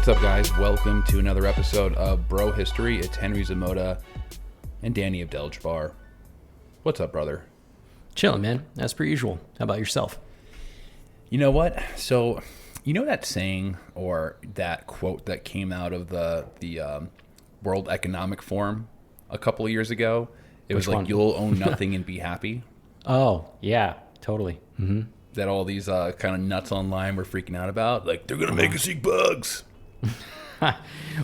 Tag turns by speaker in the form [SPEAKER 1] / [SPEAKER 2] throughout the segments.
[SPEAKER 1] What's up, guys? Welcome to another episode of Bro History. It's Henry Zamota and Danny Abdel-Jabbar. What's up, brother?
[SPEAKER 2] Chilling, man. As per usual. How about yourself?
[SPEAKER 1] You know what? So, you know that saying or that quote that came out of the World Economic Forum a couple of years ago? It was
[SPEAKER 2] Which
[SPEAKER 1] like,
[SPEAKER 2] one?
[SPEAKER 1] you'll own nothing and be happy.
[SPEAKER 2] Oh, yeah, totally. Mm-hmm.
[SPEAKER 1] That all these kind of nuts online were freaking out about. Like, they're going to make us eat bugs.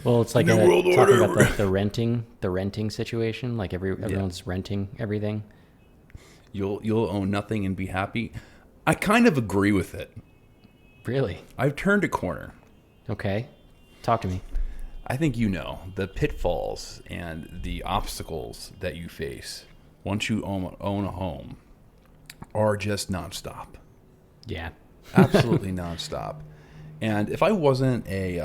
[SPEAKER 2] Well, it's like
[SPEAKER 1] New World
[SPEAKER 2] talking
[SPEAKER 1] Order.
[SPEAKER 2] about the renting situation. Like everyone's renting everything.
[SPEAKER 1] You'll own nothing and be happy. I kind of agree with it.
[SPEAKER 2] Really?
[SPEAKER 1] I've turned a corner.
[SPEAKER 2] Okay. Talk to me.
[SPEAKER 1] I think you know the pitfalls and the obstacles that you face once you own a home are just nonstop.
[SPEAKER 2] Yeah.
[SPEAKER 1] Absolutely nonstop. And if I wasn't a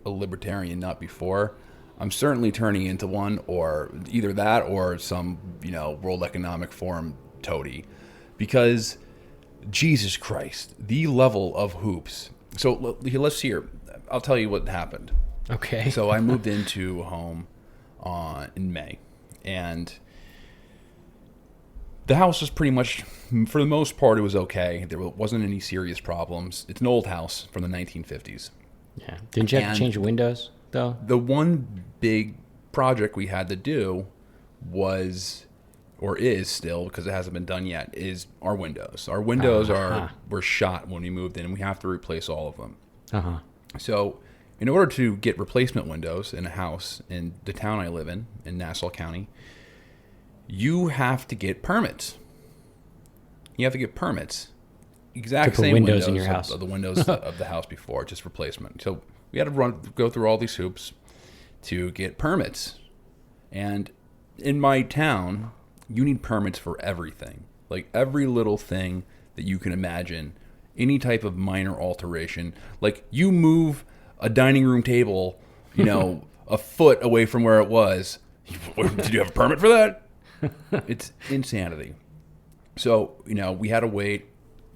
[SPEAKER 1] libertarian nut before, I'm certainly turning into one, or either that or some, World Economic Forum toady, because Jesus Christ, the level of hoops. So let's hear. I'll tell you what happened.
[SPEAKER 2] Okay.
[SPEAKER 1] So I moved into a home in May, and the house was pretty much, for the most part, it was okay. There wasn't any serious problems. It's an old house from the 1950s.
[SPEAKER 2] Yeah. Didn't you have to change the windows, though?
[SPEAKER 1] The one big project we had to do was, or is still, because it hasn't been done yet, is our windows. Our windows were shot when we moved in, and we have to replace all of them.
[SPEAKER 2] Uh-huh.
[SPEAKER 1] So in order to get replacement windows in a house in the town I live in Nassau County, you have to get permits. You have to get permits. Exact
[SPEAKER 2] To put
[SPEAKER 1] same
[SPEAKER 2] windows in your house.
[SPEAKER 1] of the windows of the house before, just replacement. So we had to go through all these hoops to get permits. And in my town, you need permits for everything. Like every little thing that you can imagine. Any type of minor alteration. Like you move a dining room table, a foot away from where it was. Did you have a permit for that? It's insanity. So, we had to wait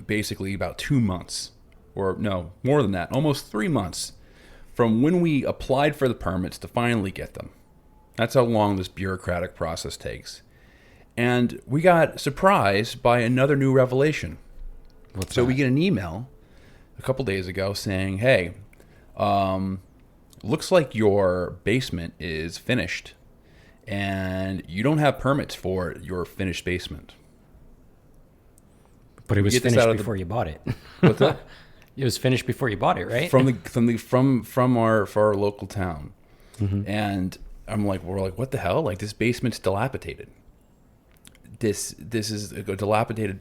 [SPEAKER 1] basically about 2 months, or no, more than that, almost 3 months from when we applied for the permits to finally get them. That's how long this bureaucratic process takes. And we got surprised by another new revelation.
[SPEAKER 2] What's
[SPEAKER 1] So
[SPEAKER 2] that?
[SPEAKER 1] we get an email a couple days ago saying, hey, looks like your basement is finished and you don't have permits for your finished basement.
[SPEAKER 2] But it was
[SPEAKER 1] Get this
[SPEAKER 2] finished
[SPEAKER 1] out of
[SPEAKER 2] before you bought it.
[SPEAKER 1] What's that?
[SPEAKER 2] It was finished before you bought it, right?
[SPEAKER 1] From our local town.
[SPEAKER 2] Mm-hmm.
[SPEAKER 1] And we're like, what the hell? Like, this basement's dilapidated. This is a dilapidated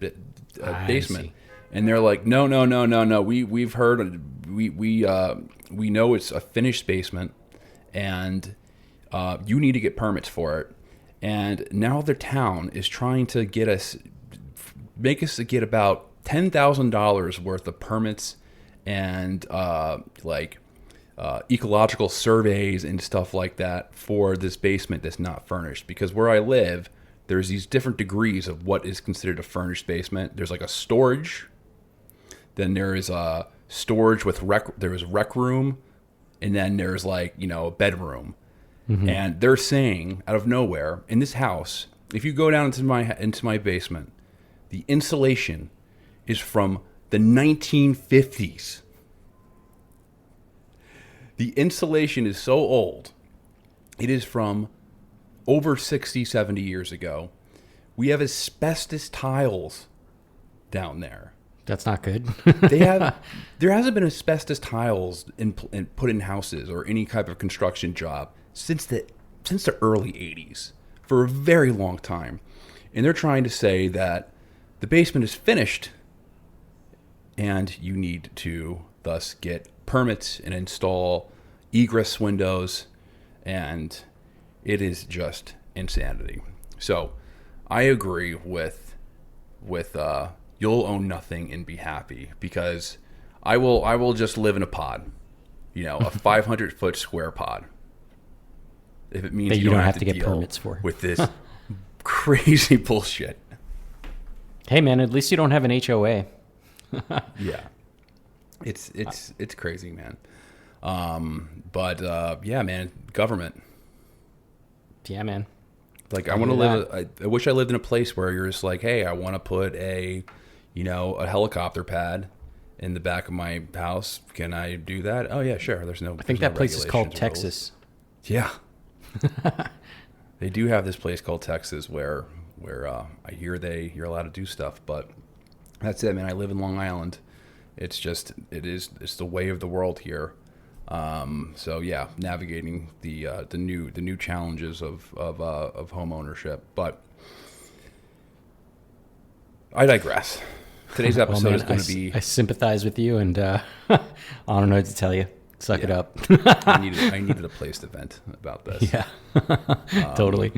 [SPEAKER 1] basement.
[SPEAKER 2] see.
[SPEAKER 1] And they're like, no. We've heard, we know it's a finished basement, and you need to get permits for it. And now the town is trying to make us get about $10,000 worth of permits and ecological surveys and stuff like that for this basement that's not furnished. Because where I live, there's these different degrees of what is considered a furnished basement. There's like a storage, then there is a storage with there is rec room, and then there's a bedroom. Mm-hmm. And they're saying out of nowhere, in this house, if you go down into my basement, the insulation is from the 1950s. The insulation is so old. It is from over 60, 70 years ago. We have asbestos tiles down there.
[SPEAKER 2] That's not good.
[SPEAKER 1] There hasn't been asbestos tiles put in houses or any type of construction job since the early 80s, for a very long time. And they're trying to say that the basement is finished and you need to thus get permits and install egress windows, and it is just insanity. So I agree with you'll own nothing and be happy, because I will just live in a pod, a 500-foot square pod, if it means
[SPEAKER 2] that
[SPEAKER 1] you don't have to
[SPEAKER 2] get
[SPEAKER 1] deal
[SPEAKER 2] permits for
[SPEAKER 1] with this crazy bullshit.
[SPEAKER 2] Hey man, at least you don't have an HOA.
[SPEAKER 1] Yeah, it's crazy, man. Yeah, man, government.
[SPEAKER 2] Yeah, man.
[SPEAKER 1] Like, I want to live. I wish I lived in a place where you're just like, hey, I want to put a helicopter pad in the back of my house. Can I do that? Oh yeah, sure.
[SPEAKER 2] I think that place is called Texas.
[SPEAKER 1] Yeah. They do have this place called Texas where I hear you're allowed to do stuff, but that's it, man. I live in Long Island. It's the way of the world here. So yeah, navigating the new challenges of home ownership. But I digress. Today's episode is going to be.
[SPEAKER 2] I sympathize with you, and I don't know what to tell you. Suck it up.
[SPEAKER 1] I needed a place to vent about this.
[SPEAKER 2] Yeah, totally.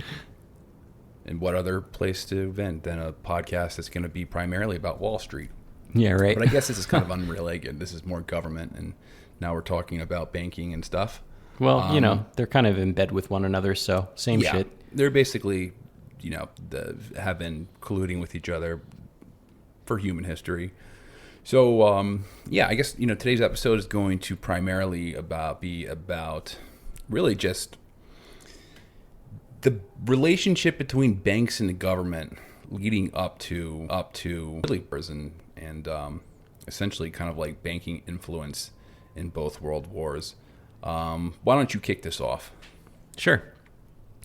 [SPEAKER 1] And what other place to vent than a podcast that's going to be primarily about Wall Street?
[SPEAKER 2] Yeah, right.
[SPEAKER 1] But I guess this is kind of unrelated. This is more government, and now we're talking about banking and stuff.
[SPEAKER 2] Well, they're kind of in bed with one another, so same shit.
[SPEAKER 1] They're basically, have been colluding with each other for human history. So, I guess, today's episode is going to primarily be about really just the relationship between banks and the government leading up to really prison and essentially kind of like banking influence in both world wars. Why don't you kick this off?
[SPEAKER 2] Sure.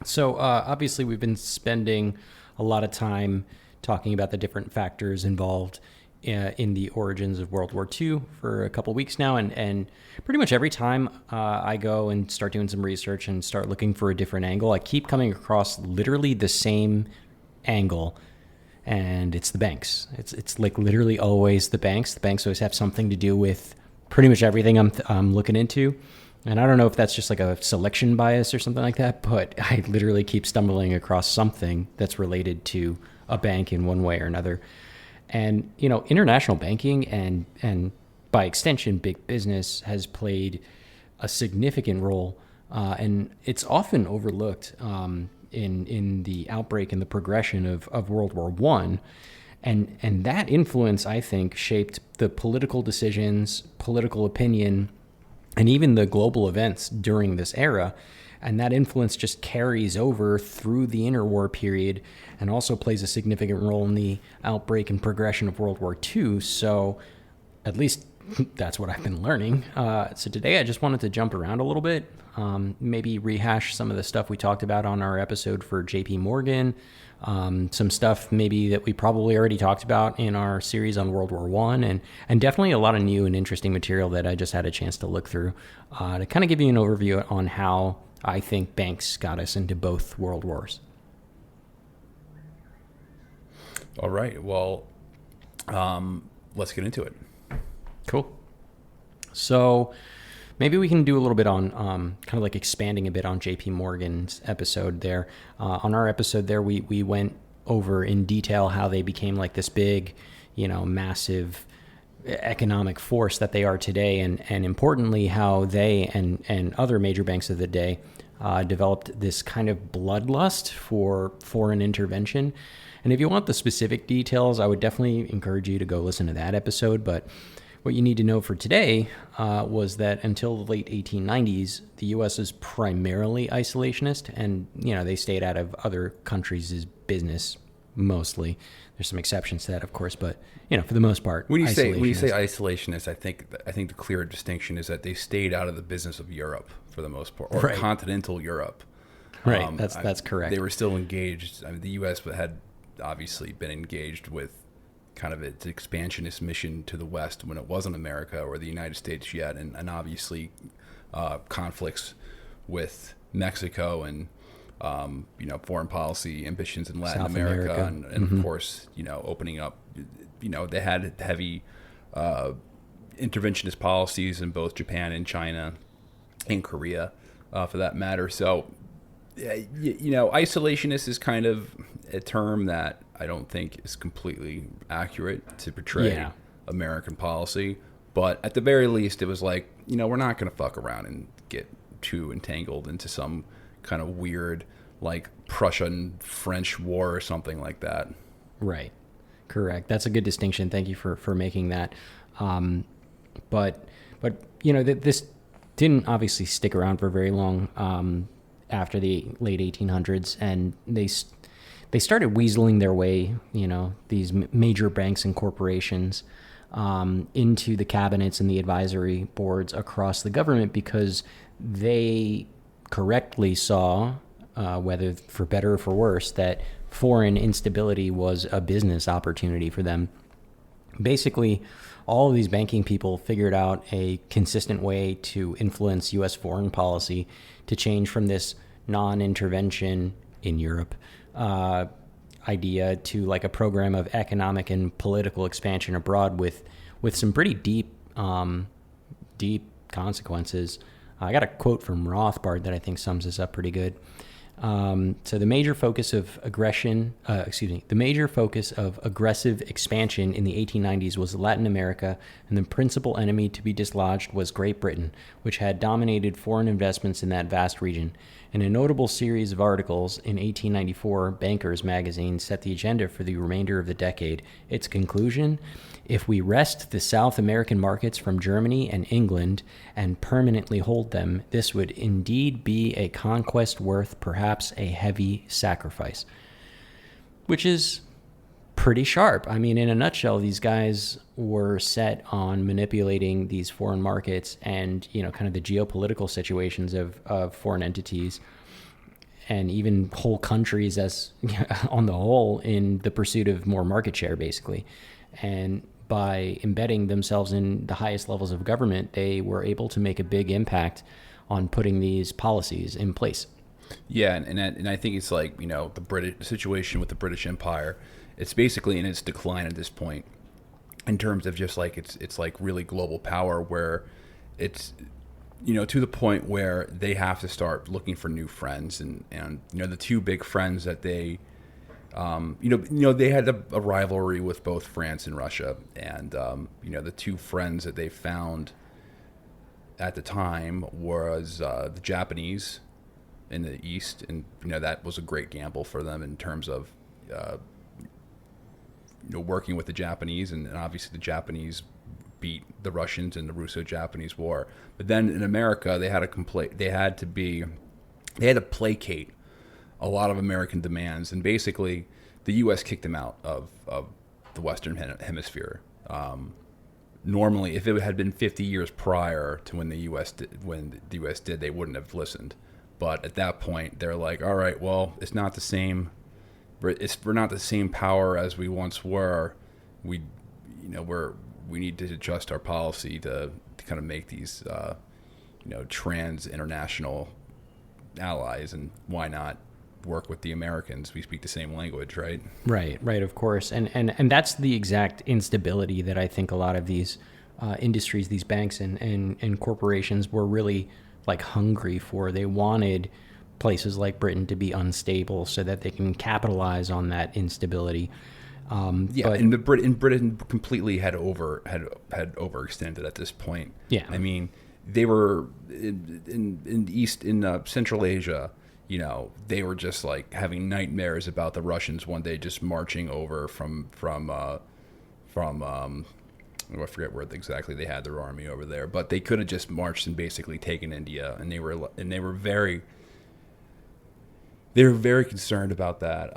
[SPEAKER 2] So obviously we've been spending a lot of time talking about the different factors involved in the origins of World War II for a couple weeks now. And pretty much every time I go and start doing some research and start looking for a different angle, I keep coming across literally the same angle. And it's the banks. It's like literally always the banks. The banks always have something to do with pretty much everything I'm looking into. And I don't know if that's just like a selection bias or something like that, but I literally keep stumbling across something that's related to a bank in one way or another. And, international banking and by extension, big business has played a significant role. And it's often overlooked in the outbreak and the progression of World War I. And that influence, I think, shaped the political decisions, political opinion, and even the global events during this era. And that influence just carries over through the interwar period and also plays a significant role in the outbreak and progression of World War II. So at least that's what I've been learning. So today I just wanted to jump around a little bit, maybe rehash some of the stuff we talked about on our episode for JP Morgan, some stuff maybe that we probably already talked about in our series on World War I, and definitely a lot of new and interesting material that I just had a chance to look through to kind of give you an overview on how I think banks got us into both world wars.
[SPEAKER 1] All right. Well, let's get into it.
[SPEAKER 2] Cool. So maybe we can do a little bit on kind of like expanding a bit on JP Morgan's episode there. On our episode there, we went over in detail how they became like this big, massive economic force that they are today. And importantly, how they and other major banks of the day developed this kind of bloodlust for foreign intervention. And if you want the specific details, I would definitely encourage you to go listen to that episode. But what you need to know for today was that until the late 1890s, the U.S. is primarily isolationist, and they stayed out of other countries' business mostly. There's some exceptions to that, of course, but for the most part,
[SPEAKER 1] when you say isolationist, I think the clear distinction is that they stayed out of the business of Europe for the most part, or continental Europe.
[SPEAKER 2] Right, that's correct.
[SPEAKER 1] They were still engaged. I mean, the U.S. had obviously been engaged with kind of its expansionist mission to the West when it wasn't America or the United States yet, and obviously conflicts with Mexico and foreign policy ambitions in Latin
[SPEAKER 2] South
[SPEAKER 1] America. And of course, opening up, they had heavy interventionist policies in both Japan and China and Korea, for that matter. So, isolationist is kind of a term that I don't think is completely accurate to portray American policy. But at the very least, it was like, we're not going to fuck around and get too entangled into some kind of weird, like Prussian-French war or something like that.
[SPEAKER 2] Right. Correct. That's a good distinction. Thank you for making that. But this didn't obviously stick around for very long after the late 1800s, and they started weaseling their way, these major banks and corporations into the cabinets and the advisory boards across the government because they correctly saw, whether for better or for worse, that foreign instability was a business opportunity for them. Basically, all of these banking people figured out a consistent way to influence U.S. foreign policy to change from this non-intervention in Europe idea to like a program of economic and political expansion abroad with some pretty deep consequences. I got a quote from Rothbard that I think sums this up pretty good. So the major focus of aggressive expansion in the 1890s was Latin America, and the principal enemy to be dislodged was Great Britain, which had dominated foreign investments in that vast region. In a notable series of articles in 1894, Bankers magazine set the agenda for the remainder of the decade. Its conclusion: if we wrest the South American markets from Germany and England and permanently hold them, this would indeed be a conquest worth perhaps a heavy sacrifice. Which is pretty sharp. I mean, in a nutshell, these guys were set on manipulating these foreign markets and, kind of the geopolitical situations of foreign entities and even whole countries as on the whole in the pursuit of more market share, basically. And by embedding themselves in the highest levels of government, they were able to make a big impact on putting these policies in place.
[SPEAKER 1] Yeah, and I think it's like, the British situation with the British Empire, it's basically in its decline at this point in terms of just like it's like really global power where it's to the point where they have to start looking for new friends and the two big friends that they they had a rivalry with both France and Russia, and the two friends that they found at the time was the Japanese in the East, and that was a great gamble for them in terms of working with the Japanese, and obviously the Japanese beat the Russians in the Russo-Japanese War. But then in America, they had to placate a lot of American demands, and basically the U.S. kicked them out of the Western Hemisphere. Normally, if it had been 50 years prior to when the U.S. did, they wouldn't have listened. But at that point, they're like, all right, well, it's not the same. We're not the same power as we once were. We need to adjust our policy to kind of make these trans international allies, and why not work with the Americans? We speak the same language, right? Right,
[SPEAKER 2] of course. And that's the exact instability that I think a lot of these industries, these banks and corporations were really like hungry for. They wanted places like Britain to be unstable so that they can capitalize on that instability.
[SPEAKER 1] And Britain completely had overextended at this point.
[SPEAKER 2] Yeah,
[SPEAKER 1] I mean, they were in Central Asia. They were just like having nightmares about the Russians one day just marching over from I forget where exactly they had their army over there, but they could have just marched and basically taken India, and they were very concerned about that.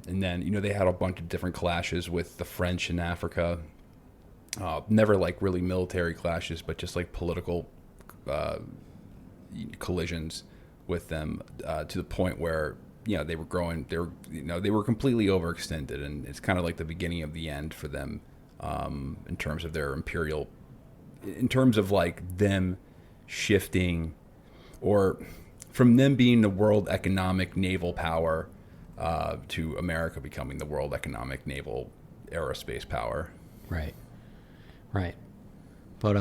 [SPEAKER 1] And then they had a bunch of different clashes with the French in Africa. Never like really military clashes, but just like political collisions with them to the point where they were growing. They were completely overextended, and it's kind of like the beginning of the end for them in terms of their imperial, in terms of like them shifting, or from them being the world economic naval power to America becoming the world economic naval aerospace power.
[SPEAKER 2] Right. But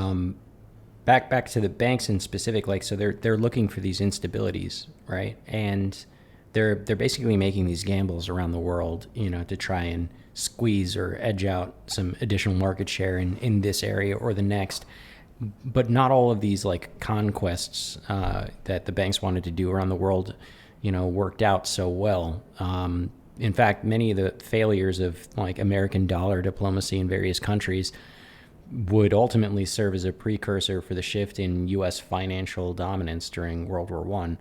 [SPEAKER 2] back to the banks in specific, like, so they're looking for these instabilities, right? And they're basically making these gambles around the world, to try and squeeze or edge out some additional market share in this area or the next. But not all of these like conquests that the banks wanted to do around the world, worked out so well. In fact, many of the failures of like American dollar diplomacy in various countries would ultimately serve as a precursor for the shift in U.S. financial dominance during World War One.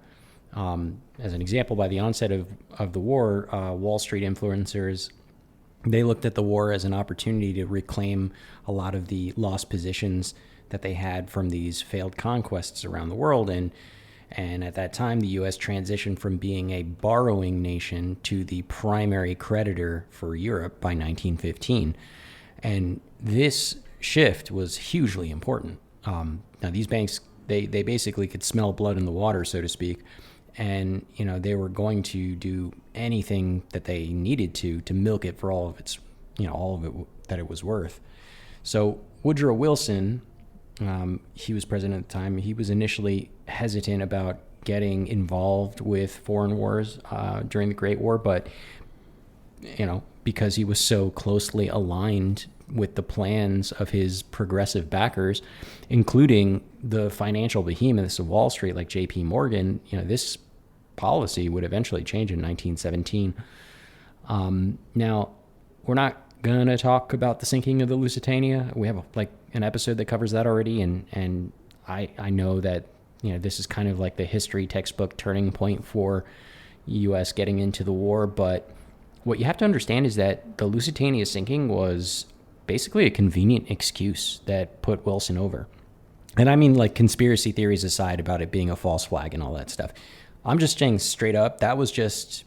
[SPEAKER 2] As an example, by the onset of the war, Wall Street influencers, they looked at the war as an opportunity to reclaim a lot of the lost positions that they had from these failed conquests around the world. And at that time, the U.S. transitioned from being a borrowing nation to the primary creditor for Europe by 1915. And this shift was hugely important. Now, these banks, they basically could smell blood in the water, so to speak. And, they were going to do anything that they needed to milk it for all of its, all of it that it was worth. So Woodrow Wilson, he was president at the time. He was initially hesitant about getting involved with foreign wars during the Great War, but, because he was so closely aligned with the plans of his progressive backers, including the financial behemoths of Wall Street like J.P. Morgan, this policy would eventually change in 1917. Now, we're not going to talk about the sinking of the Lusitania. We have an episode that covers that already, and I know that this is kind of like the history textbook turning point for U.S. getting into the war, but what you have to understand is that the Lusitania sinking was basically a convenient excuse that put Wilson over. And I mean, conspiracy theories aside about it being a false flag and all that stuff. I'm just saying straight up, that was just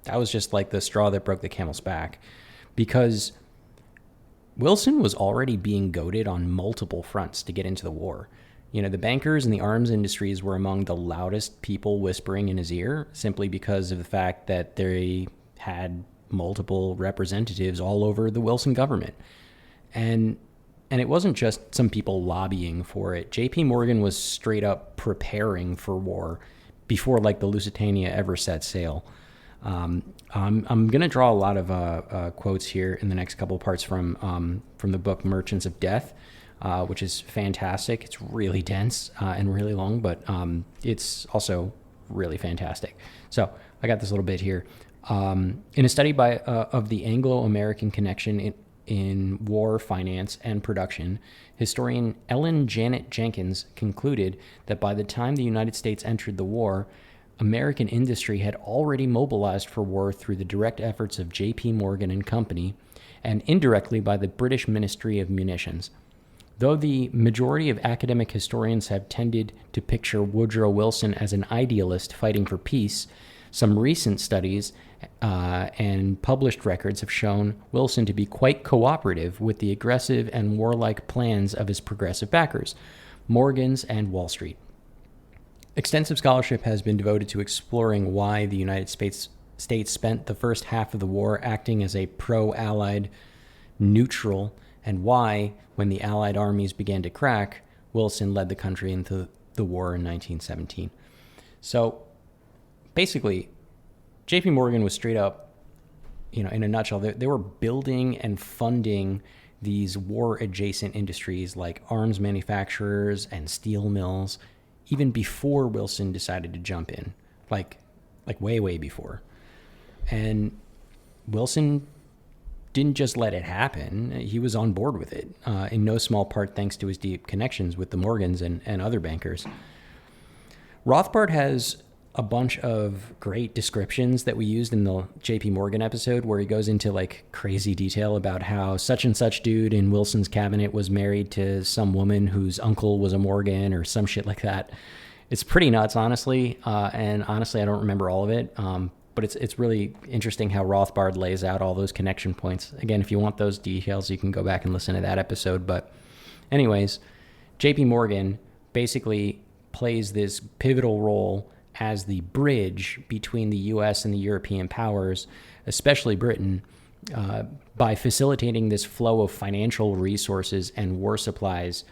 [SPEAKER 2] like the straw that broke the camel's back, because Wilson was already being goaded on multiple fronts to get into the war. The bankers and the arms industries were among the loudest people whispering in his ear, simply because of the fact that they had multiple representatives all over the Wilson government. And it wasn't just some people lobbying for it. J.P. Morgan was straight up preparing for war before the Lusitania ever set sail. I'm going to draw a lot of quotes here in the next couple of parts from the book Merchants of Death, which is fantastic. It's really dense and really long, but it's also really fantastic. So I got this little bit here. In a study of the Anglo-American connection in war, finance, and production, historian Ellen Janet Jenkins concluded that by the time the United States entered the war, American industry had already mobilized for war through the direct efforts of J.P. Morgan and Company, and indirectly by the British Ministry of Munitions. Though the majority of academic historians have tended to picture Woodrow Wilson as an idealist fighting for peace, some recent studies and published records have shown Wilson to be quite cooperative with the aggressive and warlike plans of his progressive backers, Morgans and Wall Street. Extensive scholarship has been devoted to exploring why the United States spent the first half of the war acting as a pro-Allied neutral, and why, when the Allied armies began to crack, Wilson led the country into the war in 1917. So, basically, J.P. Morgan was straight up, in a nutshell, they were building and funding these war-adjacent industries like arms manufacturers and steel mills, even before Wilson decided to jump in, like way, way before. And Wilson didn't just let it happen. He was on board with it, in no small part thanks to his deep connections with the Morgans and other bankers. Rothbard has a bunch of great descriptions that we used in the JP Morgan episode, where he goes into crazy detail about how such and such dude in Wilson's cabinet was married to some woman whose uncle was a Morgan or some shit like that. It's pretty nuts, honestly. And honestly, I don't remember all of it. But it's really interesting how Rothbard lays out all those connection points. Again, if you want those details, you can go back and listen to that episode. But anyways, JP Morgan basically plays this pivotal role as the bridge between the U.S. and the European powers, especially Britain, by facilitating this flow of financial resources and war supplies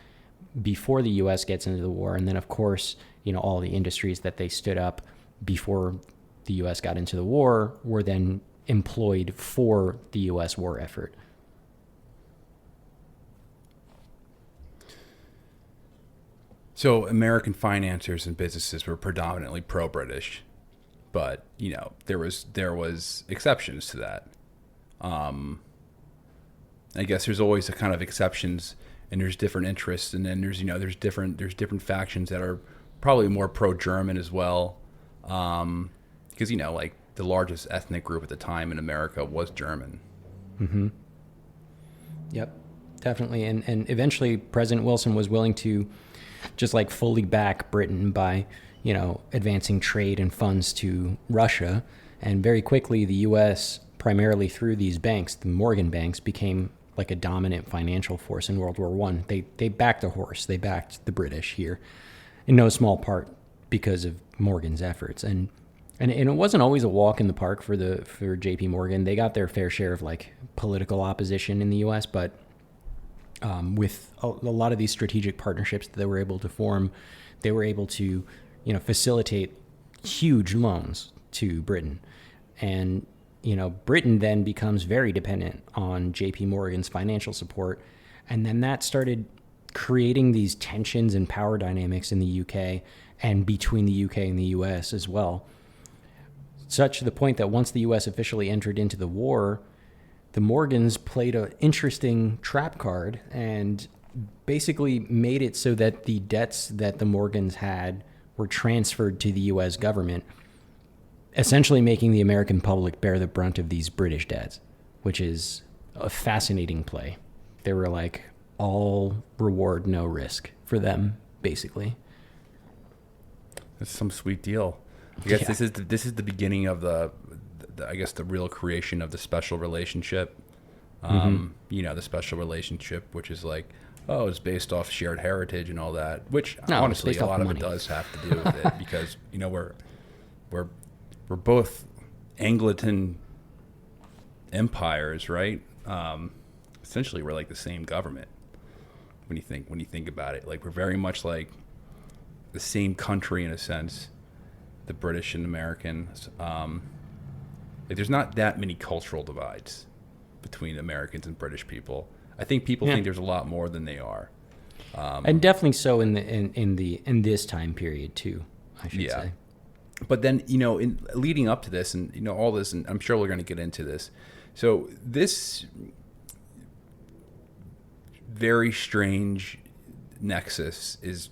[SPEAKER 2] before the U.S. gets into the war. And then, of course, all the industries that they stood up before the U.S. got into the war were then employed for the U.S. war effort.
[SPEAKER 1] So American financiers and businesses were predominantly pro-British, but there was exceptions to that. I guess there's always a kind of exceptions and there's different interests, and then there's different factions that are probably more pro-German as well, because like the largest ethnic group at the time in America was German.
[SPEAKER 2] Mm-hmm. Yep, definitely. And eventually President Wilson was willing to just like fully back Britain by, advancing trade and funds to Russia. And very quickly, the U.S., primarily through these banks, the Morgan banks, became like a dominant financial force in World War I. They backed a horse. They backed the British here, in no small part because of Morgan's efforts. And it wasn't always a walk in the park for J.P. Morgan. They got their fair share of like political opposition in the U.S., but with a lot of these strategic partnerships that they were able to form, they were able to, facilitate huge loans to Britain. And, Britain then becomes very dependent on J.P. Morgan's financial support. And then that started creating these tensions and power dynamics in the UK and between the UK and the US as well. Such to the point that once the US officially entered into the war, the Morgans played an interesting trap card and basically made it so that the debts that the Morgans had were transferred to the US government, essentially making the American public bear the brunt of these British debts, which is a fascinating play. They were like all reward, no risk for them, basically.
[SPEAKER 1] That's some sweet deal. I guess
[SPEAKER 2] Yeah.
[SPEAKER 1] this is the beginning of the I guess the real creation of the special relationship. The special relationship, which is like, it's based off shared heritage and all that. Which
[SPEAKER 2] No, it's
[SPEAKER 1] honestly,
[SPEAKER 2] based
[SPEAKER 1] a
[SPEAKER 2] off
[SPEAKER 1] lot of it
[SPEAKER 2] money.
[SPEAKER 1] does have to do with it because we're both Anglican empires, right? Essentially, we're like the same government when you think about it. Like we're very much like the same country in a sense, the British and Americans. There's not that many cultural divides between Americans and British people. I think people think there's a lot more than they are.
[SPEAKER 2] And definitely so in this time period too, I should say.
[SPEAKER 1] But then, in leading up to this and, all this, and I'm sure we're going to get into this. So this very strange nexus is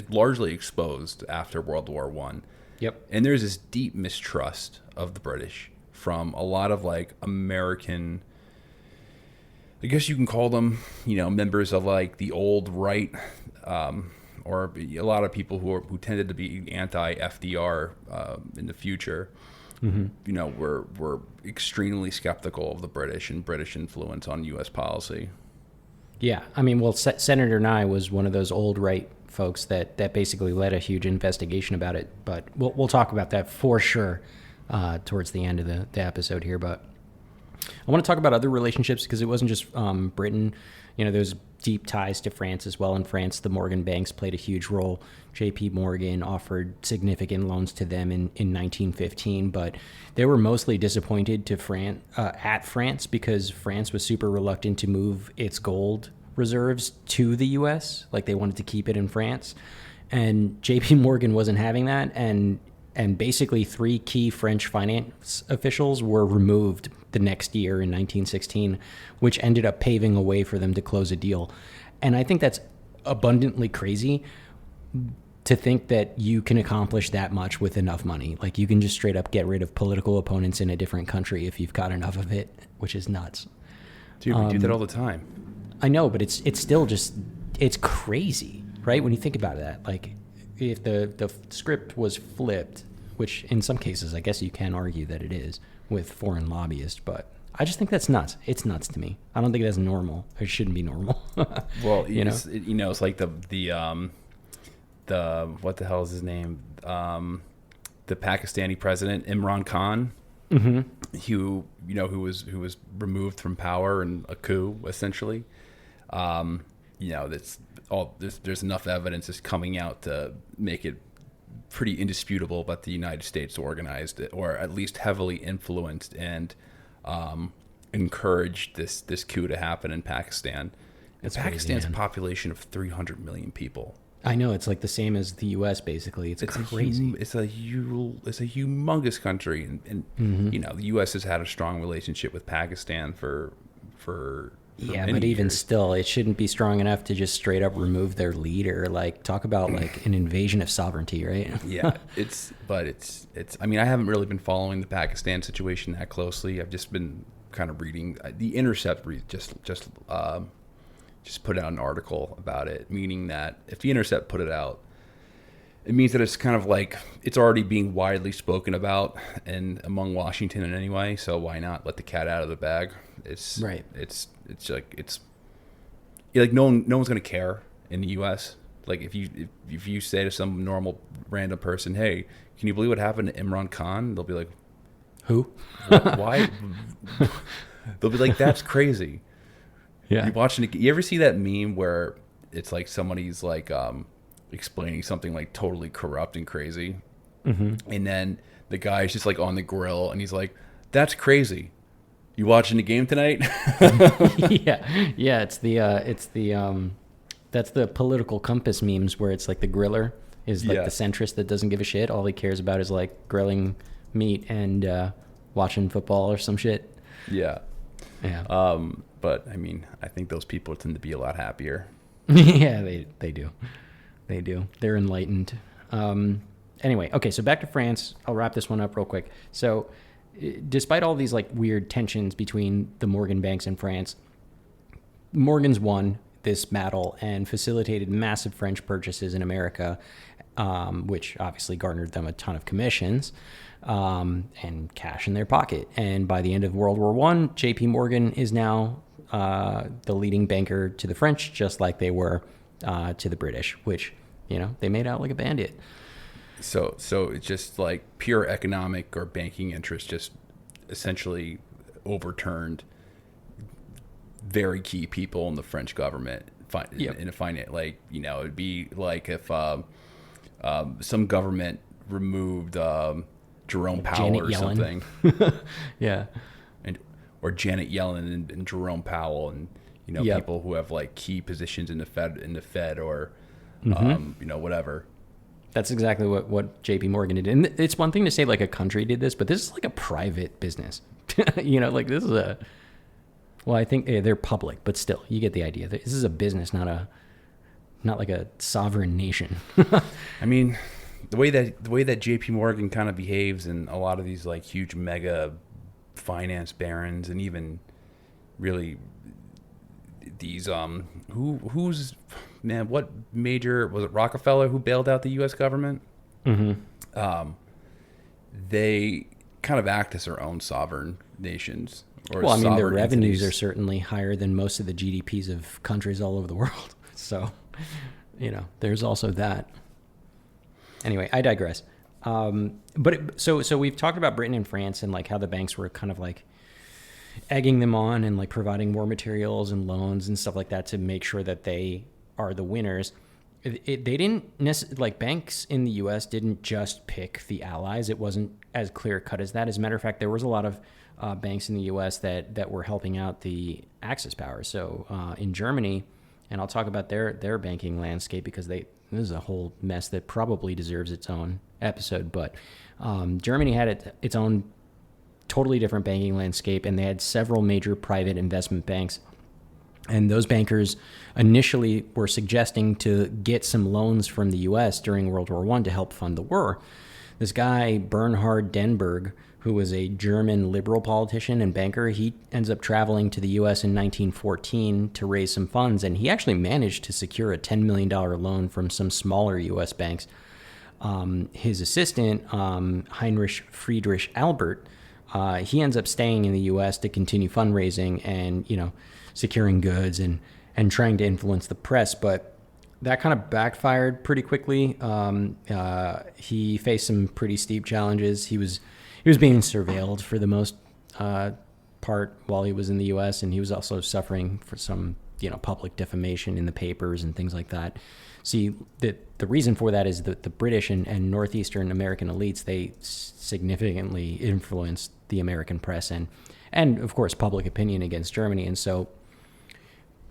[SPEAKER 1] largely exposed after World War I.
[SPEAKER 2] Yep.
[SPEAKER 1] And there's this deep mistrust of the British from a lot of like American, I guess you can call them, members of like the old right, or a lot of people who tended to be anti-FDR in the future. Mm-hmm. Were extremely skeptical of the British and British influence on U.S. policy.
[SPEAKER 2] Yeah, I mean, well, Senator Nye was one of those old right folks that basically led a huge investigation about it. But we'll talk about that for sure towards the end of the episode here. But I want to talk about other relationships because it wasn't just Britain. There's deep ties to France as well. In France, the Morgan banks played a huge role. J.P. Morgan offered significant loans to them in 1915, but they were mostly disappointed at France because France was super reluctant to move its gold reserves to the U.S. Like they wanted to keep it in France, and J.P. Morgan wasn't having that, and basically 3 key French finance officials were removed the next year in 1916, which ended up paving a way for them to close a deal. And I think that's abundantly crazy to think that you can accomplish that much with enough money. Like you can just straight up get rid of political opponents in a different country if you've got enough of it, which is nuts.
[SPEAKER 1] Dude, we do that all the time.
[SPEAKER 2] I know, but it's still just, it's crazy, right? When you think about that, like if the script was flipped, which in some cases I guess you can argue that it is with foreign lobbyists, but I just think that's nuts. It's nuts to me. I don't think that's normal. It shouldn't be normal.
[SPEAKER 1] Well, it's like the what the hell is his name? The Pakistani president Imran Khan, who was removed from power in a coup, essentially. That's all. There's enough evidence is coming out to make it pretty indisputable that the United States organized it, or at least heavily influenced and encouraged this coup to happen in Pakistan. And Pakistan's a population of 300 million people.
[SPEAKER 2] I know, it's like the same as the U.S. basically. It's crazy.
[SPEAKER 1] It's a humongous country, and the U.S. has had a strong relationship with Pakistan for
[SPEAKER 2] Yeah,
[SPEAKER 1] many
[SPEAKER 2] but even
[SPEAKER 1] years.
[SPEAKER 2] still, it shouldn't be strong enough to just straight up remove their leader. Like, talk about like an invasion of sovereignty, right?
[SPEAKER 1] Yeah, it's I mean, I haven't really been following the Pakistan situation that closely. I've just been kind of reading the Intercept. Just put out an article about it, meaning that if the Intercept put it out, it means that it's kind of like it's already being widely spoken about and among Washington in any way. So why not let the cat out of the bag? It's
[SPEAKER 2] Right.
[SPEAKER 1] It's like no one's gonna care in the U.S. Like if you say to some normal random person, "Hey, can you believe what happened to Imran Khan?" They'll be like,
[SPEAKER 2] Who?
[SPEAKER 1] "Why?" They'll be like, "That's crazy."
[SPEAKER 2] Yeah.
[SPEAKER 1] You ever see that meme where it's like somebody's like explaining something like totally corrupt and crazy, and then the guy's just like on the grill and he's like, "That's crazy. You watching the game tonight?"
[SPEAKER 2] Yeah. It's the that's the political compass memes where it's like the griller is like
[SPEAKER 1] Yeah.
[SPEAKER 2] the centrist that doesn't give a shit. All he cares about is like grilling meat and watching football or some shit.
[SPEAKER 1] Yeah.
[SPEAKER 2] Yeah.
[SPEAKER 1] But I mean, I think those people tend to be a lot happier.
[SPEAKER 2] Yeah, they do. They do. They're enlightened. Anyway, okay, so back to France. I'll wrap this one up real quick. So, despite all these like weird tensions between the Morgan banks in France, Morgan's won this battle and facilitated massive French purchases in America, which obviously garnered them a ton of commissions and cash in their pocket. And by the end of World War I, J.P. Morgan is now the leading banker to the French, just like they were to the British, which, you know, they made out like a bandit.
[SPEAKER 1] So it's just like pure economic or banking interest just essentially overturned very key people in the French government in a finance. Like, you know, it'd be like if some government removed Jerome Powell
[SPEAKER 2] Janet
[SPEAKER 1] or
[SPEAKER 2] Yellen.
[SPEAKER 1] something,
[SPEAKER 2] Yeah.
[SPEAKER 1] or Janet Yellen and Jerome Powell, and you know,
[SPEAKER 2] Yep.
[SPEAKER 1] people who have like key positions in the Fed or you know, whatever.
[SPEAKER 2] That's exactly what JP Morgan did. And it's one thing to say like a country did this, but this is like a private business. You know, like this is well, I think they're public, but still, you get the idea. This is a business, not like a sovereign nation.
[SPEAKER 1] I mean, the way that JP Morgan kind of behaves and a lot of these like huge mega finance barons and even really these who's man, what major was it, Rockefeller, who bailed out the US government? They kind of act as their own sovereign nations. Or
[SPEAKER 2] Well, I mean, their
[SPEAKER 1] sovereign
[SPEAKER 2] revenues
[SPEAKER 1] entities.
[SPEAKER 2] are certainly higher than most of the GDPs of countries all over the world. So, you know, there's also that. Anyway, I digress. So we've talked about Britain and France and like how the banks were kind of like egging them on and like providing more materials and loans and stuff like that to make sure that they are the winners. They didn't like banks in the U.S. didn't just pick the allies. It wasn't as clear cut as that. As a matter of fact, there was a lot of banks in the U.S. that were helping out the Axis powers. So in Germany, and I'll talk about their banking landscape because this is a whole mess that probably deserves its own episode. But Germany had its own totally different banking landscape, and they had several major private investment banks. And those bankers initially were suggesting to get some loans from the U.S. during World War I to help fund the war. This guy, Bernhard Denberg, who was a German liberal politician and banker, he ends up traveling to the U.S. in 1914 to raise some funds, and he actually managed to secure a $10 million loan from some smaller U.S. banks. His assistant, Heinrich Friedrich Albert, he ends up staying in the U.S. to continue fundraising and, you know, securing goods and trying to influence the press. But that kind of backfired pretty quickly. He faced some pretty steep challenges. He was being surveilled for the most part while he was in the U.S., and he was also suffering for some, you know, public defamation in the papers and things like that. See, the reason for that is that the British and northeastern American elites, they significantly influenced the American press and of course public opinion against Germany. And so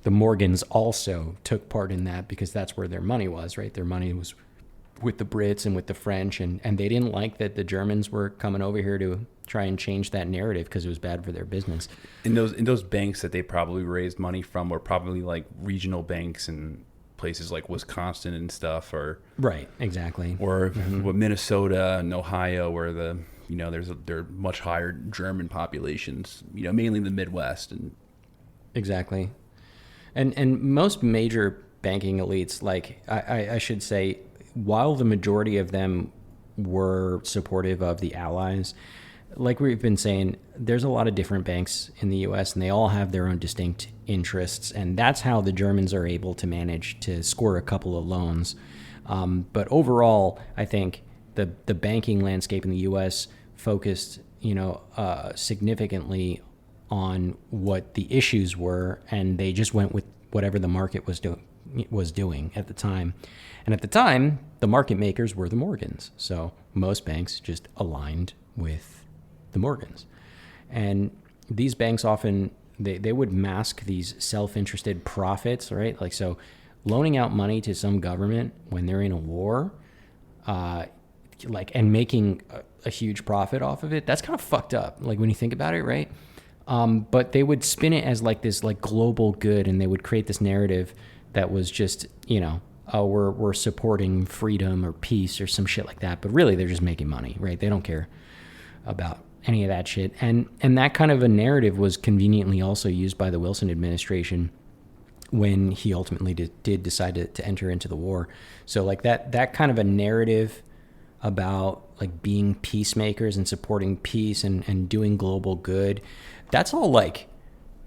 [SPEAKER 2] the Morgans also took part in that because that's where their money was, right? Their money was with the Brits and with the French, and they didn't like that the Germans were coming over here to try and change that narrative because it was bad for their business.
[SPEAKER 1] In those banks that they probably raised money from were probably like regional banks in places like Wisconsin and stuff, or
[SPEAKER 2] Right, exactly.
[SPEAKER 1] or Minnesota and Ohio, where there are much higher German populations, mainly the Midwest. And
[SPEAKER 2] Exactly. And most major banking elites, like I should say, while the majority of them were supportive of the Allies, like we've been saying, there's a lot of different banks in the U.S. and they all have their own distinct interests, and that's how the Germans are able to manage to score a couple of loans. But overall, I think the banking landscape in the U.S. focused, significantly on what the issues were, and they just went with whatever the market was doing at the time. And at the time, the market makers were the Morgans. So most banks just aligned with the Morgans. And these banks often, they would mask these self-interested profits, right? Like, so loaning out money to some government when they're in a war, and making a huge profit off of it, that's kind of fucked up. Like when you think about it, right? But they would spin it as like this like global good, and they would create this narrative that was just, we're supporting freedom or peace or some shit like that. But really, they're just making money, right? They don't care about any of that shit. And that kind of a narrative was conveniently also used by the Wilson administration when he ultimately did decide to enter into the war. So like that kind of a narrative about like being peacemakers and supporting peace and doing global good, that's all like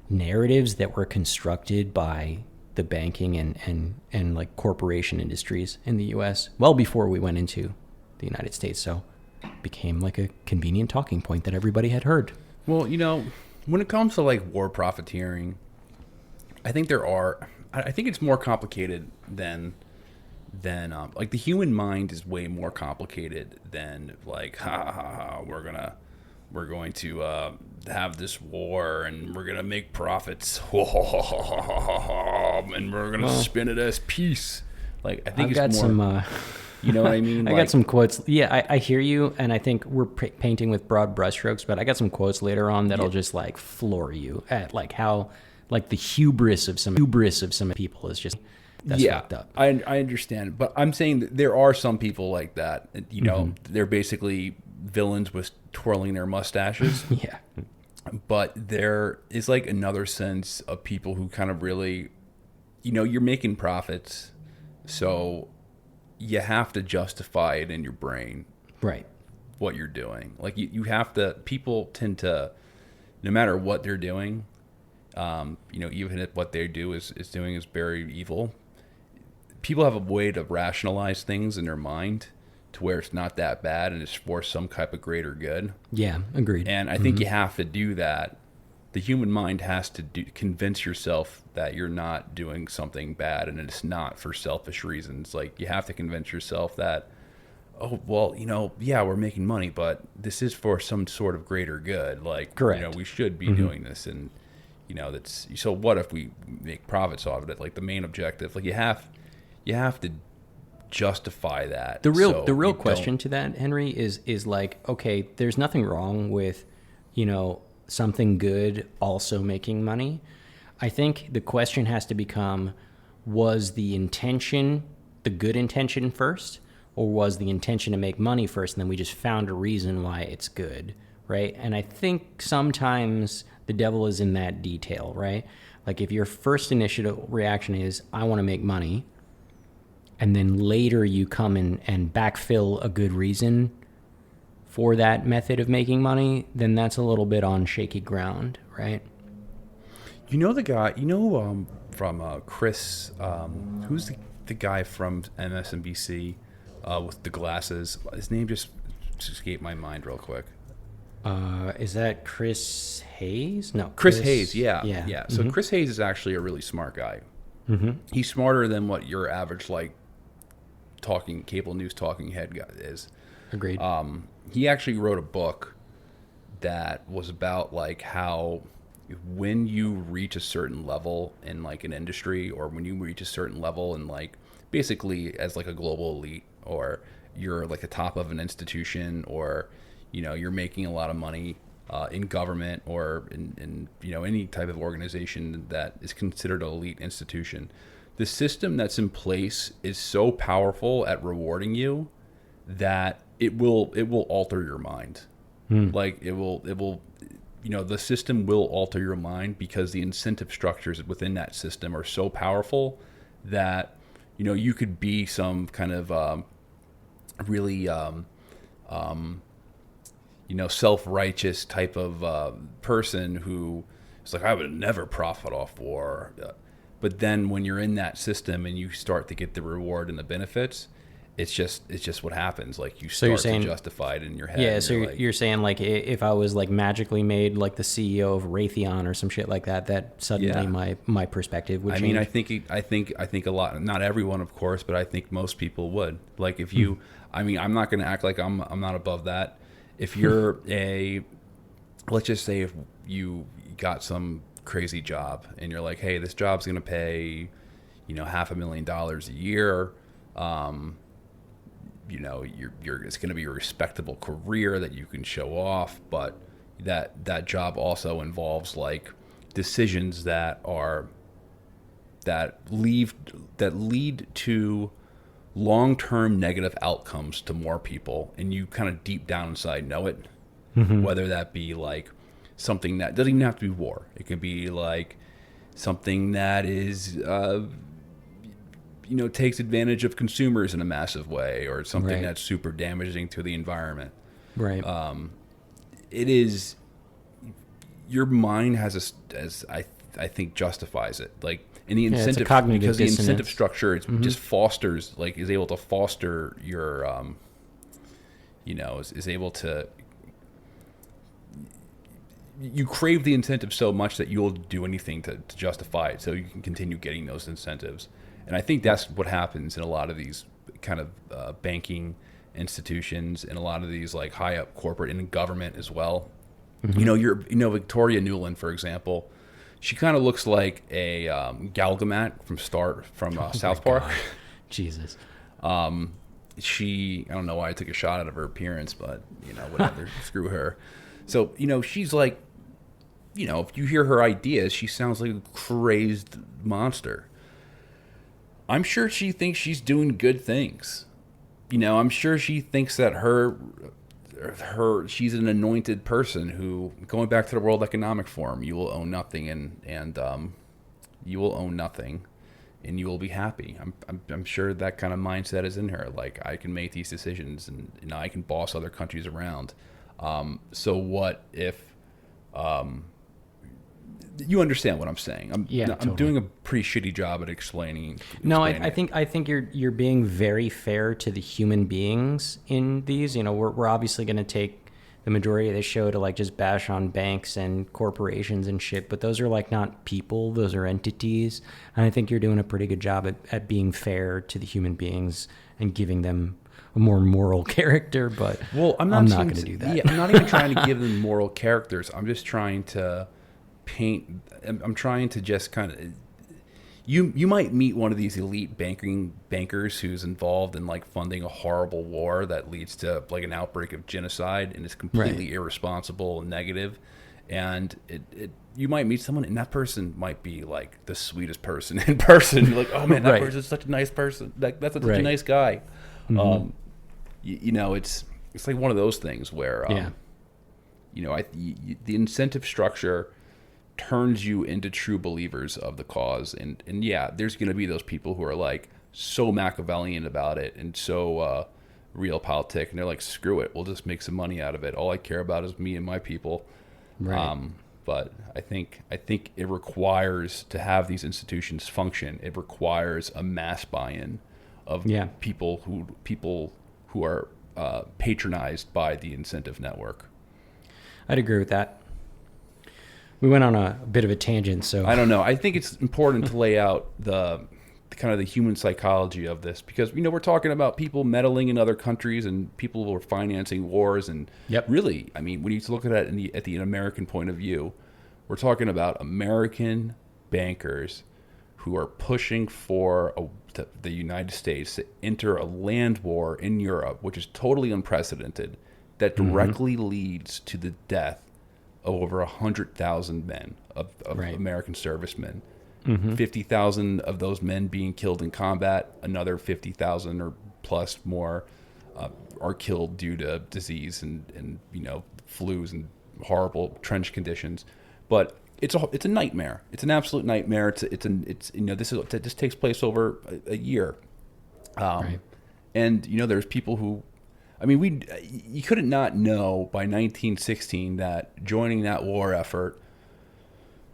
[SPEAKER 2] narratives that were constructed by the banking and like corporation industries in the US well before we went into the United States. So it became like a convenient talking point that everybody had heard.
[SPEAKER 1] Well, when it comes to like war profiteering, I think it's more complicated than like the human mind is way more complicated than like we're going to have this war and we're gonna make profits and we're gonna spin it as peace. Like I think
[SPEAKER 2] I've
[SPEAKER 1] it's
[SPEAKER 2] got
[SPEAKER 1] more,
[SPEAKER 2] some
[SPEAKER 1] you know what I mean?
[SPEAKER 2] I got some quotes. Yeah, I hear you, and I think we're painting with broad brushstrokes, but I got some quotes later on that'll just like floor you at like how like the hubris of some people is just that's fucked up.
[SPEAKER 1] I understand, but I'm saying that there are some people like that. They're basically villains with twirling their mustaches.
[SPEAKER 2] Yeah.
[SPEAKER 1] But there is like another sense of people who kind of really, you're making profits, so you have to justify it in your brain,
[SPEAKER 2] right?
[SPEAKER 1] What you're doing, like you have to. People tend to, no matter what they're doing, even if what they do is doing is very evil. People have a way to rationalize things in their mind to where it's not that bad and it's for some type of greater good.
[SPEAKER 2] Yeah, agreed.
[SPEAKER 1] And I think you have to do that. The human mind has to convince yourself that you're not doing something bad and it's not for selfish reasons. Like you have to convince yourself that, oh, well, we're making money, but this is for some sort of greater good. Like,
[SPEAKER 2] correct.
[SPEAKER 1] We should be doing this. And, that's, so what if we make profits off of it? Like the main objective, like you have to justify that.
[SPEAKER 2] The real question to that, Henry, is like, okay, there's nothing wrong with, something good also making money. I think the question has to become, was the intention the good intention first, or was the intention to make money first and then we just found a reason why it's good, right? And I think sometimes the devil is in that detail, right? Like if your first initial reaction is, I want to make money, and then later you come in and backfill a good reason for that method of making money, then that's a little bit on shaky ground, right?
[SPEAKER 1] The guy, from Chris, who's the guy from MSNBC with the glasses? His name just escaped my mind real quick.
[SPEAKER 2] Is that Chris Hayes? No,
[SPEAKER 1] Chris Hayes. Yeah. So
[SPEAKER 2] Mm-hmm.
[SPEAKER 1] Chris Hayes is actually a really smart guy.
[SPEAKER 2] Mm-hmm.
[SPEAKER 1] He's smarter than what your average cable news talking head guy is.
[SPEAKER 2] Agreed.
[SPEAKER 1] He actually wrote a book that was about like how when you reach a certain level in like an industry, or when you reach a certain level in like basically as like a global elite, or you're like a top of an institution, or you're making a lot of money in government or in any type of organization that is considered an elite institution. The system that's in place is so powerful at rewarding you that it will alter your mind. Like it will the system will alter your mind because the incentive structures within that system are so powerful that you could be some kind of really self-righteous type of person who is like, I would never profit off war. But then when you're in that system and you start to get the reward and the benefits, it's just what happens. Like you start to justify it in your head.
[SPEAKER 2] Yeah, so you're saying like if I was like magically made like the CEO of Raytheon or some shit like that, that suddenly my perspective would change.
[SPEAKER 1] I think a lot, not everyone of course, but I think most people would. Like if you, I'm not going to act like I'm not above that. If you're let's just say if you got some crazy job and you're like, hey, this job's going to pay, $500,000 a year. It's going to be a respectable career that you can show off, but that job also involves like decisions that lead to long-term negative outcomes to more people, and you kind of deep down inside know it. Whether that be like something that doesn't even have to be war. It can be like something that is takes advantage of consumers in a massive way, or something that's super damaging to the environment.
[SPEAKER 2] Right.
[SPEAKER 1] It is, your mind has I think justifies it. Like, and the incentive, because the incentive structure just fosters, like, is able to foster your, is able to, you crave the incentive so much that you'll do anything to justify it so you can continue getting those incentives. And I think that's what happens in a lot of these kind of banking institutions and a lot of these like high up corporate and in government as well. Victoria Nuland, for example, she kind of looks like a Galgamat from South Park.
[SPEAKER 2] God. Jesus.
[SPEAKER 1] I don't know why I took a shot out of her appearance, but whatever, screw her. So, she's like, if you hear her ideas, she sounds like a crazed monster. I'm sure she thinks she's doing good things. I'm sure she thinks that she's an anointed person who, going back to the World Economic Forum, you will own nothing and you will own nothing and you will be happy. I'm sure that kind of mindset is in her. Like, I can make these decisions and I can boss other countries around. So what if, you understand what I'm saying? I'm
[SPEAKER 2] totally.
[SPEAKER 1] doing a pretty shitty job at explaining.
[SPEAKER 2] No, I think you're being very fair to the human beings in these. We're obviously going to take the majority of the show to like just bash on banks and corporations and shit, but those are like not people; those are entities. And I think you're doing a pretty good job at being fair to the human beings and giving them a more moral character. But I'm not going to do that.
[SPEAKER 1] Yeah, I'm not even trying to give them moral characters. I'm just trying to I'm trying to just kind of, you might meet one of these elite bankers who's involved in like funding a horrible war that leads to like an outbreak of genocide and is completely irresponsible and negative. And you might meet someone and that person might be like the sweetest person in person. You're like, oh man, that person's such a nice person. That's such a nice guy. It's like one of those things where, the incentive structure turns you into true believers of the cause, and there's going to be those people who are like so Machiavellian about it and so realpolitik, and they're like, screw it, we'll just make some money out of it. All I care about is me and my people. But I think it requires, to have these institutions function, it requires a mass buy-in of people who are patronized by the incentive network.
[SPEAKER 2] I'd agree with that. We went on a bit of a tangent, so
[SPEAKER 1] I don't know. I think it's important to lay out the kind of the human psychology of this, because we're talking about people meddling in other countries and people who are financing wars, and really, I mean, when you look at it at the American point of view, we're talking about American bankers who are pushing for the United States to enter a land war in Europe, which is totally unprecedented. that directly leads to the death of over 100,000 men, of American servicemen. 50,000 of those men being killed in combat, another 50,000 or plus more are killed due to disease and flus and horrible trench conditions. But it's a nightmare. It's an absolute nightmare. This takes place over a year. And there's people who, you couldn't not know by 1916 that joining that war effort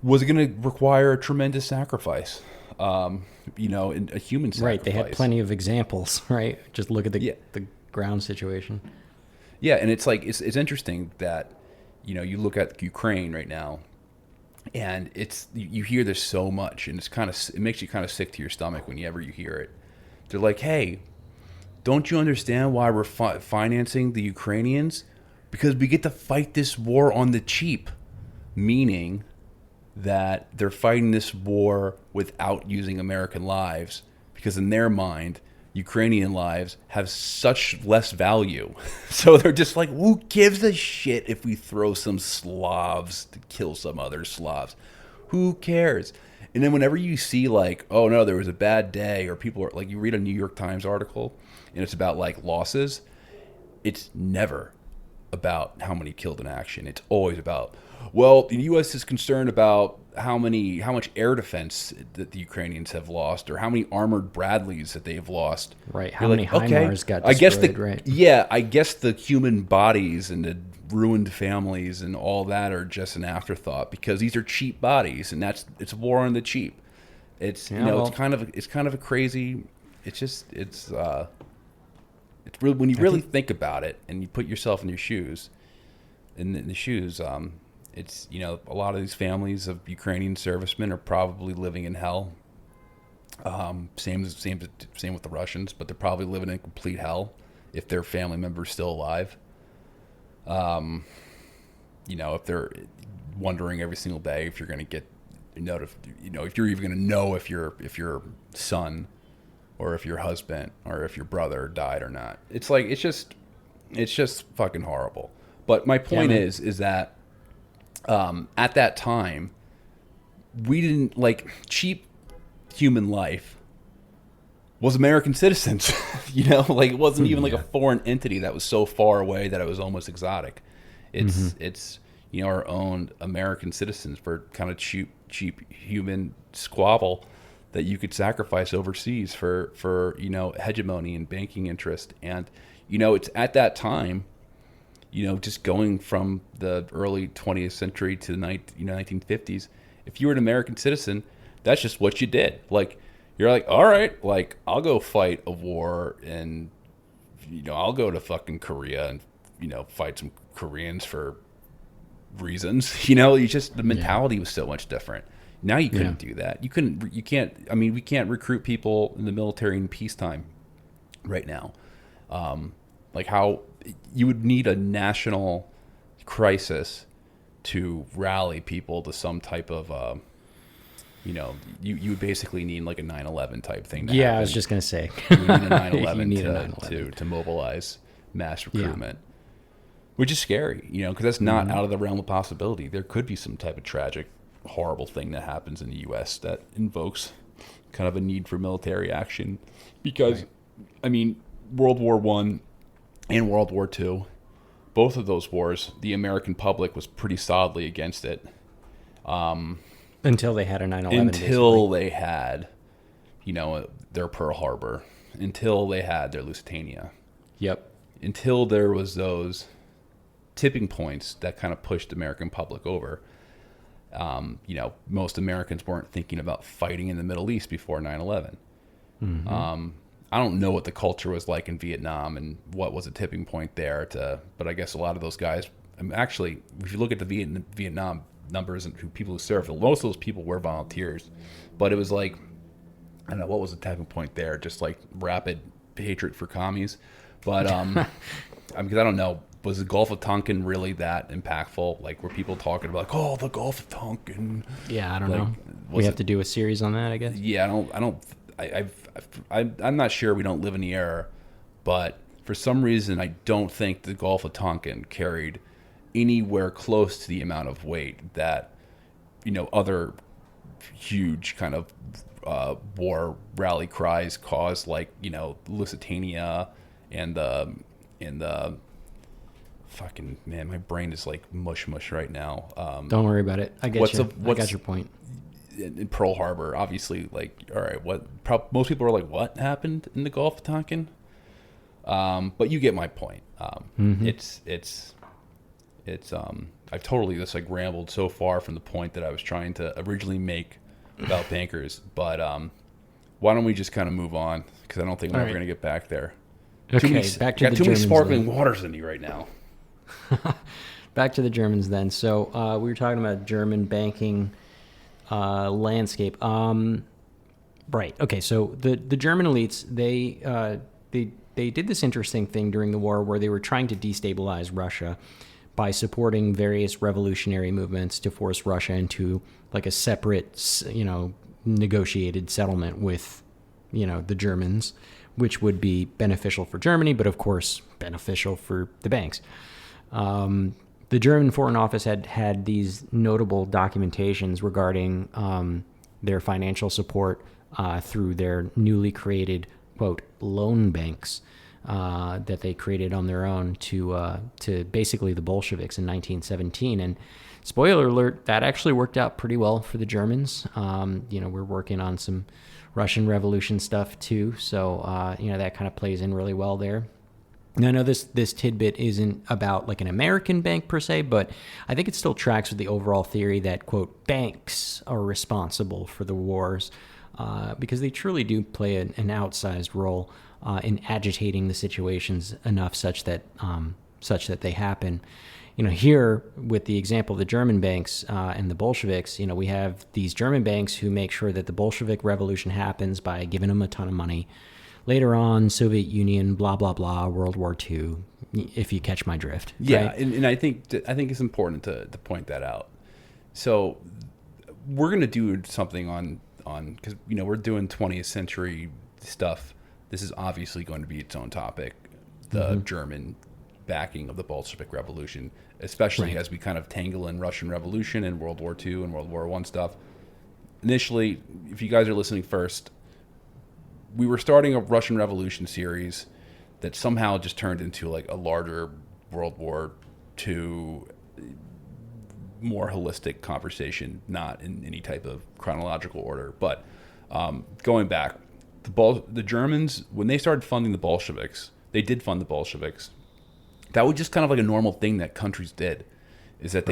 [SPEAKER 1] was going to require a tremendous sacrifice, a human sacrifice.
[SPEAKER 2] Right, they had plenty of examples, right? Just look at the ground situation.
[SPEAKER 1] Yeah, and it's interesting that, you look at Ukraine right now, and you hear this so much, and it makes you kind of sick to your stomach whenever you hear it. They're like, hey, don't you understand why we're financing the Ukrainians? Because we get to fight this war on the cheap, meaning that they're fighting this war without using American lives, because in their mind, Ukrainian lives have such less value. So they're just like, who gives a shit if we throw some Slavs to kill some other Slavs? Who cares? And then whenever you see like, oh no, there was a bad day, or people are like, you read a New York Times article and it's about like losses, it's never about how many killed in action. It's always about, well, the U.S. is concerned about how much air defense that the Ukrainians have lost, or how many armored Bradleys that they've lost.
[SPEAKER 2] Right. How many HIMARS got destroyed, right?
[SPEAKER 1] Yeah, I guess the human bodies and the ruined families and all that are just an afterthought, because these are cheap bodies, and it's war on the cheap. It's it's kind of a crazy. It's really, when you really think about it and you put yourself in your shoes, it's, a lot of these families of Ukrainian servicemen are probably living in hell. Same with the Russians, but they're probably living in complete hell if their family member's still alive. If they're wondering every single day if you're going to get if you're even going to know if your son or if your husband or if your brother died or not. It's just fucking horrible. But my point is that at that time, we didn't cheap human life was American citizens. It wasn't even like a foreign entity that was so far away that it was almost exotic. It's our own American citizens for kind of cheap human squabble that you could sacrifice overseas for hegemony and banking interest. And it's at that time, just going from the early 20th century to the 1950s, if you were an American citizen, that's just what you did. You're like, all right, I'll go fight a war, and I'll go to fucking Korea and fight some Koreans for reasons. The mentality was so much different. Now you couldn't do that. We can't recruit people in the military in peacetime right now. How you would need a national crisis to rally people to some type of, you would basically need like a 9/11 type thing.
[SPEAKER 2] I was just going to say.
[SPEAKER 1] You need a 9/11 to mobilize mass recruitment, which is scary, because that's not out of the realm of possibility. There could be some type of tragic, horrible thing that happens in the U.S. that invokes kind of a need for military action, because, World War I and World War II, both of those wars, the American public was pretty solidly against it.
[SPEAKER 2] Until they had a 9/11.
[SPEAKER 1] Until they had, their Pearl Harbor. Until they had their Lusitania.
[SPEAKER 2] Yep.
[SPEAKER 1] Until there was those tipping points that kind of pushed the American public over. Most Americans weren't thinking about fighting in the Middle East before 9/11. I don't know what the culture was like in Vietnam and what was a tipping point there, but I guess a lot of those guys, actually, if you look at the Vietnam numbers and people who served, most of those people were volunteers. But it was I don't know, what was the tipping point there? Just rapid hatred for commies. But because I don't know, was the Gulf of Tonkin really that impactful? Were people talking about the Gulf of Tonkin?
[SPEAKER 2] Yeah, I don't know. We have to do a series on that, I guess.
[SPEAKER 1] Yeah, I'm not sure. We don't live in the era, but for some reason, I don't think the Gulf of Tonkin carried anywhere close to the amount of weight that, other huge kind of war rally cries caused, like, Lusitania and the fucking, man, my brain is like mush right now.
[SPEAKER 2] Don't worry about it. I get you. I got your point.
[SPEAKER 1] In Pearl Harbor, obviously, like, all right, most people are like, what happened in the Gulf of Tonkin? But you get my point. It's I've totally just like rambled so far from the point that I was trying to originally make about bankers. But why don't we just kind of move on? Because I don't think I'm ever going to get back there.
[SPEAKER 2] Okay, back to the Germans. Got too many
[SPEAKER 1] sparkling waters in me right now.
[SPEAKER 2] Back to the Germans then. So we were talking about German banking landscape. Right. Okay. So the German elites, they did this interesting thing during the war where they were trying to destabilize Russia by supporting various revolutionary movements to force Russia into like a separate, negotiated settlement with, the Germans, which would be beneficial for Germany, but of course beneficial for the banks. The German Foreign Office had these notable documentations regarding their financial support through their newly created, quote, loan banks that they created on their own to basically the Bolsheviks in 1917. And spoiler alert, that actually worked out pretty well for the Germans. We're working on some Russian Revolution stuff too, so that kind of plays in really well there. Now, I know this tidbit isn't about like an American bank per se, but I think it still tracks with the overall theory that, quote, banks are responsible for the wars because they truly do play an outsized role in agitating the situations enough such that they happen. Here with the example of the German banks and the Bolsheviks, we have these German banks who make sure that the Bolshevik Revolution happens by giving them a ton of money. Later on, Soviet Union, blah, blah, blah, World War II, if you catch my drift.
[SPEAKER 1] Yeah,
[SPEAKER 2] right?
[SPEAKER 1] and I think it's important to point that out. So we're going to do something on because, we're doing 20th century stuff. This is obviously going to be its own topic, the German backing of the Bolshevik Revolution, especially as we kind of tangle in Russian Revolution and World War II and World War I stuff. Initially, if you guys are listening first, we were starting a Russian Revolution series that somehow just turned into like a larger World War II, more holistic conversation, not in any type of chronological order. But going back, the Germans, when they started funding the Bolsheviks, they did fund the Bolsheviks. That was just kind of like a normal thing that countries did, is that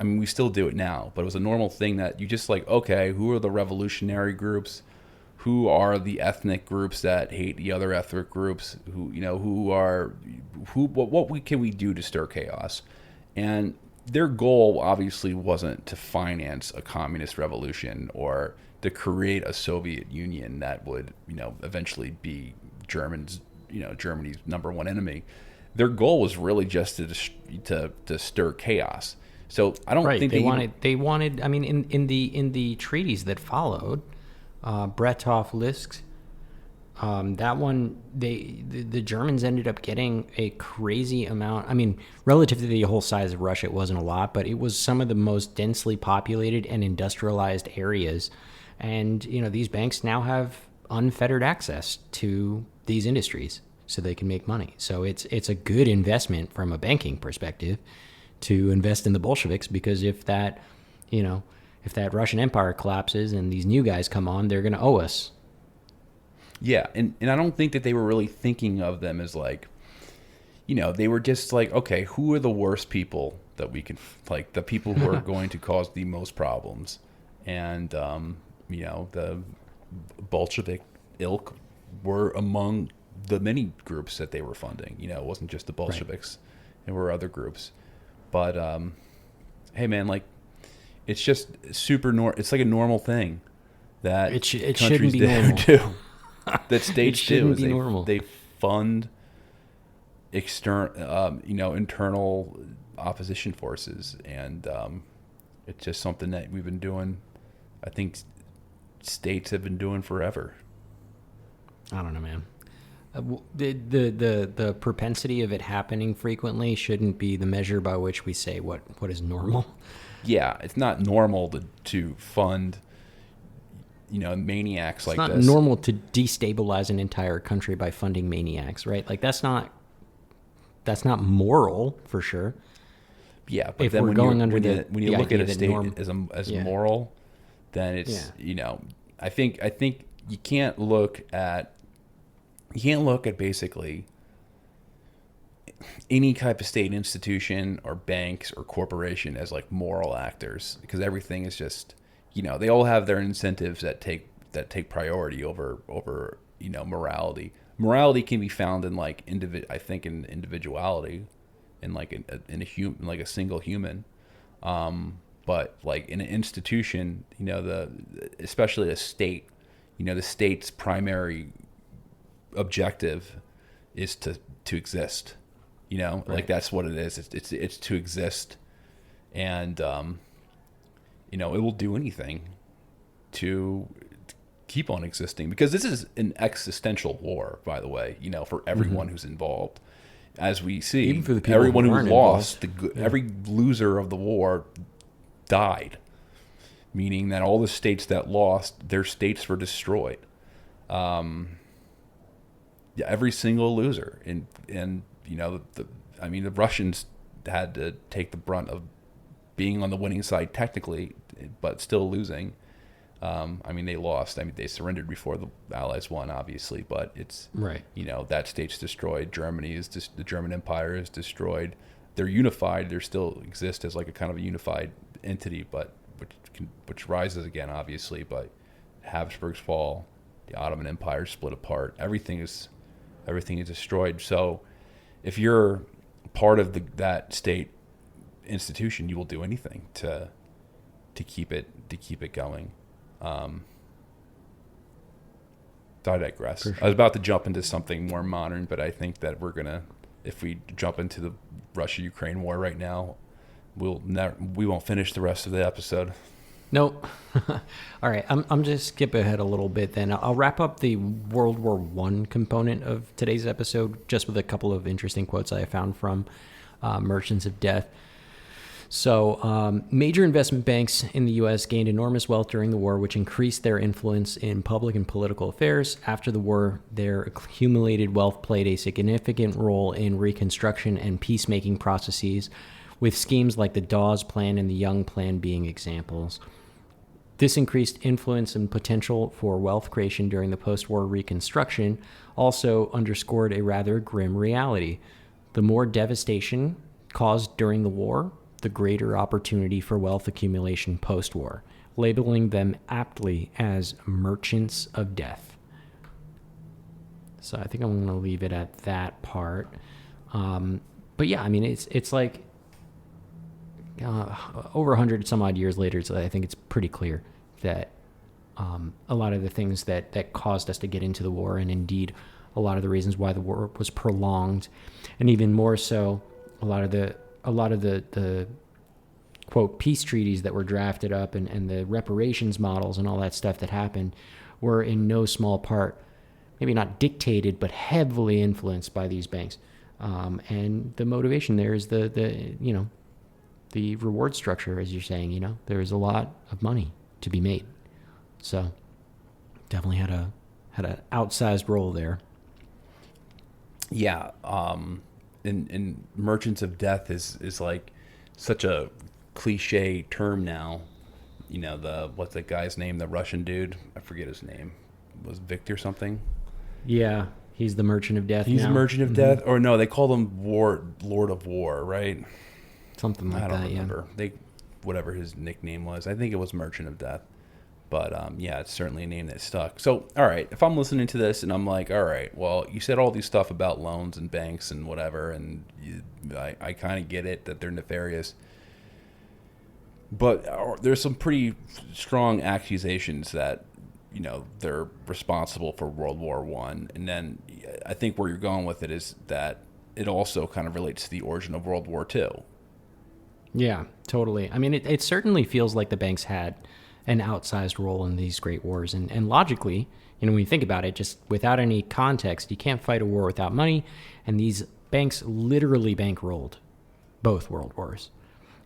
[SPEAKER 1] we still do it now, but it was a normal thing that you just like, okay, who are the revolutionary groups? Who are the ethnic groups that hate the other ethnic groups? What can we do to stir chaos? And their goal obviously wasn't to finance a communist revolution or to create a Soviet Union that would, eventually be Germany's number one enemy. Their goal was really just to stir chaos. So I don't think
[SPEAKER 2] they wanted. I mean, in the treaties that followed. Brest-Litovsk. That one, the Germans ended up getting a crazy amount. I mean, relative to the whole size of Russia, it wasn't a lot, but it was some of the most densely populated and industrialized areas. And, these banks now have unfettered access to these industries so they can make money. So it's a good investment from a banking perspective to invest in the Bolsheviks, because if that Russian Empire collapses and these new guys come on, they're going to owe us.
[SPEAKER 1] Yeah, and I don't think that they were really thinking of them as like, they were just like, okay, who are the worst people that we can, like the people who are going to cause the most problems? And, the Bolshevik ilk were among the many groups that they were funding. It wasn't just the Bolsheviks. Right. There were other groups. But, hey, man, like, it's just it's like a normal thing that
[SPEAKER 2] it
[SPEAKER 1] countries do. That states do. Is they fund internal opposition forces, and it's just something that we've been doing. I think states have been doing forever.
[SPEAKER 2] I don't know, man. The propensity of it happening frequently shouldn't be the measure by which we say what is normal.
[SPEAKER 1] Yeah, it's not normal to fund, maniacs like
[SPEAKER 2] It's not
[SPEAKER 1] this.
[SPEAKER 2] normal to destabilize an entire country by funding maniacs, right? Like that's not moral for sure.
[SPEAKER 1] Yeah, but
[SPEAKER 2] If
[SPEAKER 1] then
[SPEAKER 2] we're
[SPEAKER 1] when
[SPEAKER 2] going
[SPEAKER 1] you
[SPEAKER 2] under
[SPEAKER 1] when you
[SPEAKER 2] the
[SPEAKER 1] look at
[SPEAKER 2] idea
[SPEAKER 1] a
[SPEAKER 2] that
[SPEAKER 1] state as
[SPEAKER 2] Yeah.
[SPEAKER 1] moral, then it's I think you can't look at basically any type of state institution or banks or corporation as like moral actors, because everything is just they all have their incentives that take priority over morality. Morality can be found in like I think in individuality, in like in a human, like a single human. But like in an institution, especially a state, the state's primary objective is to exist.
[SPEAKER 2] Right.
[SPEAKER 1] Like that's what it is. It's to exist, and it will do anything to keep on existing, because this is an existential war, by the way. For everyone who's involved, as we see,
[SPEAKER 2] Even for the people
[SPEAKER 1] everyone
[SPEAKER 2] who
[SPEAKER 1] who
[SPEAKER 2] aren't
[SPEAKER 1] lost,
[SPEAKER 2] involved.
[SPEAKER 1] every loser of the war died, meaning that all the states that lost, their states were destroyed. Yeah, every single loser, and the Russians had to take the brunt of being on the winning side technically, but still losing. They lost. They surrendered before the Allies won, obviously, but it's
[SPEAKER 2] Right.
[SPEAKER 1] That state's destroyed. The German Empire is destroyed. They're unified. They still exist as like a kind of a unified entity, but which rises again, obviously. But Habsburgs fall, the Ottoman Empire split apart. Everything is destroyed. So if you're part of that state institution, you will do anything to keep it going. I digress.
[SPEAKER 2] Sure.
[SPEAKER 1] I was about to jump into something more modern, but I think that if we jump into the Russia-Ukraine war right now, we won't finish the rest of the episode.
[SPEAKER 2] Nope. All right. I'm just skip ahead a little bit then. I'll wrap up the World War I component of today's episode just with a couple of interesting quotes I found from Merchants of Death. So, major investment banks in the U.S. gained enormous wealth during the war, which increased their influence in public and political affairs. After the war, their accumulated wealth played a significant role in reconstruction and peacemaking processes, with schemes like the Dawes Plan and the Young Plan being examples. This increased influence and potential for wealth creation during the post-war reconstruction also underscored a rather grim reality. The more devastation caused during the war, the greater opportunity for wealth accumulation post-war, labeling them aptly as merchants of death. So I think I'm going to leave it at that part. But yeah, it's like over 100 some odd years later, so I think it's pretty clear that a lot of the things that caused us to get into the war, and indeed a lot of the reasons why the war was prolonged, and even more so, a lot of the quote peace treaties that were drafted up and the reparations models and all that stuff that happened were in no small part, maybe not dictated, but heavily influenced by these banks. And the motivation there is the reward structure, as you're saying. There's a lot of money to be made, so definitely had an outsized role there.
[SPEAKER 1] Yeah, and Merchants of Death is like such a cliche term now. What's that guy's name? The Russian dude, I forget his name. Was Victor something?
[SPEAKER 2] Yeah, he's the Merchant of Death.
[SPEAKER 1] He's
[SPEAKER 2] now.
[SPEAKER 1] the Merchant of Death, or no? They called him Lord of War, right?
[SPEAKER 2] Something like that.
[SPEAKER 1] I don't remember. Yeah. Whatever his nickname was. I think it was Merchant of Death. But yeah, it's certainly a name that stuck. So, all right, if I'm listening to this and I'm like, all right, well, you said all these stuff about loans and banks and whatever, and I kind of get it that they're nefarious. But there's some pretty strong accusations that, they're responsible for World War I. And then I think where you're going with it is that it also kind of relates to the origin of World War II.
[SPEAKER 2] Yeah, totally. It certainly feels like the banks had an outsized role in these great wars. And logically, when you think about it, just without any context, you can't fight a war without money. And these banks literally bankrolled both world wars.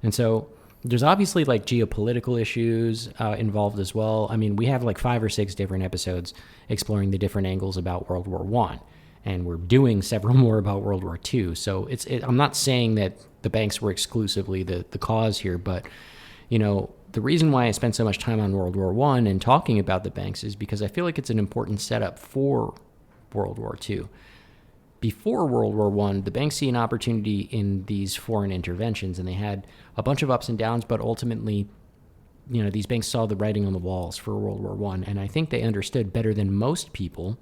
[SPEAKER 2] And so there's obviously like geopolitical issues involved as well. I mean, we have like 5 or 6 different episodes exploring the different angles about World War I. And we're doing several more about World War II. So I'm not saying that the banks were exclusively the cause here, but, the reason why I spent so much time on World War I and talking about the banks is because I feel like it's an important setup for World War II. Before World War I, the banks see an opportunity in these foreign interventions, and they had a bunch of ups and downs, but ultimately, these banks saw the writing on the walls for World War I, and I think they understood better than most people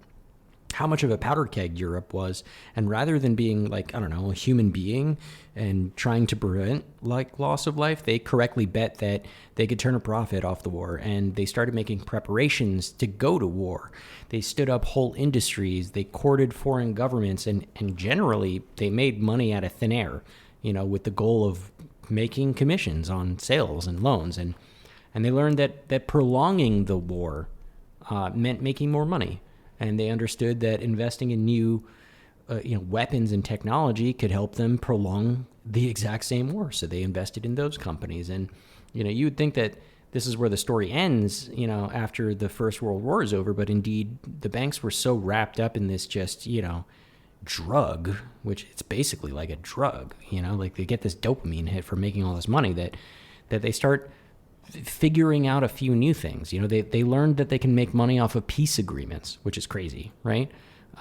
[SPEAKER 2] how much of a powder keg Europe was. And rather than being like, I don't know, a human being and trying to prevent like loss of life, they correctly bet that they could turn a profit off the war. And they started making preparations to go to war. They stood up whole industries. They courted foreign governments, and generally they made money out of thin air, with the goal of making commissions on sales and loans. And they learned that prolonging the war meant making more money. And they understood that investing in new, weapons and technology could help them prolong the exact same war. So they invested in those companies. And, you would think that this is where the story ends, after the First World War is over. But indeed, the banks were so wrapped up in this just, drug, which it's basically like a drug, like they get this dopamine hit for making all this money that they start figuring out a few new things. They learned that they can make money off of peace agreements, which is crazy, right?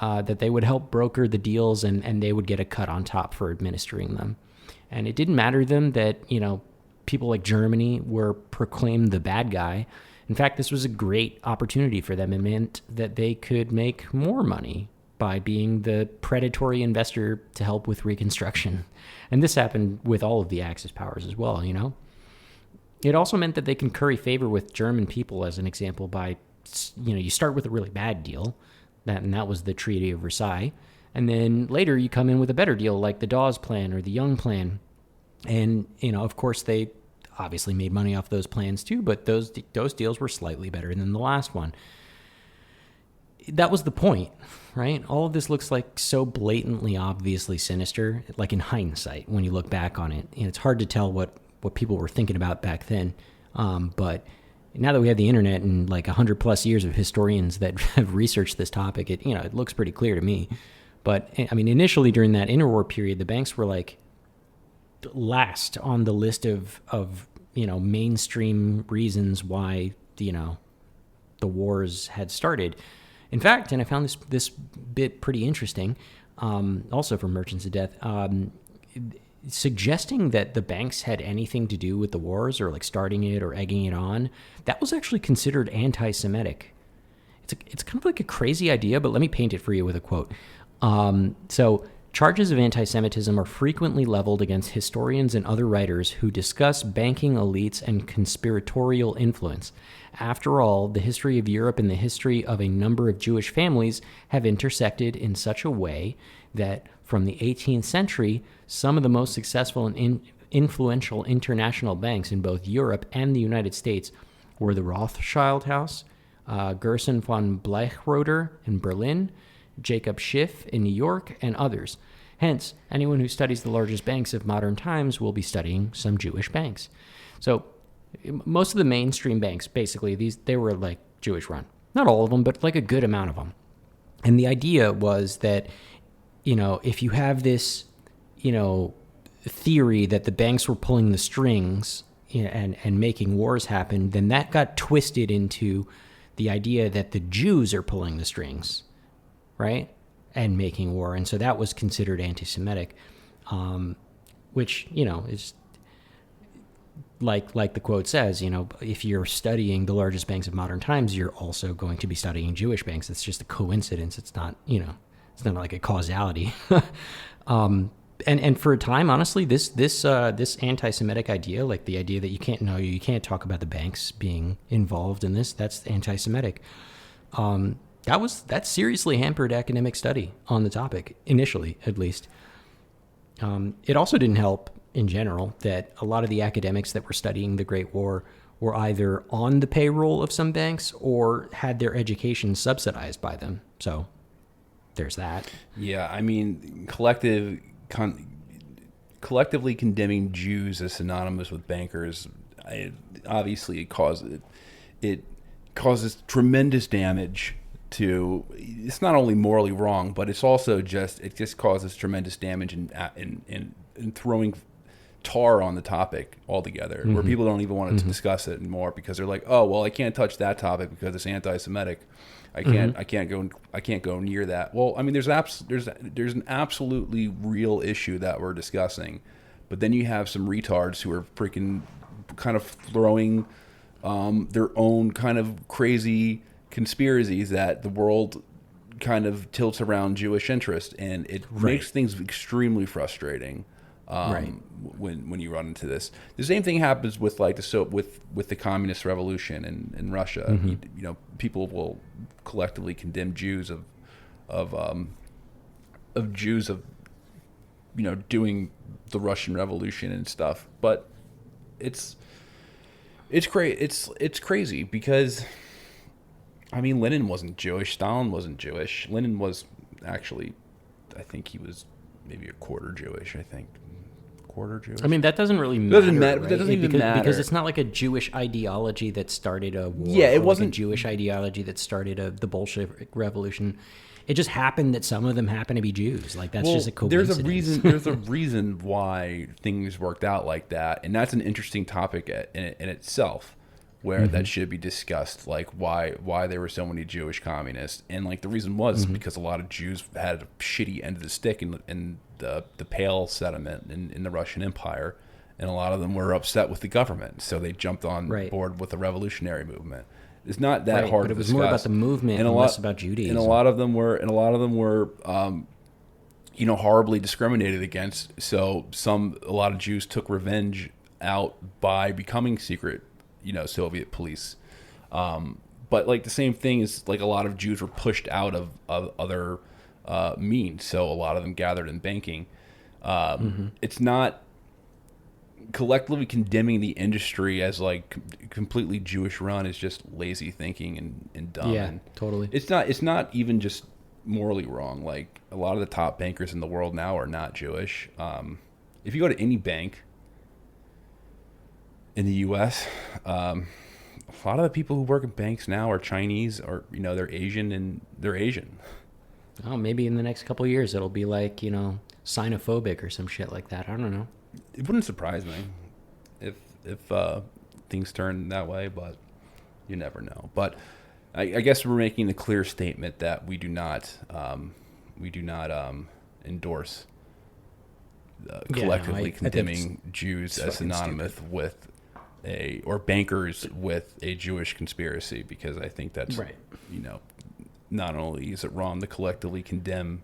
[SPEAKER 2] That they would help broker the deals and they would get a cut on top for administering them. And it didn't matter to them that, people like Germany were proclaimed the bad guy. In fact, this was a great opportunity for them. It meant that they could make more money by being the predatory investor to help with reconstruction. And this happened with all of the Axis powers as well, It also meant that they can curry favor with German people, as an example, by, you start with a really bad deal, and that was the Treaty of Versailles, and then later you come in with a better deal, like the Dawes Plan or the Young Plan, and, of course, they obviously made money off those plans too, but those deals were slightly better than the last one. That was the point, right? All of this looks like so blatantly, obviously sinister, like in hindsight, when you look back on it, and it's hard to tell what people were thinking about back then. But now that we have the internet and like 100 plus years of historians that have researched this topic, it looks pretty clear to me. But I mean, initially during that interwar period, the banks were like last on the list of mainstream reasons why, the wars had started. In fact, and I found this bit pretty interesting, also from Merchants of Death, suggesting that the banks had anything to do with the wars or like starting it or egging it on, that was actually considered anti-Semitic. It's kind of like a crazy idea, but let me paint it for you with a quote. So charges of anti-Semitism are frequently leveled against historians and other writers who discuss banking elites and conspiratorial influence. After all, the history of Europe and the history of a number of Jewish families have intersected in such a way that from the 18th century, some of the most successful and influential international banks in both Europe and the United States were the Rothschild House, Gerson von Bleichroeder in Berlin, Jacob Schiff in New York, and others. Hence, anyone who studies the largest banks of modern times will be studying some Jewish banks. So most of the mainstream banks, basically, they were like Jewish run. Not all of them, but like a good amount of them. And the idea was that, if you have this, theory that the banks were pulling the strings and making wars happen, then that got twisted into the idea that the Jews are pulling the strings, right? And making war. And so that was considered anti-Semitic, which, is like the quote says, if you're studying the largest banks of modern times, you're also going to be studying Jewish banks. It's just a coincidence. It's not, it's not like a causality. And for a time, honestly, this anti-Semitic idea, like the idea that you can't talk about the banks being involved in this, that's anti-Semitic. That seriously hampered academic study on the topic, initially, at least. It also didn't help in general that a lot of the academics that were studying the Great War were either on the payroll of some banks or had their education subsidized by them. So there's that.
[SPEAKER 1] Yeah, I mean, collectively condemning Jews as synonymous with bankers, obviously it causes tremendous damage to. It's not only morally wrong, but it's also it just causes tremendous damage in throwing tar on the topic altogether, where people don't even want to discuss it anymore because they're like, oh well, I can't touch that topic because it's anti-Semitic. I can't go near that. Well, I mean, there's an absolutely real issue that we're discussing, but then you have some retards who are freaking kind of throwing their own kind of crazy conspiracies that the world kind of tilts around Jewish interest, and it makes things extremely frustrating. When you run into this, the same thing happens with with the communist revolution in Russia. You know, people will collectively condemn Jews of doing the Russian Revolution and stuff, but it's crazy because I mean, Lenin wasn't Jewish, Stalin wasn't Jewish. Lenin was actually, I think he was maybe a quarter Jewish. Quarter Jewish.
[SPEAKER 2] I mean, that doesn't really matter. Right?
[SPEAKER 1] That doesn't even matter
[SPEAKER 2] because it's not like a Jewish ideology that started a war.
[SPEAKER 1] Yeah, it wasn't
[SPEAKER 2] like a Jewish ideology that started the Bolshevik Revolution. It just happened that some of them happen to be Jews. Like that's just a coincidence.
[SPEAKER 1] There's a reason why things worked out like that, and that's an interesting topic in itself, where that should be discussed. Like why there were so many Jewish communists, and like the reason was because a lot of Jews had a shitty end of the stick in the Pale settlement in the Russian Empire, and a lot of them were upset with the government, so they jumped on board with the revolutionary movement. It's not that hard,
[SPEAKER 2] but it was
[SPEAKER 1] discuss.
[SPEAKER 2] more about the movement and less about Judaism.
[SPEAKER 1] And a lot of them were, horribly discriminated against. So a lot of Jews took revenge out by becoming secret, Soviet police. But like the same thing is like a lot of Jews were pushed out of other means. So a lot of them gathered in banking. It's not collectively condemning the industry as like completely Jewish run is just lazy thinking and dumb.
[SPEAKER 2] Yeah,
[SPEAKER 1] and
[SPEAKER 2] totally.
[SPEAKER 1] It's not even just morally wrong. Like a lot of the top bankers in the world now are not Jewish. If you go to any bank in the U.S., a lot of the people who work in banks now are Chinese, or they're Asian, and they're Asian.
[SPEAKER 2] Oh, maybe in the next couple of years it'll be like xenophobic or some shit like that. I don't know.
[SPEAKER 1] It wouldn't surprise me if things turn that way, but you never know. But I guess we're making the clear statement that we do not endorse collectively condemning Jews as synonymous with or bankers with a Jewish conspiracy, because I think that's not only is it wrong to collectively condemn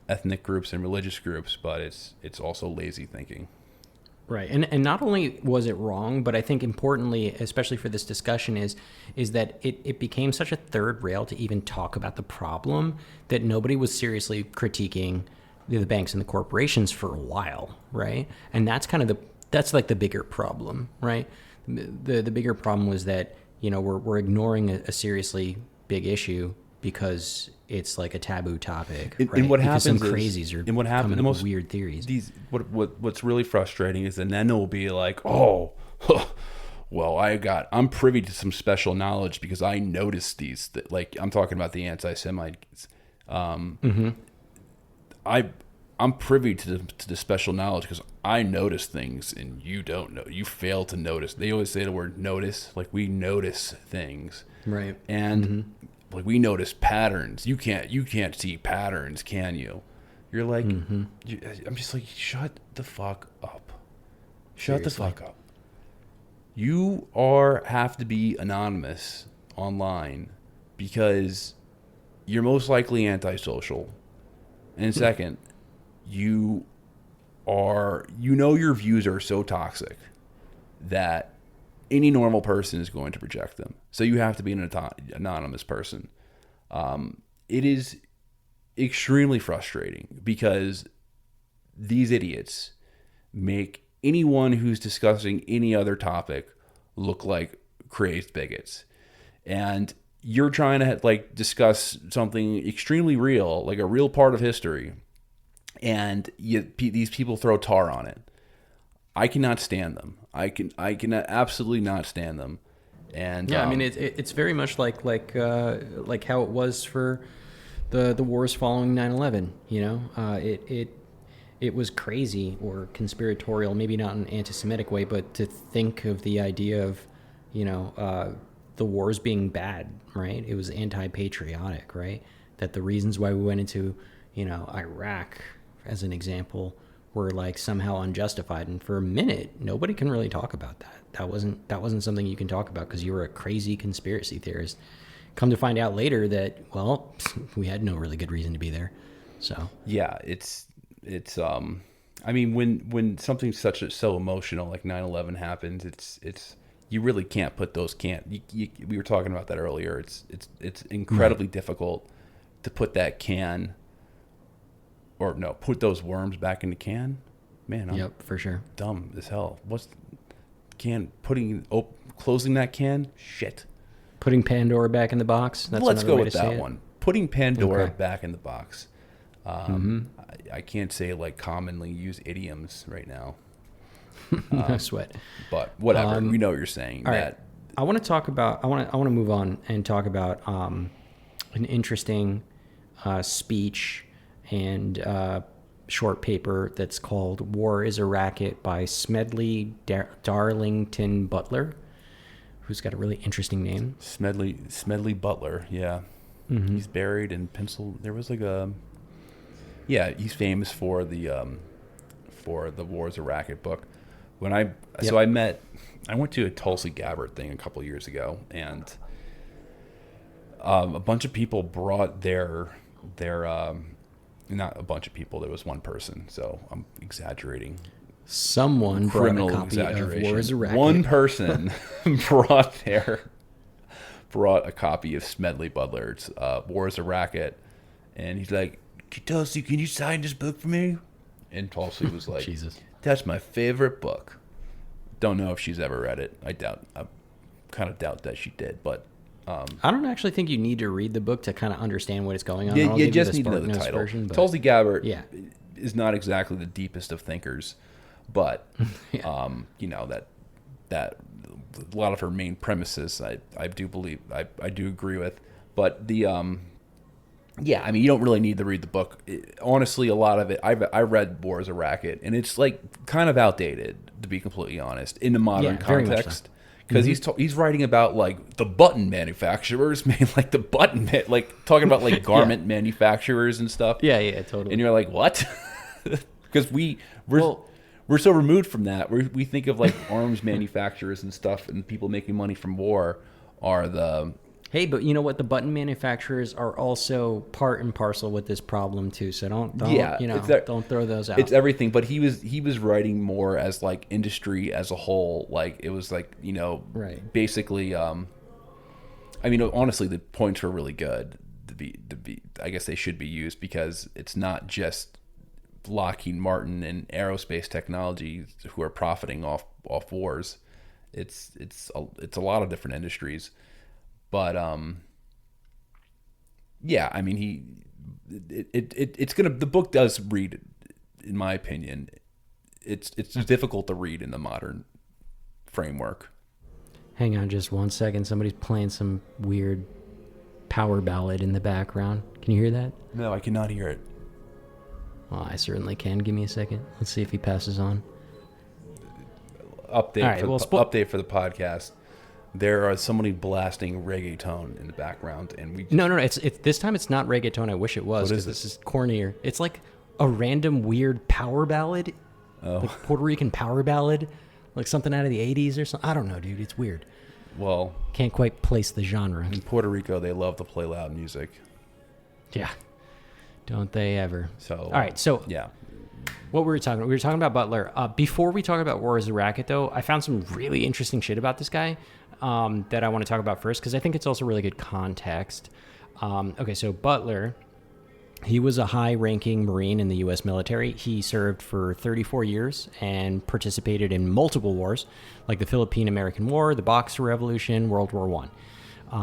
[SPEAKER 1] ethnic groups and religious groups, but it's also lazy thinking.
[SPEAKER 2] Right. And not only was it wrong, but I think importantly, especially for this discussion, is that it became such a third rail to even talk about the problem that nobody was seriously critiquing the banks and the corporations for a while, right? And that's that's like the bigger problem, right? The bigger problem was that, we're ignoring a seriously big issue because it's like a taboo topic, right?
[SPEAKER 1] And what
[SPEAKER 2] because
[SPEAKER 1] happens
[SPEAKER 2] some crazies are coming up with weird theories.
[SPEAKER 1] What's really frustrating is, and then it'll be like, oh, well, I'm privy to some special knowledge because I noticed these. Like I'm talking about the anti-Semites. I'm privy to the special knowledge because I notice things and you don't know. You fail to notice. They always say the word notice, like we notice things,
[SPEAKER 2] right?
[SPEAKER 1] And like we notice patterns. You can't see patterns, can you? You're like, I'm just like, shut the fuck up. Shut the fuck up. You have to be anonymous online because you're most likely antisocial. And second, your views are so toxic that any normal person is going to reject them. So you have to be an anonymous person. It is extremely frustrating because these idiots make anyone who's discussing any other topic look like crazed bigots. And you're trying to like discuss something extremely real, like a real part of history, and these people throw tar on it. I cannot stand them. I can absolutely not stand them. And
[SPEAKER 2] yeah, I mean, it's very much like how it was for the wars following 9/11. You know, it was crazy or conspiratorial, maybe not in an anti-Semitic way, but to think of the idea of, you know, the wars being bad, right? It was anti-patriotic, right? That the reasons why we went into, you know, Iraq, as an example, were like somehow unjustified. And for a minute, nobody can really talk about that. That wasn't something you can talk about because you were a crazy conspiracy theorist. Come to find out later that, well, we had no really good reason to be there. So
[SPEAKER 1] yeah, it's I mean, when something so emotional like 9/11 happens, it's you really can't put those we were talking about that earlier. It's incredibly difficult to put that put those worms back in the can. Man, I'm
[SPEAKER 2] for sure
[SPEAKER 1] dumb as hell. What's closing that can? Shit.
[SPEAKER 2] Putting Pandora back in the box. That's
[SPEAKER 1] Let's go
[SPEAKER 2] way
[SPEAKER 1] with
[SPEAKER 2] to say
[SPEAKER 1] that
[SPEAKER 2] it.
[SPEAKER 1] one. Putting Pandora
[SPEAKER 2] Okay.
[SPEAKER 1] back in the box. I can't say like commonly used idioms right now.
[SPEAKER 2] No sweat.
[SPEAKER 1] But whatever, we know what you're saying.
[SPEAKER 2] All right. I want to move on and talk about an interesting speech and short paper that's called "War is a Racket" by Smedley Darlington Butler, who's got a really interesting name.
[SPEAKER 1] Smedley Butler, yeah.
[SPEAKER 2] Mm-hmm.
[SPEAKER 1] He's buried in Pennsylvania. There was like he's famous for the War is a Racket book. I went to a Tulsi Gabbard thing a couple of years ago, and a bunch of people brought their not a bunch of people, there was one person, so I'm exaggerating.
[SPEAKER 2] Someone
[SPEAKER 1] Criminal
[SPEAKER 2] brought a copy
[SPEAKER 1] exaggeration.
[SPEAKER 2] of War is a Racket.
[SPEAKER 1] One person brought a copy of Smedley Butler's War is a Racket, and he's like, Tulsi, can you sign this book for me? And Tulsi was like,
[SPEAKER 2] Jesus.
[SPEAKER 1] That's my favorite book. Don't know if she's ever read it. I kind of doubt that she did, but
[SPEAKER 2] I don't actually think you need to read the book to kind of understand what is going on.
[SPEAKER 1] you just need to know the title.
[SPEAKER 2] Version,
[SPEAKER 1] Tulsi Gabbard
[SPEAKER 2] yeah.
[SPEAKER 1] is not exactly the deepest of thinkers, but
[SPEAKER 2] Yeah.
[SPEAKER 1] you know that a lot of her main premises I do believe I do agree with, but the yeah, I mean, you don't really need to read the book. Honestly, a lot of it, I read War is a Racket, and it's like kind of outdated, to be completely honest, in the modern context. Because he's writing about like the button manufacturers, like the button, like talking about like garment manufacturers and stuff.
[SPEAKER 2] Yeah, totally.
[SPEAKER 1] And you're like, what? Because we're so removed from that. We think of like arms manufacturers and stuff, and people making money from war are the.
[SPEAKER 2] Hey, but you know what? The button manufacturers are also part and parcel with this problem too. So don't don't throw those out.
[SPEAKER 1] It's everything, but he was writing more as like industry as a whole. Like it was like, you know, basically. I mean, honestly, the points were really good. To be, I guess they should be used because it's not just Lockheed Martin and aerospace technology who are profiting off wars. It's a lot of different industries. But yeah, I mean, the book does read, in my opinion, it's difficult to read in the modern framework.
[SPEAKER 2] Hang on just one second. Somebody's playing some weird power ballad in the background. Can you hear that?
[SPEAKER 1] No, I cannot hear it.
[SPEAKER 2] Well, I certainly can. Give me a second. Let's see if he passes on.
[SPEAKER 1] Update for the podcast. There are somebody blasting reggaeton in the background, and we
[SPEAKER 2] no. It's this time. It's not reggaeton. I wish it was, because this is cornier. It's like a random weird power ballad, like Puerto Rican power ballad, like something out of the '80s or something. I don't know, dude. It's weird.
[SPEAKER 1] Well,
[SPEAKER 2] can't quite place the genre.
[SPEAKER 1] In Puerto Rico, they love to play loud music.
[SPEAKER 2] Yeah, don't they ever?
[SPEAKER 1] So
[SPEAKER 2] all right, so
[SPEAKER 1] yeah.
[SPEAKER 2] What were we talking about? We were talking about Butler. Before we talk about War is a Racket, though, I found some really interesting shit about this guy that I want to talk about first, because I think it's also really good context. Okay, so Butler He was a high-ranking Marine in the U.S. military. He served for 34 years and participated in multiple wars, like the Philippine-American War, the Boxer Revolution, World War I.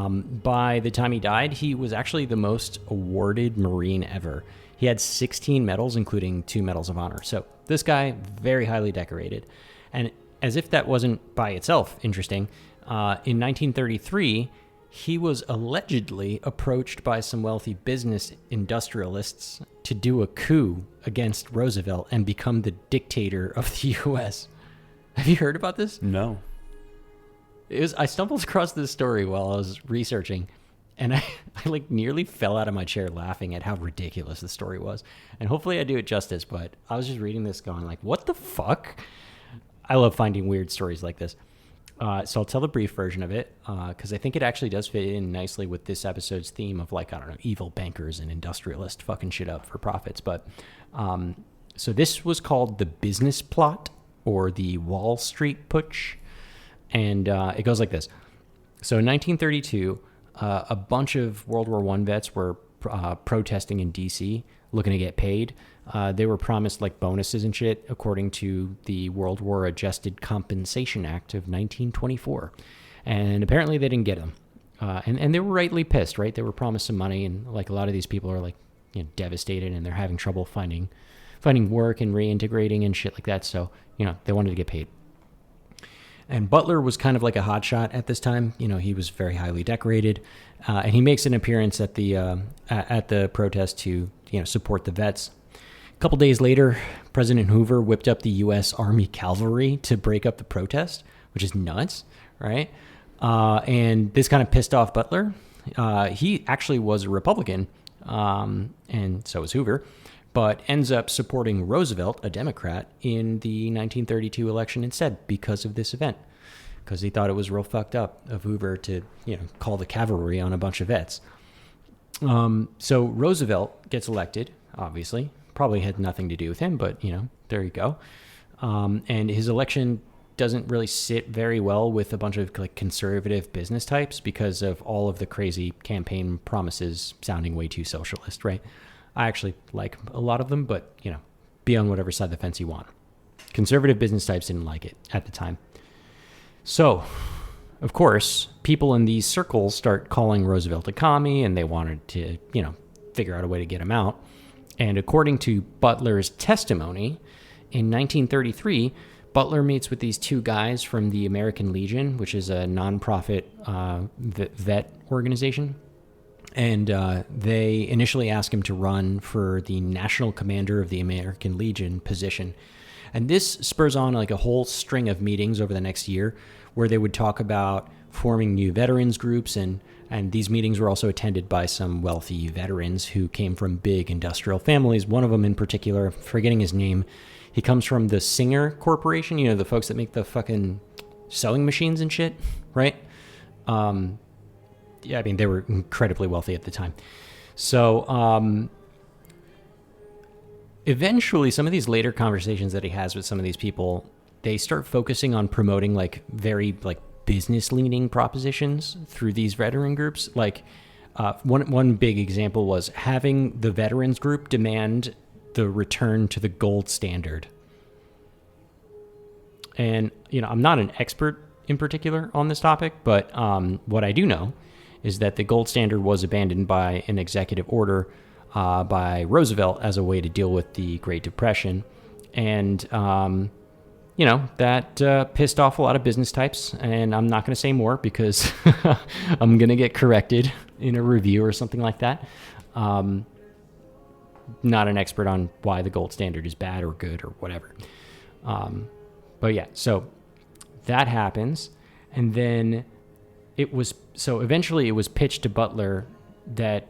[SPEAKER 2] By the time he died, he was actually the most awarded Marine ever. He had 16 medals, including 2 medals of honor. So this guy, very highly decorated. And as if that wasn't by itself interesting, in 1933, he was allegedly approached by some wealthy business industrialists to do a coup against Roosevelt and become the dictator of the U.S. Have you heard about this?
[SPEAKER 1] No.
[SPEAKER 2] I stumbled across this story while I was researching, and I like nearly fell out of my chair laughing at how ridiculous the story was. And hopefully I do it justice, but I was just reading this going like, what the fuck? I love finding weird stories like this. So I'll tell the brief version of it, because I think it actually does fit in nicely with this episode's theme of, like, I don't know, evil bankers and industrialists fucking shit up for profits. But so this was called the business plot, or the Wall Street putsch. And it goes like this. So in 1932, a bunch of World War I vets were protesting in D.C., looking to get paid. They were promised like bonuses and shit according to the World War Adjusted Compensation Act of 1924. And apparently they didn't get them. And they were rightly pissed, right? They were promised some money, and like a lot of these people are like, you know, devastated, and they're having trouble finding work and reintegrating and shit like that. So, you know, they wanted to get paid. And Butler was kind of like a hotshot at this time. You know, he was very highly decorated, and he makes an appearance at the protest to, you know, support the vets. A couple days later, President Hoover whipped up the U.S. Army cavalry to break up the protest, which is nuts, right? And this kind of pissed off Butler. He actually was a Republican, and so was Hoover, but ends up supporting Roosevelt, a Democrat, in the 1932 election instead because of this event, because he thought it was real fucked up of Hoover to, you know, call the cavalry on a bunch of vets. So Roosevelt gets elected, obviously. Probably had nothing to do with him, but, you know, there you go. And his election doesn't really sit very well with a bunch of like conservative business types because of all of the crazy campaign promises sounding way too socialist, right? I actually like a lot of them, but, you know, be on whatever side of the fence you want. Conservative business types didn't like it at the time. So, of course, people in these circles start calling Roosevelt a commie, and they wanted to, you know, figure out a way to get him out. And according to Butler's testimony, in 1933, Butler meets with these 2 guys from the American Legion, which is a nonprofit vet organization. And they initially ask him to run for the national commander of the American Legion position. And this spurs on like a whole string of meetings over the next year where they would talk about forming new veterans groups, and these meetings were also attended by some wealthy veterans who came from big industrial families. One of them in particular, forgetting his name, he comes from the Singer Corporation, you know, the folks that make the fucking sewing machines and shit, right? Yeah, I mean, they were incredibly wealthy at the time. So eventually, some of these later conversations that he has with some of these people, they start focusing on promoting like very like business-leaning propositions through these veteran groups. Like one big example was having the veterans group demand the return to the gold standard. And, you know, I'm not an expert in particular on this topic, but what I do know is that the gold standard was abandoned by an executive order by Roosevelt as a way to deal with the Great Depression. And you know, that pissed off a lot of business types, and I'm not going to say more because I'm going to get corrected in a review or something like that. Not an expert on why the gold standard is bad or good or whatever. But yeah, so that happens. And then eventually it was pitched to Butler that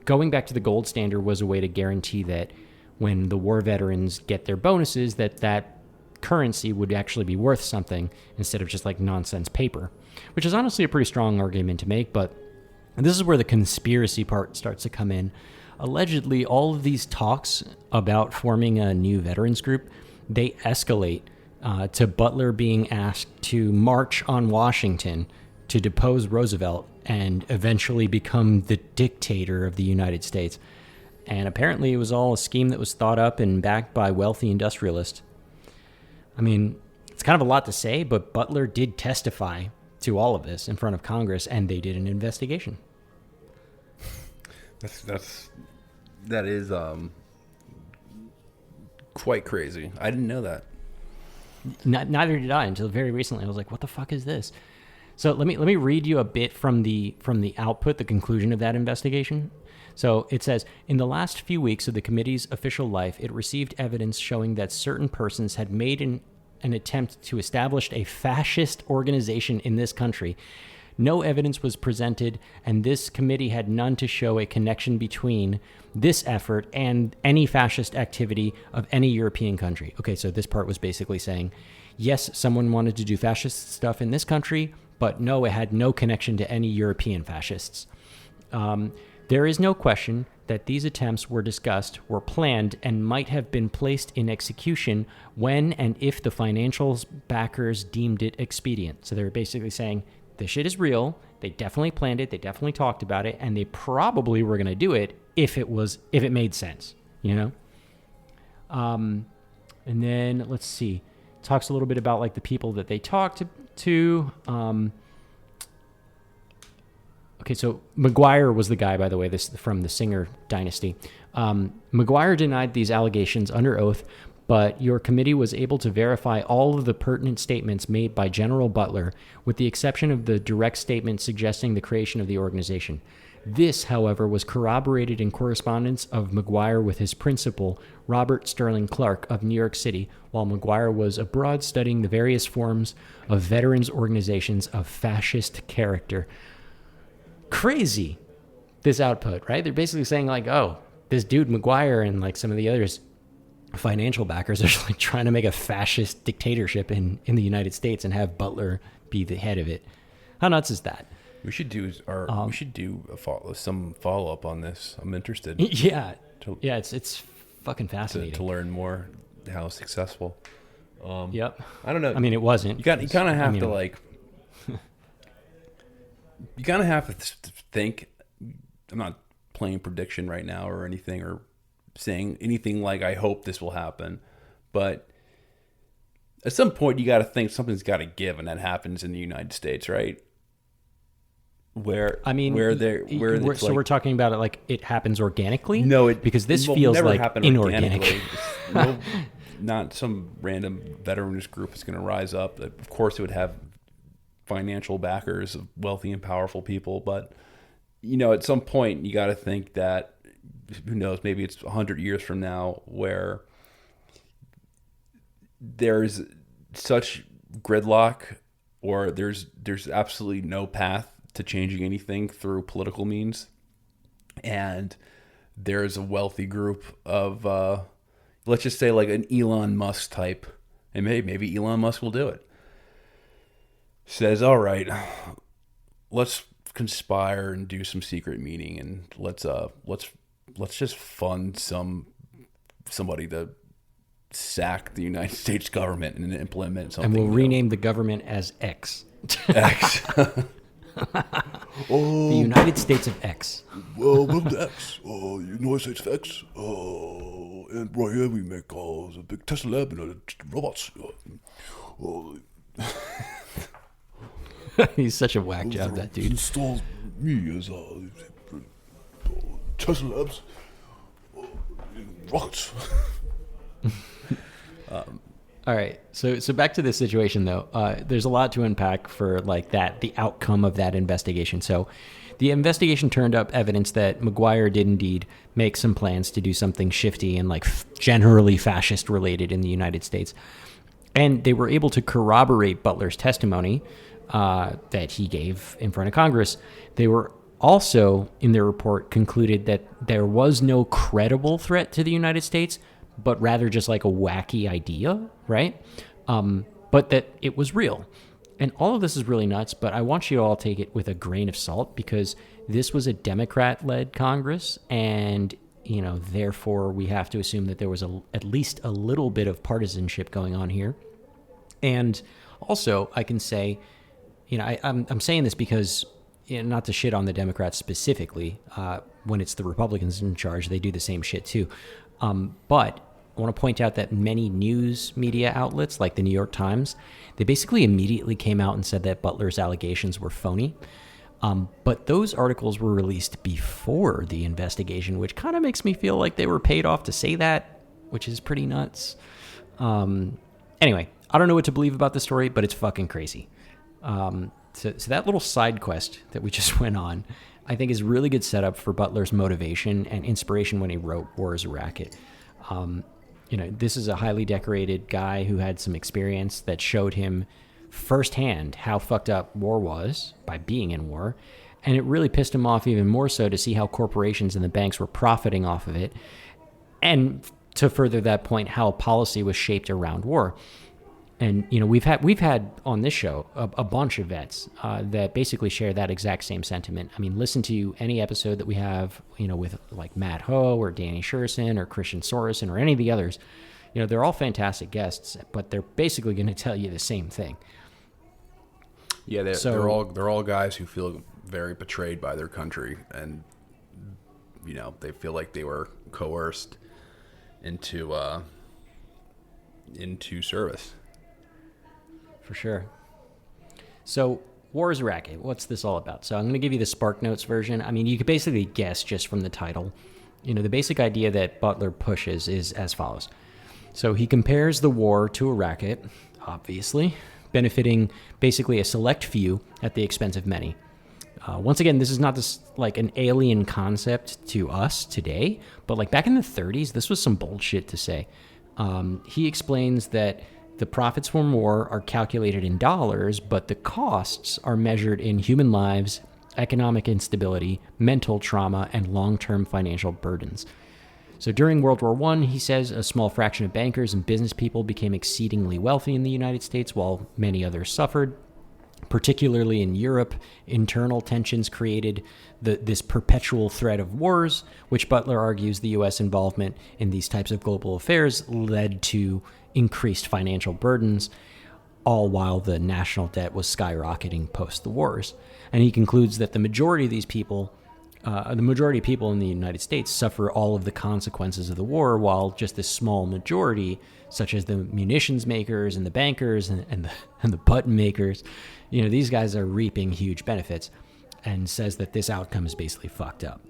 [SPEAKER 2] going back to the gold standard was a way to guarantee that when the war veterans get their bonuses, that currency would actually be worth something instead of just like nonsense paper, which is honestly a pretty strong argument to make. But this is where the conspiracy part starts to come in. Allegedly, all of these talks about forming a new veterans group, they escalate to Butler being asked to march on Washington to depose Roosevelt and eventually become the dictator of the United States. And apparently it was all a scheme that was thought up and backed by wealthy industrialists. I mean, it's kind of a lot to say, but Butler did testify to all of this in front of Congress, and they did an investigation.
[SPEAKER 1] That is quite crazy. I didn't know that.
[SPEAKER 2] Neither did I until very recently. I was like, what the fuck is this? So let me read you a bit from the output, the conclusion of that investigation. So it says, in the last few weeks of the committee's official life, it received evidence showing that certain persons had made an attempt to establish a fascist organization in this country. No evidence was presented, and this committee had none to show a connection between this effort and any fascist activity of any European country. Okay, so this part was basically saying, yes, someone wanted to do fascist stuff in this country, but no, it had no connection to any European fascists. There is no question that these attempts were discussed, were planned, and might have been placed in execution when and if the financial backers deemed it expedient. So they were basically saying, this shit is real. They definitely planned it. They definitely talked about it, and they probably were going to do it if it made sense, you know? And then let's see. Talks a little bit about like the people that they talked to. Okay, so McGuire was the guy, by the way, this from the Singer dynasty. McGuire denied these allegations under oath, but your committee was able to verify all of the pertinent statements made by General Butler, with the exception of the direct statement suggesting the creation of the organization. This, however, was corroborated in correspondence of McGuire with his principal, Robert Sterling Clark of New York City, while McGuire was abroad studying the various forms of veterans organizations of fascist character. Crazy, this output, right? They're basically saying like, oh, this dude McGuire and like some of the others financial backers are like trying to make a fascist dictatorship in the United States and have Butler be the head of it. How nuts is that?
[SPEAKER 1] We should do some follow up on this. I'm interested.
[SPEAKER 2] Yeah, it's fucking fascinating
[SPEAKER 1] to learn more how successful.
[SPEAKER 2] Yep.
[SPEAKER 1] I don't know.
[SPEAKER 2] I mean, it wasn't.
[SPEAKER 1] You kind of have to like. You kind of have to think. I'm not playing prediction right now or anything or saying anything like I hope this will happen, but at some point you got to think something's got to give, and that happens in the United States, right? We're talking about it like it happens organically.
[SPEAKER 2] No, because this feels like inorganic.
[SPEAKER 1] Not some random veterans group is going to rise up. Of course, it would have financial backers of wealthy and powerful people, but at some point you got to think that, who knows, maybe it's 100 years from now where there's such gridlock, or there's absolutely no path to changing anything through political means, and there's a wealthy group of let's just say like an Elon Musk type, and maybe Elon Musk will do it, says, all right, let's conspire and do some secret meeting, and let's just fund somebody to sack the United States government and implement something.
[SPEAKER 2] And we'll rename the government as X.
[SPEAKER 1] X.
[SPEAKER 2] The United States of X.
[SPEAKER 3] Welcome to X. United States of X. And right here we make a big Tesla lab and robots.
[SPEAKER 2] He's such a whack job, that dude.
[SPEAKER 3] Installed me as Tesla labs. Rockets.
[SPEAKER 2] All right, so back to this situation though. There's a lot to unpack for like that, the outcome of that investigation. So, the investigation turned up evidence that McGuire did indeed make some plans to do something shifty and like generally fascist related in the United States, and they were able to corroborate Butler's testimony that he gave in front of Congress. They were also, in their report, concluded that there was no credible threat to the United States, but rather just like a wacky idea, right? But that it was real. And all of this is really nuts, but I want you to all take it with a grain of salt, because this was a Democrat-led Congress, and, therefore we have to assume that there was at least a little bit of partisanship going on here. And also, I can say, I'm saying this because, not to shit on the Democrats specifically, when it's the Republicans in charge, they do the same shit too. But I want to point out that many news media outlets, like the New York Times, they basically immediately came out and said that Butler's allegations were phony. But those articles were released before the investigation, which kind of makes me feel like they were paid off to say that, which is pretty nuts. Anyway, I don't know what to believe about this story, but it's fucking crazy. So that little side quest that we just went on, I think is a really good setup for Butler's motivation and inspiration when he wrote War is a Racket. This is a highly decorated guy who had some experience that showed him firsthand how fucked up war was by being in war. And it really pissed him off even more so to see how corporations and the banks were profiting off of it. And to further that point, how policy was shaped around war. And, we've had on this show a bunch of vets that basically share that exact same sentiment. I mean, listen to any episode that we have, with like Matt Ho or Danny Sherson or Christian Sorensen or any of the others. They're all fantastic guests, but they're basically going to tell you the same thing.
[SPEAKER 1] Yeah, they're all guys who feel very betrayed by their country, and they feel like they were coerced into service.
[SPEAKER 2] For sure. So, War is a Racket. What's this all about? So I'm going to give you the Spark Notes version. I mean, you could basically guess just from the title. The basic idea that Butler pushes is as follows. So he compares the war to a racket, obviously, benefiting basically a select few at the expense of many. Once again, this is not like an alien concept to us today, but like back in the 30s, this was some bold shit to say. He explains that the profits from war are calculated in dollars, but the costs are measured in human lives, economic instability, mental trauma, and long-term financial burdens. So during World War I, he says a small fraction of bankers and business people became exceedingly wealthy in the United States while many others suffered. Particularly in Europe, internal tensions created this perpetual threat of wars, which Butler argues the U.S. involvement in these types of global affairs led to increased financial burdens, all while the national debt was skyrocketing post the wars. And he concludes that the majority of people in the United States suffer all of the consequences of the war, while just this small majority, such as the munitions makers and the bankers and the button makers, these guys are reaping huge benefits, and says that this outcome is basically fucked up.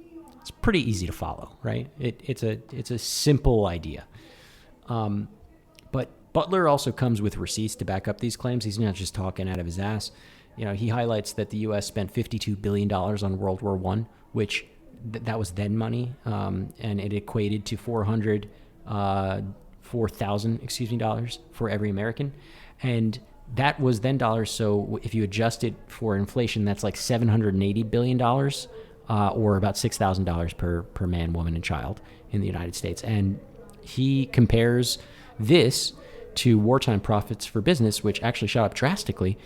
[SPEAKER 2] It's pretty easy to follow, right? It's a simple idea. But Butler also comes with receipts to back up these claims. He's not just talking out of his ass. He highlights that the U.S. spent $52 billion on World War I, which that was then money, and it equated to $4,000 dollars for every American. And that was then dollars, so if you adjust it for inflation, that's like $780 billion, or about $6,000 per man, woman, and child in the United States. And he compares this to wartime profits for business, which actually shot up drastically,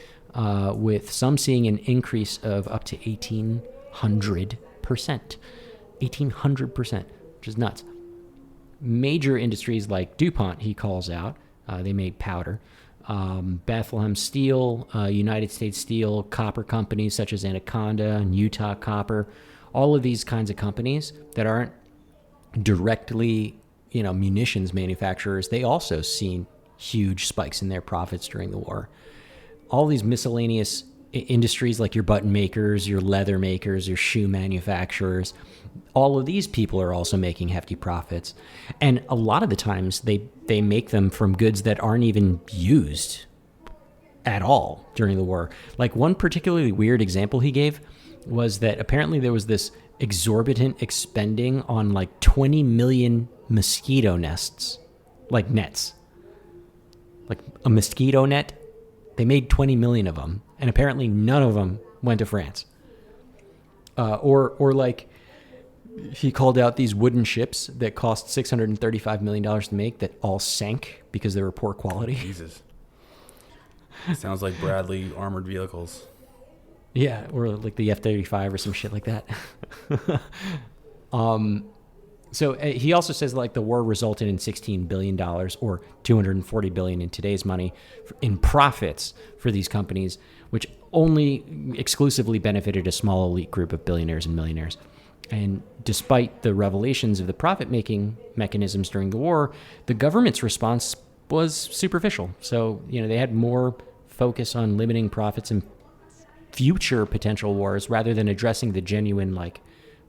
[SPEAKER 2] with some seeing an increase of up to 1,800%. 1,800%, which is nuts. Major industries like DuPont, he calls out, they made powder. Bethlehem Steel, United States Steel, copper companies such as Anaconda and Utah Copper, all of these kinds of companies that aren't directly, munitions manufacturers, they also seen huge spikes in their profits during the war. All these miscellaneous industries like your button makers, your leather makers, your shoe manufacturers, all of these people are also making hefty profits. And a lot of the times they make them from goods that aren't even used at all during the war. Like one particularly weird example he gave was that apparently there was this exorbitant expending on like 20 million mosquito nests, like nets. Like a mosquito net, they made 20 million of them, and apparently none of them went to France. Or like he called out these wooden ships that cost $635 million to make that all sank because they were poor quality.
[SPEAKER 1] Jesus. Sounds like Bradley armored vehicles.
[SPEAKER 2] Yeah, or like the F-35 or some shit like that. So he also says like the war resulted in $16 billion or $240 billion in today's money in profits for these companies, which only exclusively benefited a small elite group of billionaires and millionaires. And despite the revelations of the profit-making mechanisms during the war, the government's response was superficial. So, they had more focus on limiting profits and future potential wars rather than addressing the genuine,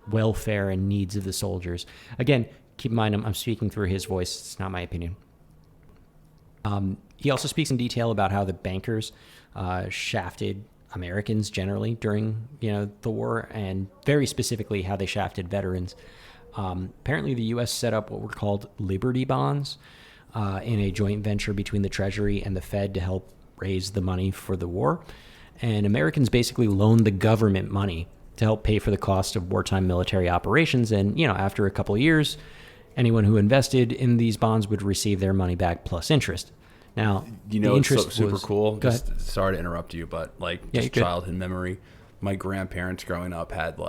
[SPEAKER 2] welfare and needs of the soldiers. Again, keep in mind, I'm speaking through his voice. It's not my opinion. He also speaks in detail about how the bankers shafted Americans generally during, the war, and very specifically how they shafted veterans. Apparently, the U.S. set up what were called Liberty bonds in a joint venture between the Treasury and the Fed to help raise the money for the war. And Americans basically loaned the government money to help pay for the cost of wartime military operations. And, after a couple of years, anyone who invested in these bonds would receive their money back plus interest. Now, the interest
[SPEAKER 1] it's super
[SPEAKER 2] was,
[SPEAKER 1] cool.
[SPEAKER 2] Go ahead.
[SPEAKER 1] Just sorry to interrupt you, but just childhood memory. My grandparents growing up had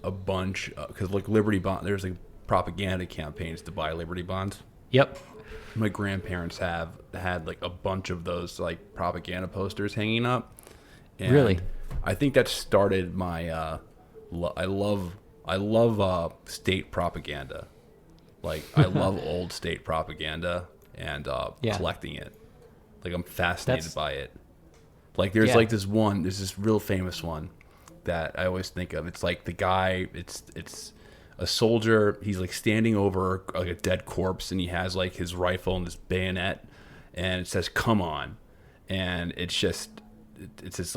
[SPEAKER 1] a bunch because Liberty bond. There's propaganda campaigns to buy Liberty bonds.
[SPEAKER 2] Yep.
[SPEAKER 1] My grandparents had a bunch of those propaganda posters hanging up. And
[SPEAKER 2] really?
[SPEAKER 1] I think that started my. I love state propaganda. I love old state propaganda and collecting it. I'm fascinated by it. There's there's this real famous one that I always think of. It's the guy. It's a soldier. He's standing over a dead corpse, and he has his rifle and his bayonet, and it says "Come on," and it says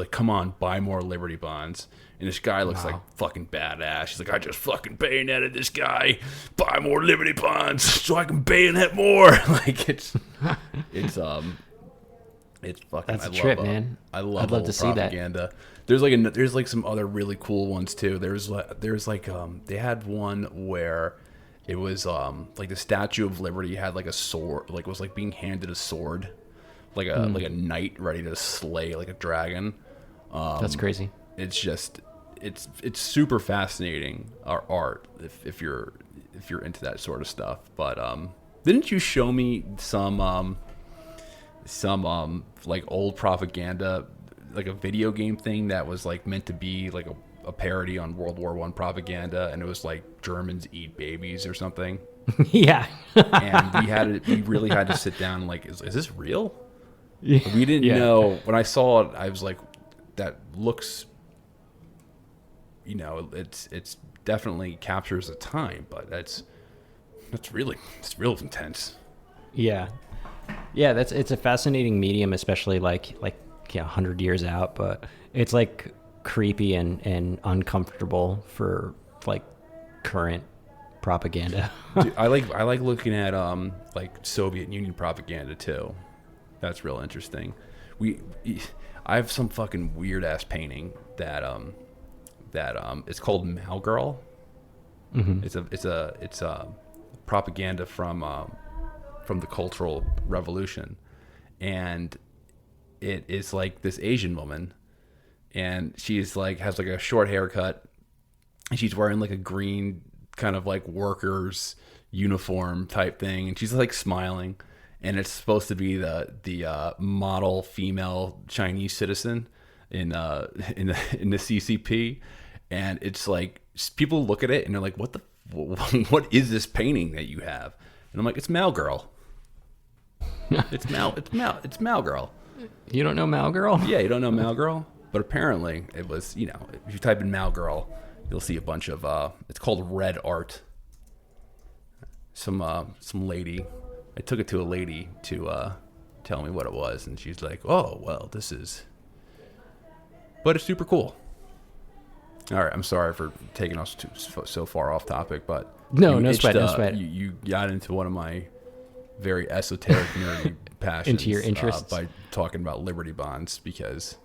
[SPEAKER 1] "Come on, buy more Liberty bonds." And this guy looks like fucking badass. He's I just fucking bayoneted this guy. Buy more Liberty bonds so I can bayonet more. It's fucking.
[SPEAKER 2] That's a trip, man.
[SPEAKER 1] I love.
[SPEAKER 2] I'd love to see
[SPEAKER 1] propaganda. There's there's some other really cool ones too. There's they had one where it was the Statue of Liberty had a sword, was being handed a sword, like a knight ready to slay a dragon.
[SPEAKER 2] That's crazy.
[SPEAKER 1] It's just it's super fascinating, our art, if you're into that sort of stuff. But didn't you show me some old propaganda, a video game thing that was meant to be a parody on World War I propaganda, and it was Germans eat babies or something?
[SPEAKER 2] Yeah.
[SPEAKER 1] And we really had to sit down and is this real? Yeah. We didn't know. When I saw it, I was that looks, it's definitely captures a time, but it's real intense.
[SPEAKER 2] Yeah. Yeah, it's a fascinating medium, especially 100 years out, but it's creepy and uncomfortable for current propaganda.
[SPEAKER 1] Dude, I like looking at Soviet Union propaganda too. That's real interesting. I have some fucking weird ass painting that it's called Malgirl. Mm-hmm. It's a propaganda from the Cultural Revolution, and it is this Asian woman, and she's has a short haircut, and she's wearing a green kind of workers uniform type thing, and she's smiling, and it's supposed to be the model female Chinese citizen in the CCP, and it's people look at it and they're what is this painting that you have? And I'm it's Malgirl. It's Malgirl.
[SPEAKER 2] You don't know Malgirl?
[SPEAKER 1] Yeah, you don't know Malgirl? But apparently it was, if you type in Malgirl, you'll see a bunch of, it's called red art. Some lady, I took it to a lady to tell me what it was, and she's oh, well, but it's super cool. All right, I'm sorry for taking us so far off topic, but
[SPEAKER 2] no sweat.
[SPEAKER 1] You got into one of my very esoteric nerdy passions
[SPEAKER 2] into your interests
[SPEAKER 1] by talking about Liberty bonds, because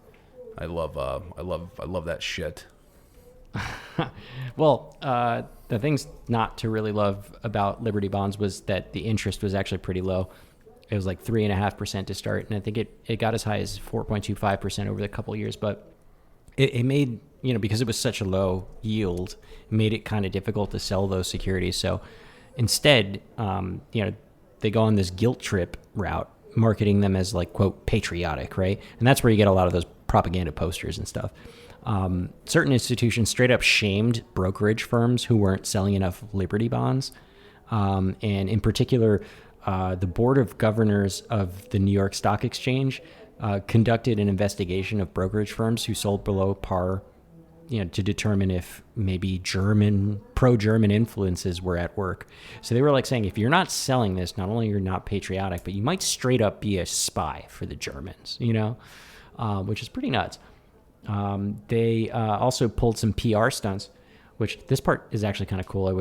[SPEAKER 1] I love that shit.
[SPEAKER 2] Well, the things not to really love about Liberty bonds was that the interest was actually pretty low. It was 3.5% to start, and I think it got as high as 4.25% over the couple of years. But it made, because it was such a low yield, it made it kind of difficult to sell those securities. So Instead, they go on this guilt trip route, marketing them as like, quote, patriotic, right? And that's where you get a lot of those propaganda posters and stuff. Certain institutions straight up shamed brokerage firms who weren't selling enough Liberty bonds. And in particular, the Board of Governors of the New York Stock Exchange conducted an investigation of brokerage firms who sold below par, to determine if maybe pro-German influences were at work. So they were like saying, if you're not selling this, not only you're not patriotic, but you might straight up be a spy for the Germans, which is pretty nuts. They also pulled some PR stunts, which this part is actually kind of cool. I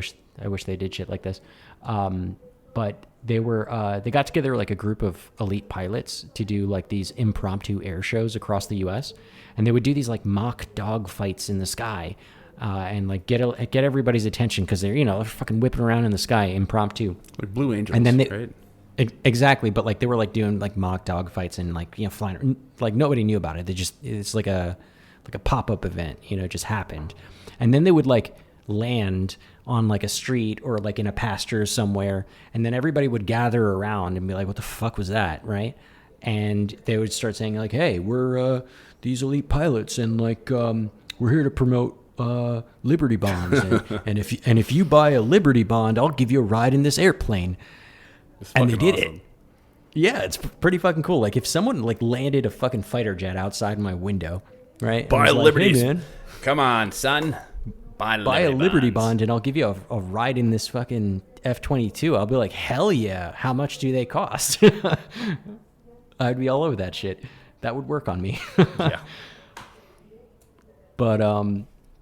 [SPEAKER 2] wish they did shit like this. But they got together like a group of elite pilots to do like these impromptu air shows across the U.S. And they would do these like mock dog fights in the sky, and like get everybody's attention because they're fucking whipping around in the sky impromptu.
[SPEAKER 1] Like Blue Angels,
[SPEAKER 2] and then
[SPEAKER 1] right?
[SPEAKER 2] Exactly, but like they were like doing like mock dog fights and like flying, like nobody knew about it. It's like a pop-up event, it just happened. And then they would like land on like a street or like in a pasture somewhere, and then everybody would gather around and be like, what the fuck was that, right? And they would start saying like, hey, we're these elite pilots, and like we're here to promote Liberty bonds, and if you buy a Liberty bond, I'll give you a ride in this airplane. And they did it. Yeah, it's pretty fucking cool. Like if someone like landed a fucking fighter jet outside my window, right?
[SPEAKER 1] Buy a Liberty,
[SPEAKER 2] like, hey, man,
[SPEAKER 1] come on, son. Buy
[SPEAKER 2] a Liberty bond, and I'll give you a ride in this fucking F-22. I'll be like, hell yeah! How much do they cost? I'd be all over that shit. That would work on me.
[SPEAKER 1] Yeah.
[SPEAKER 2] But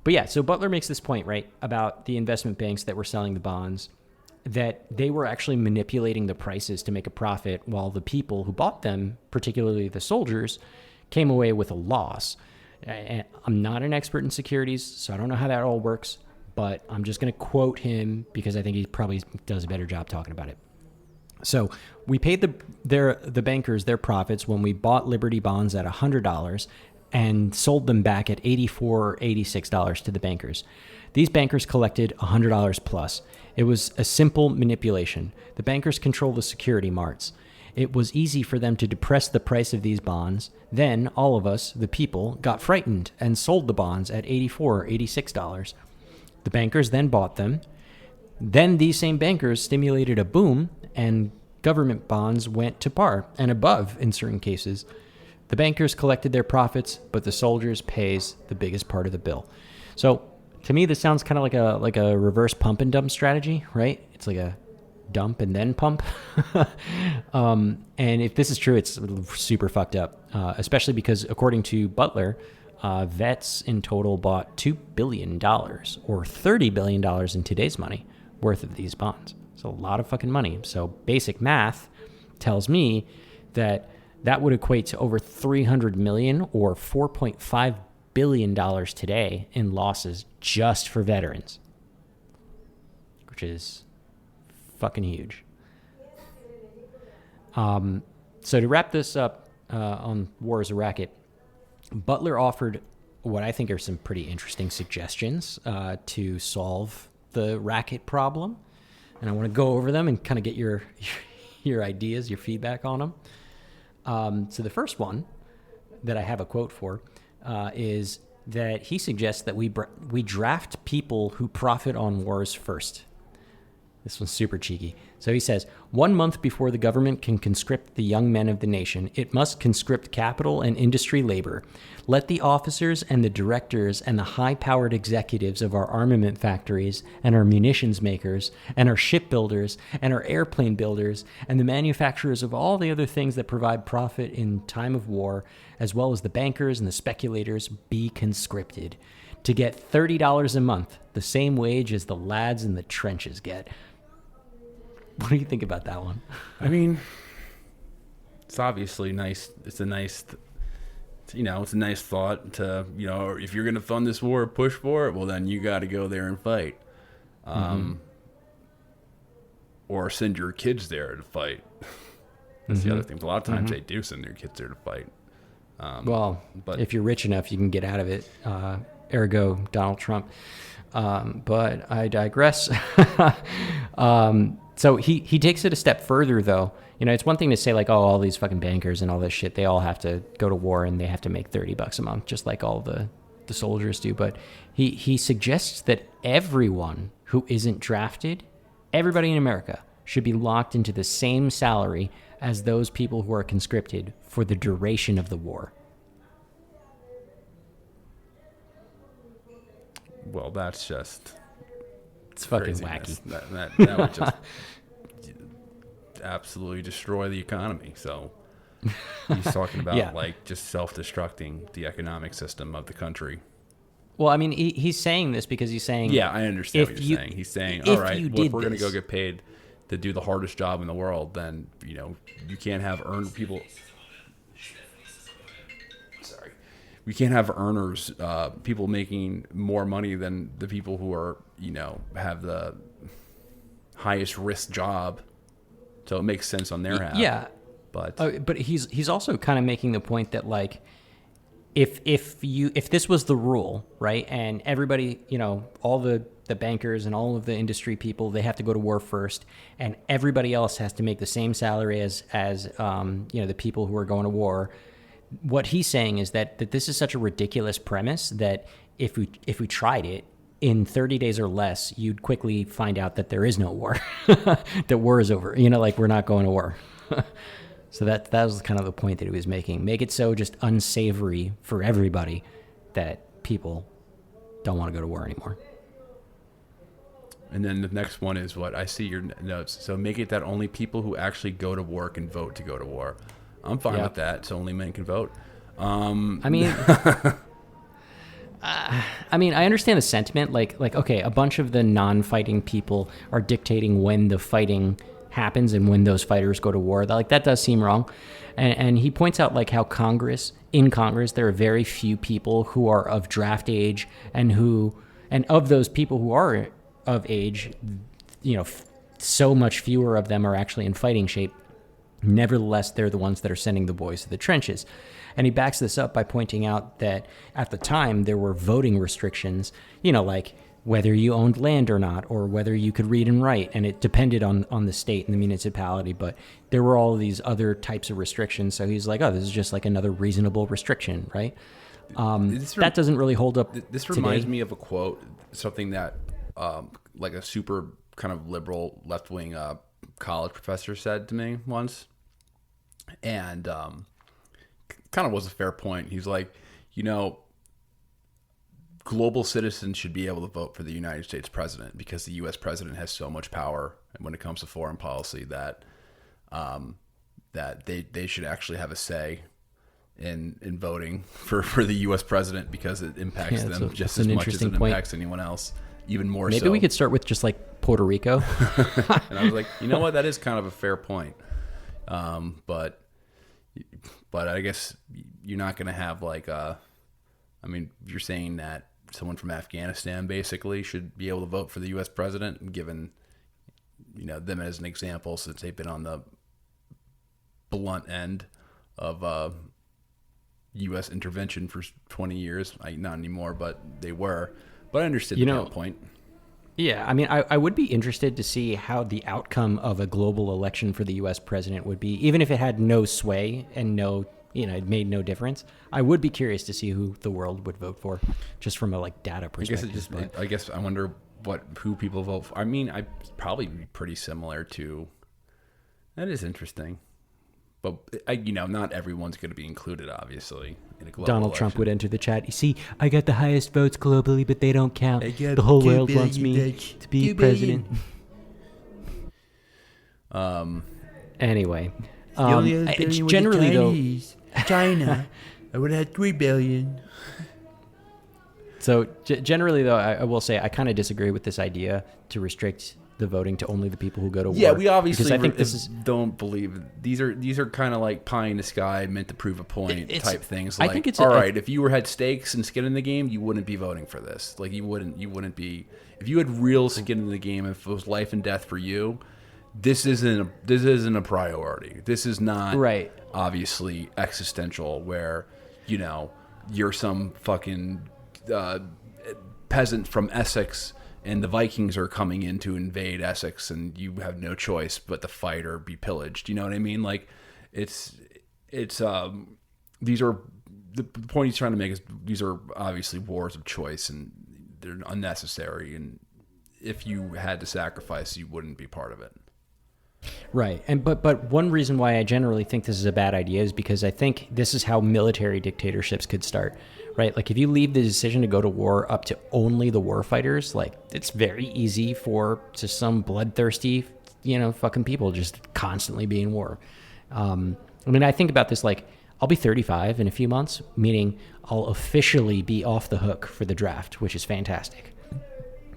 [SPEAKER 2] yeah. So Butler makes this point, right, about the investment banks that were selling the bonds, that they were actually manipulating the prices to make a profit, while the people who bought them, particularly the soldiers, came away with a loss. I'm not an expert in securities, so I don't know how that all works, but I'm just going to quote him because I think he probably does a better job talking about it. So we paid the bankers their profits when we bought Liberty bonds at $100 and sold them back at $84 or $86 to the bankers. These bankers collected $100 plus. It was a simple manipulation. The bankers control the security marts. It was easy for them to depress the price of these bonds. Then all of us, the people, got frightened and sold the bonds at $84 or $86. The bankers then bought them. Then these same bankers stimulated a boom, and government bonds went to par and above in certain cases. The bankers collected their profits, but the soldiers pays the biggest part of the bill. So to me, this sounds kind of like a reverse pump and dump strategy, right? It's like a dump and then pump. And if this is true, it's super fucked up, especially because according to Butler, vets in total bought $2 billion or $30 billion in today's money worth of these bonds. It's a lot of fucking money. So basic math tells me that would equate to over 300 million or $4.5 billion today in losses just for veterans, which is fucking huge. So to wrap this up on War as a Racket, Butler offered what I think are some pretty interesting suggestions to solve the racket problem, and I want to go over them and kind of get your ideas, your feedback on them. So the first one that I have a quote for is that he suggests that we draft people who profit on wars first. This one's super cheeky. So he says, 1 month before the government can conscript the young men of the nation, it must conscript capital and industry labor. Let the officers and the directors and the high-powered executives of our armament factories and our munitions makers and our shipbuilders and our airplane builders and the manufacturers of all the other things that provide profit in time of war, as well as the bankers and the speculators, be conscripted to get $30 a month, the same wage as the lads in the trenches get. What do you think about that one?
[SPEAKER 1] I mean, it's obviously nice. It's a nice thought to, if you're going to fund this war or push for it, well, then you got to go there and fight. Or send your kids there to fight. That's the other thing. A lot of times they do send their kids there to fight.
[SPEAKER 2] But if you're rich enough, you can get out of it ergo Donald Trump. But I digress. So he takes it a step further, though. You know, it's one thing to say like, oh, all these fucking bankers and all this shit, they all have to go to war and they have to make $30 a month, just like all the soldiers do. But he suggests that everyone who isn't drafted, everybody in America, should be locked into the same salary as those people who are conscripted for the duration of the war.
[SPEAKER 1] Well, that's just...
[SPEAKER 2] It's fucking
[SPEAKER 1] craziness.
[SPEAKER 2] wacky.
[SPEAKER 1] That would just absolutely destroy the economy. So he's talking about like just self-destructing the economic system of the country.
[SPEAKER 2] Well, I mean, he's saying this because he's saying...
[SPEAKER 1] Yeah, I understand what you're saying. He's saying, all right, well, if we're going to go get paid to do the hardest job in the world, then, you know, you can't have earned people... Sorry. We can't have earners, people making more money than the people who are, you know, have the highest risk job. So it makes sense on their half.
[SPEAKER 2] Yeah.
[SPEAKER 1] But
[SPEAKER 2] he's also kind of making the point that, like, if this was the rule, right, and everybody, you know, all the bankers and all of the industry people, they have to go to war first, and everybody else has to make the same salary as you know, the people who are going to war. What he's saying is that this is such a ridiculous premise that if we tried it in 30 days or less, you'd quickly find out that there is no war, that war is over. You know, like, we're not going to war. So that was kind of the point that he was making. Make it so just unsavory for everybody that people don't want to go to war anymore.
[SPEAKER 1] And then the next one is what I see your notes. So make it that only people who actually go to war can vote to go to war. I'm fine with that. So only men can vote. I
[SPEAKER 2] mean, I understand the sentiment. Like, okay, a bunch of the non-fighting people are dictating when the fighting happens and when those fighters go to war. Like, that does seem wrong. And he points out, like, how in Congress, there are very few people who are of draft age, and of those people who are of age, you know, so much fewer of them are actually in fighting shape. Nevertheless, they're the ones that are sending the boys to the trenches. And he backs this up by pointing out that at the time there were voting restrictions, you know, like whether you owned land or not, or whether you could read and write. And it depended on the state and the municipality, but there were all these other types of restrictions. So he's like, oh, this is just like another reasonable restriction, right? That doesn't really hold up.
[SPEAKER 1] This reminds me of a quote, something that like a super kind of liberal left-wing college professor said to me once. And kind of was a fair point. He's like, you know, global citizens should be able to vote for the United States president because the U.S. president has so much power when it comes to foreign policy that that they should actually have a say in voting for the U.S. president because it impacts them just as much as it impacts anyone else, even more so.
[SPEAKER 2] Maybe we could start with just like Puerto Rico.
[SPEAKER 1] And I was like, you know what? That is kind of a fair point. But I guess you're not going to have like I mean, you're saying that someone from Afghanistan basically should be able to vote for the U.S. president, given, you know, them as an example, since they've been on the blunt end of U.S. intervention for 20 years. Not anymore, but they were. But I understood the point.
[SPEAKER 2] Yeah, I mean, I would be interested to see how the outcome of a global election for the U.S. president would be, even if it had no sway and it made no difference. I would be curious to see who the world would vote for, just from a like data perspective.
[SPEAKER 1] I guess I wonder who people vote for. I mean, I'd probably be pretty similar to. That is interesting, but not everyone's going to be included, obviously. In a global
[SPEAKER 2] Donald
[SPEAKER 1] election.
[SPEAKER 2] Trump would enter the chat. You see, I got the highest votes globally, but they don't count. The whole world wants me to be president. Anyway, it's generally though.
[SPEAKER 3] China, I would have had 3 billion.
[SPEAKER 2] So generally, though, I will say I kind of disagree with this idea to restrict the voting to only the people who go to war.
[SPEAKER 1] Yeah, we obviously
[SPEAKER 2] I think
[SPEAKER 1] don't believe these are kind of like pie in the sky, meant to prove a point type things.
[SPEAKER 2] I
[SPEAKER 1] Like,
[SPEAKER 2] think it's
[SPEAKER 1] all right, if you had stakes and skin in the game, you wouldn't be voting for this. Like you wouldn't be if you had real skin in the game. If it was life and death for you, this isn't a priority. This is not
[SPEAKER 2] right.
[SPEAKER 1] Obviously existential, where you're some fucking peasant from Essex and the Vikings are coming in to invade Essex, and you have no choice but to fight or be pillaged. You know what I mean? Like, it's these are the point he's trying to make is these are obviously wars of choice, and they're unnecessary. And if you had to sacrifice, you wouldn't be part of it.
[SPEAKER 2] Right. And but one reason why I generally think this is a bad idea is because I think this is how military dictatorships could start, right? Like if you leave the decision to go to war up to only the war fighters, like it's very easy for just some bloodthirsty, fucking people just constantly be in war. I mean, I think about this like I'll be 35 in a few months, meaning I'll officially be off the hook for the draft, which is fantastic.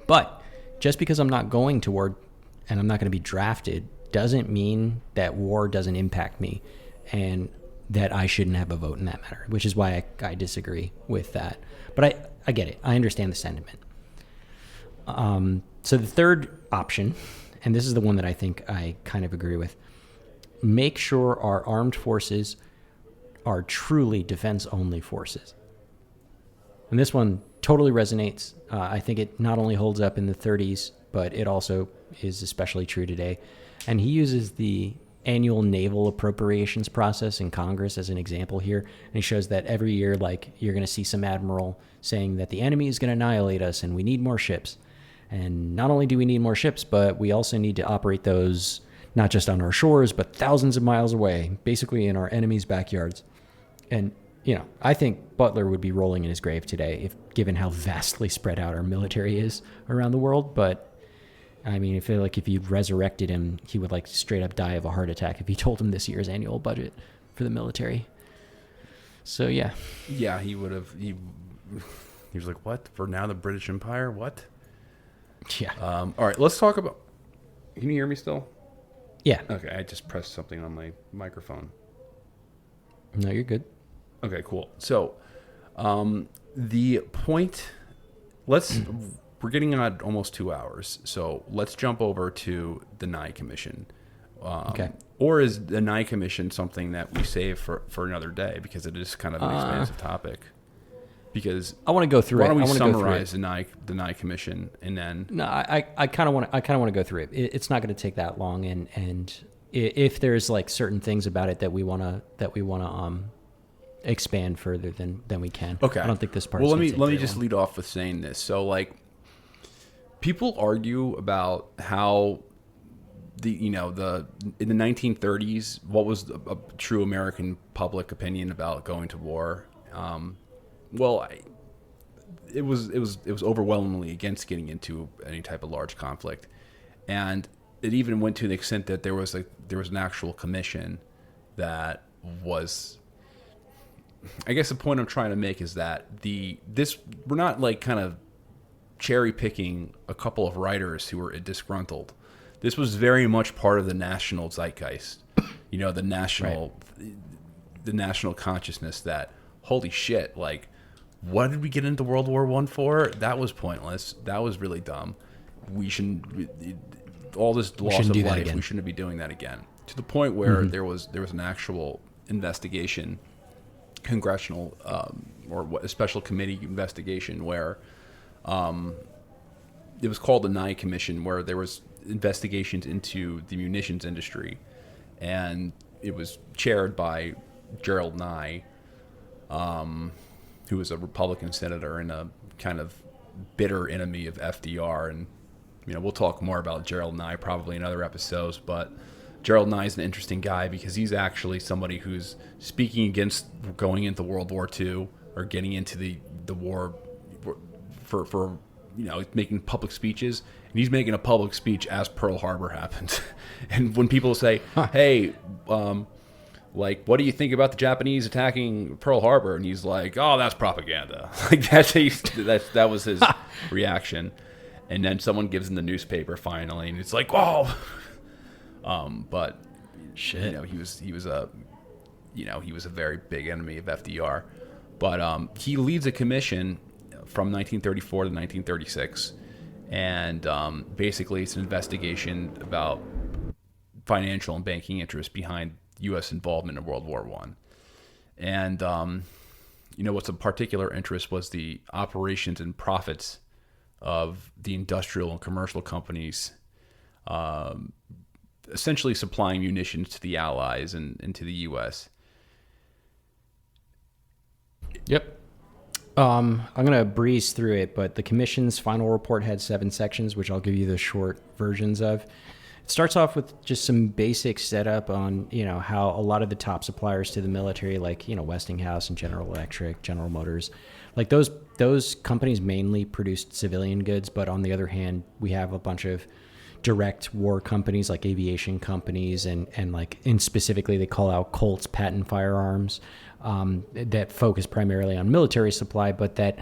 [SPEAKER 2] But just because I'm not going to war and I'm not going to be drafted doesn't mean that war doesn't impact me and that I shouldn't have a vote in that matter, which is why I disagree with that. But I get it. I understand the sentiment. So the third option, and this is the one that I think I kind of agree with, make sure our armed forces are truly defense-only forces. And this one totally resonates. I think it not only holds up in the 30s, but it also is especially true today. And he uses the annual naval appropriations process in Congress as an example here. And he shows that every year, like, you're going to see some admiral saying that the enemy is going to annihilate us and we need more ships. And not only do we need more ships, but we also need to operate those not just on our shores, but thousands of miles away, basically in our enemies' backyards. And, I think Butler would be rolling in his grave today, given how vastly spread out our military is around the world. But I mean, I feel like if you resurrected him, he would like straight up die of a heart attack if you told him this year's annual budget for the military. So, yeah.
[SPEAKER 1] Yeah, he would have. He was like, what? For now, the British Empire? What?
[SPEAKER 2] Yeah.
[SPEAKER 1] All right, let's talk about. Can you hear me still?
[SPEAKER 2] Yeah.
[SPEAKER 1] Okay, I just pressed something on my microphone.
[SPEAKER 2] No, you're good.
[SPEAKER 1] Okay, cool. So, the point. We're getting on almost 2 hours, so let's jump over to the Nye Commission.
[SPEAKER 2] Okay.
[SPEAKER 1] Or is the Nye Commission something that we save for another day, because it is kind of an expansive topic? Because
[SPEAKER 2] I want to go through it.
[SPEAKER 1] Why don't we summarize the Nye Commission and then?
[SPEAKER 2] No, I kind of want to go through it. It's not going to take that long, and if there's like certain things about it that we want to expand further, then we can.
[SPEAKER 1] Okay.
[SPEAKER 2] I don't think this part.
[SPEAKER 1] Well, let me just lead off with saying this. So, like, people argue about how in the 1930s, what was a true American public opinion about going to war? It was overwhelmingly against getting into any type of large conflict, and it even went to the extent that there was an actual commission that was. I guess the point I'm trying to make is that we're not like kind of cherry picking a couple of writers who were disgruntled. This was very much part of the national zeitgeist, the national consciousness that, holy shit, like, what did we get into World War I for? That was pointless. That was really dumb. We shouldn't, all this loss of life, we shouldn't be doing that again. To the point where there was an actual investigation, congressional or a special committee investigation where it was called the Nye Commission, where there was investigations into the munitions industry, and it was chaired by Gerald Nye, who was a Republican senator and a kind of bitter enemy of FDR. And we'll talk more about Gerald Nye probably in other episodes, but Gerald Nye is an interesting guy because he's actually somebody who's speaking against going into World War II or getting into the war for making public speeches. And he's making a public speech as Pearl Harbor happened. And when people say, hey, like, what do you think about the Japanese attacking Pearl Harbor? And he's like, oh, that's propaganda. Like, that was his reaction. And then someone gives him the newspaper finally, and it's like, whoa. But
[SPEAKER 2] shit,
[SPEAKER 1] he was a very big enemy of FDR. But he leads a commission from 1934 to 1936, and basically it's an investigation about financial and banking interests behind U.S. involvement in World War I. And what's of particular interest was the operations and profits of the industrial and commercial companies, essentially supplying munitions to the Allies and to the U.S.
[SPEAKER 2] Yep. I'm going to breeze through it, but the commission's final report had 7 sections, which I'll give you the short versions of. It starts off with just some basic setup on, how a lot of the top suppliers to the military, like, Westinghouse and General Electric, General Motors, like those companies mainly produced civilian goods. But on the other hand, we have a bunch of direct war companies like aviation companies and specifically they call out Colt's patent firearms that focus primarily on military supply, but that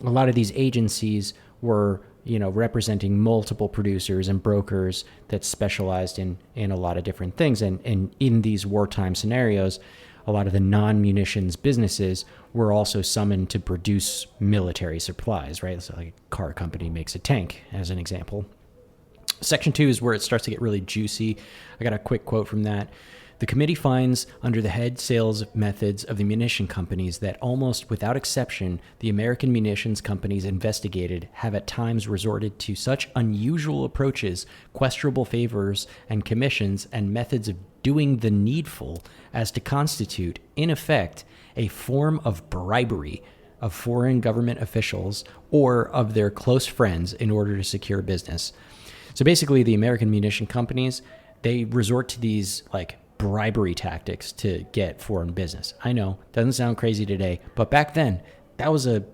[SPEAKER 2] a lot of these agencies were representing multiple producers and brokers that specialized in a lot of different things. And in these wartime scenarios, a lot of the non-munitions businesses were also summoned to produce military supplies, right? So like a car company makes a tank, as an example. Section 2 is where it starts to get really juicy. I got a quick quote from that. The committee finds, under the head sales methods of the munition companies, that almost without exception, the American munitions companies investigated have at times resorted to such unusual approaches, questionable favors and commissions, and methods of doing the needful as to constitute, in effect, a form of bribery of foreign government officials or of their close friends in order to secure business. So basically, the American munition companies, they resort to these bribery tactics to get foreign business. I know, doesn't sound crazy today, but back then, that was a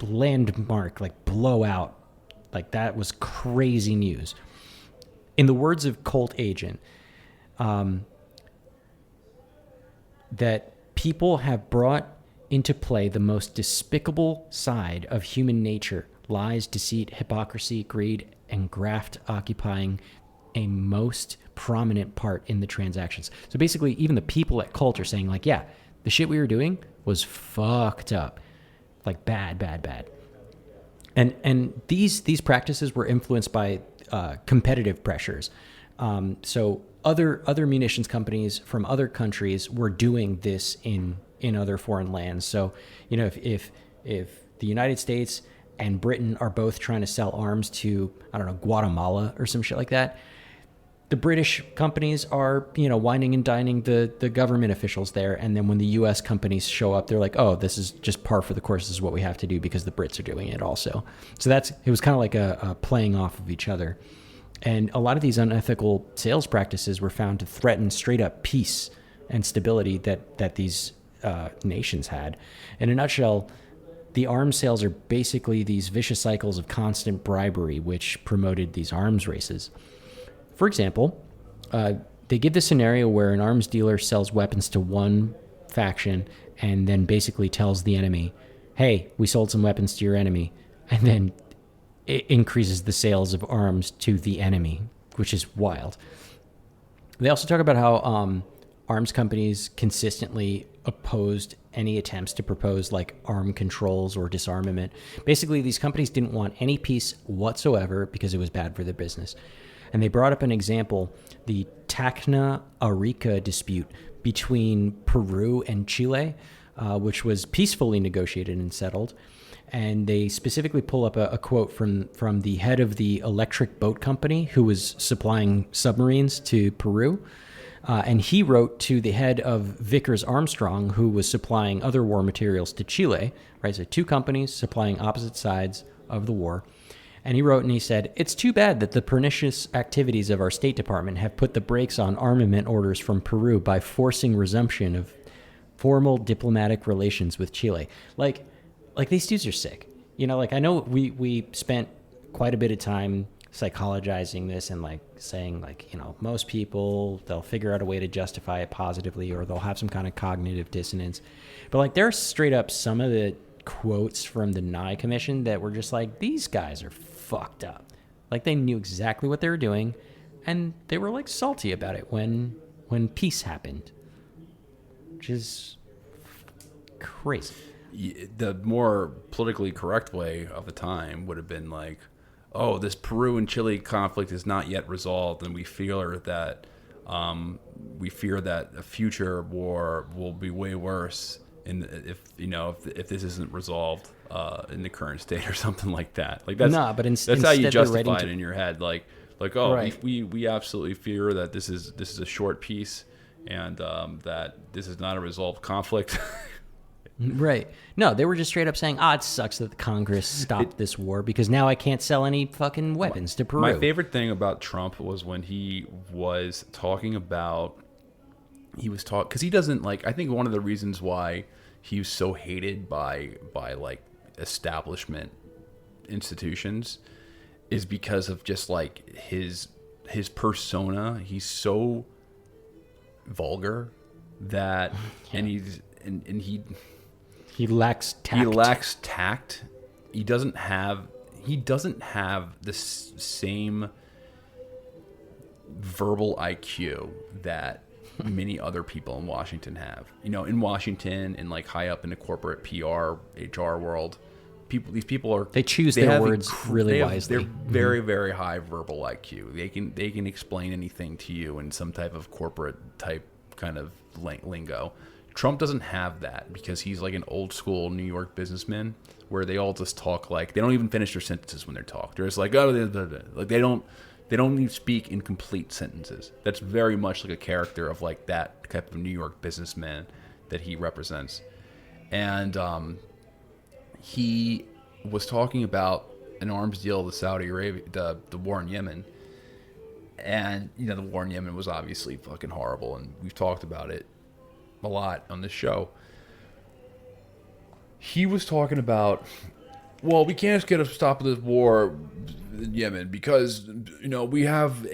[SPEAKER 2] landmark, blowout. That was crazy news. In the words of Colt agent, that people have brought into play the most despicable side of human nature, lies, deceit, hypocrisy, greed, and graft occupying a most prominent part in the transactions. So basically, even the people at Colt are saying, yeah, the shit we were doing was fucked up. Bad. And these practices were influenced by competitive pressures. So other munitions companies from other countries were doing this in other foreign lands. So, if the United States and Britain are both trying to sell arms to, Guatemala or some shit like that, the British companies are, wining and dining the government officials there. And then when the U.S. companies show up, they're like, oh, this is just par for the course. This is what we have to do because the Brits are doing it also. So it was kind of like a playing off of each other. And a lot of these unethical sales practices were found to threaten straight up peace and stability that these nations had. In a nutshell, the arms sales are basically these vicious cycles of constant bribery, which promoted these arms races. For example, they give the scenario where an arms dealer sells weapons to one faction and then basically tells the enemy, hey, we sold some weapons to your enemy, and then it increases the sales of arms to the enemy, which is wild. They also talk about how arms companies consistently opposed any attempts to propose arm controls or disarmament. Basically, these companies didn't want any peace whatsoever because it was bad for their business. And they brought up an example, the Tacna Arica dispute between Peru and Chile, which was peacefully negotiated and settled. And they specifically pull up a quote from the head of the electric boat company who was supplying submarines to Peru. And he wrote to the head of Vickers Armstrong, who was supplying other war materials to Chile, right? So 2 companies supplying opposite sides of the war. And he wrote and he said, it's too bad that the pernicious activities of our State Department have put the brakes on armament orders from Peru by forcing resumption of formal diplomatic relations with Chile. These dudes are sick. I know we spent quite a bit of time psychologizing this and saying most people, they'll figure out a way to justify it positively or they'll have some kind of cognitive dissonance. But there's straight up some of the quotes from the Nye Commission that were just these guys are fucked up. They knew exactly what they were doing and they were salty about it when peace happened, which is crazy.
[SPEAKER 1] The more politically correct way of the time would have been oh, this Peru and Chile conflict is not yet resolved, and we fear that a future war will be way worse and if this isn't resolved in the current state or something like that. Like that's that's how you justify it in your head. Like
[SPEAKER 2] Right.
[SPEAKER 1] we absolutely fear that this is a short peace, and that this is not a resolved conflict.
[SPEAKER 2] Right. No, they were just straight up saying, it sucks that the Congress stopped this war because now I can't sell any fucking weapons to Peru.
[SPEAKER 1] My favorite thing about Trump was when he was talking about, because he doesn't like, I think one of the reasons why he was so hated by like establishment institutions is because of just like his persona. He's so vulgar that, and
[SPEAKER 2] he lacks tact.
[SPEAKER 1] He lacks tact. He doesn't have the same verbal IQ that many other people in Washington have. In Washington and like high up in the corporate PR, HR world, these people
[SPEAKER 2] they choose their words really wisely.
[SPEAKER 1] They're very, very high verbal IQ. They can explain anything to you in some type of corporate type kind of lingo. Trump doesn't have that because he's like an old school New York businessman where they all just talk like, they don't even finish their sentences when they're talking. They're just like, like they don't even speak in complete sentences. That's very much like a character of like that type of New York businessman that he represents. And he was talking about an arms deal with Saudi Arabia, the war in Yemen. And, the war in Yemen was obviously fucking horrible, and we've talked about it a lot on this show. He was talking about, well, we can't get a stop to this war in Yemen because, we have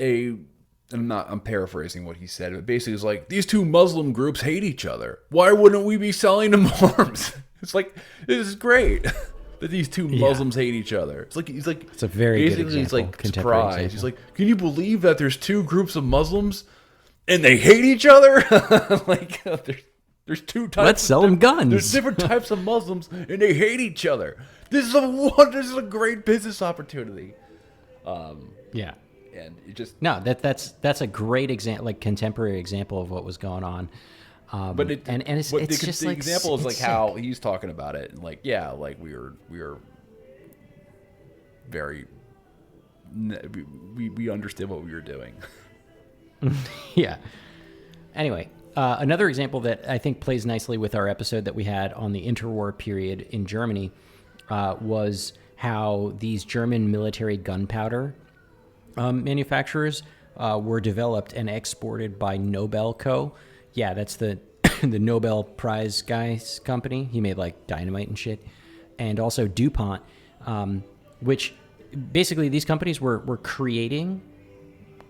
[SPEAKER 1] I'm paraphrasing what he said, but basically it's like, these two Muslim groups hate each other. Why wouldn't we be selling them arms? It's like, this is great that these two Muslims hate each other. It's
[SPEAKER 2] it's a very good example.
[SPEAKER 1] He's like surprised. He's like, can you believe that there's two groups of Muslims and they hate each other? Like, there's two types.
[SPEAKER 2] Let's sell them guns.
[SPEAKER 1] There's different types of Muslims and they hate each other. This is a great business opportunity.
[SPEAKER 2] Yeah.
[SPEAKER 1] And it just
[SPEAKER 2] that's a great example, like contemporary example of what was going on.
[SPEAKER 1] But
[SPEAKER 2] it's just
[SPEAKER 1] the
[SPEAKER 2] like
[SPEAKER 1] example is like
[SPEAKER 2] sick.
[SPEAKER 1] how he's talking about it, and like like we were very we understood what we were doing.
[SPEAKER 2] Yeah. Anyway, another example that I think plays nicely with our episode that we had on the interwar period in Germany was how these German military gunpowder manufacturers were developed and exported by Nobel Co. Yeah, that's the the Nobel Prize guy's company. He made like dynamite and shit. And also DuPont, which basically these companies were creating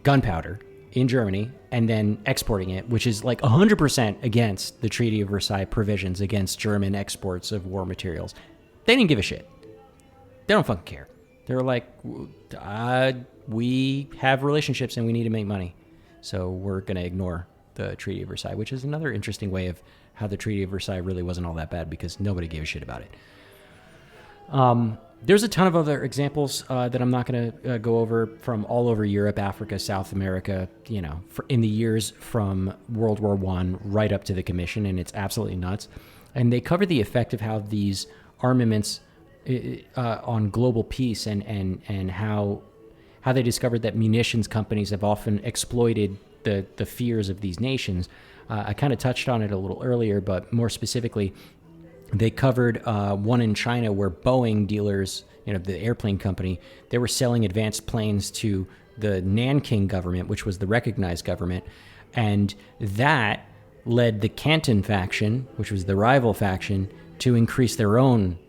[SPEAKER 2] gunpowder in Germany and then exporting it, which is like 100% against the Treaty of Versailles provisions against German exports of war materials. They didn't give a shit. They don't fucking care. They were like, we have relationships and we need to make money. So we're going to ignore the Treaty of Versailles, which is another interesting way of how the Treaty of Versailles really wasn't all that bad because nobody gave a shit about it. There's a ton of other examples that I'm not going to go over from all over Europe, Africa, South America, in the years from World War I right up to the Commission, and it's absolutely nuts. And they cover the effect of how these armaments on global peace and how they discovered that munitions companies have often exploited the fears of these nations. I kind of touched on it a little earlier, but more specifically, they covered one in China where Boeing dealers, the airplane company, they were selling advanced planes to the Nanking government, which was the recognized government, and that led the Canton faction, which was the rival faction, to increase their own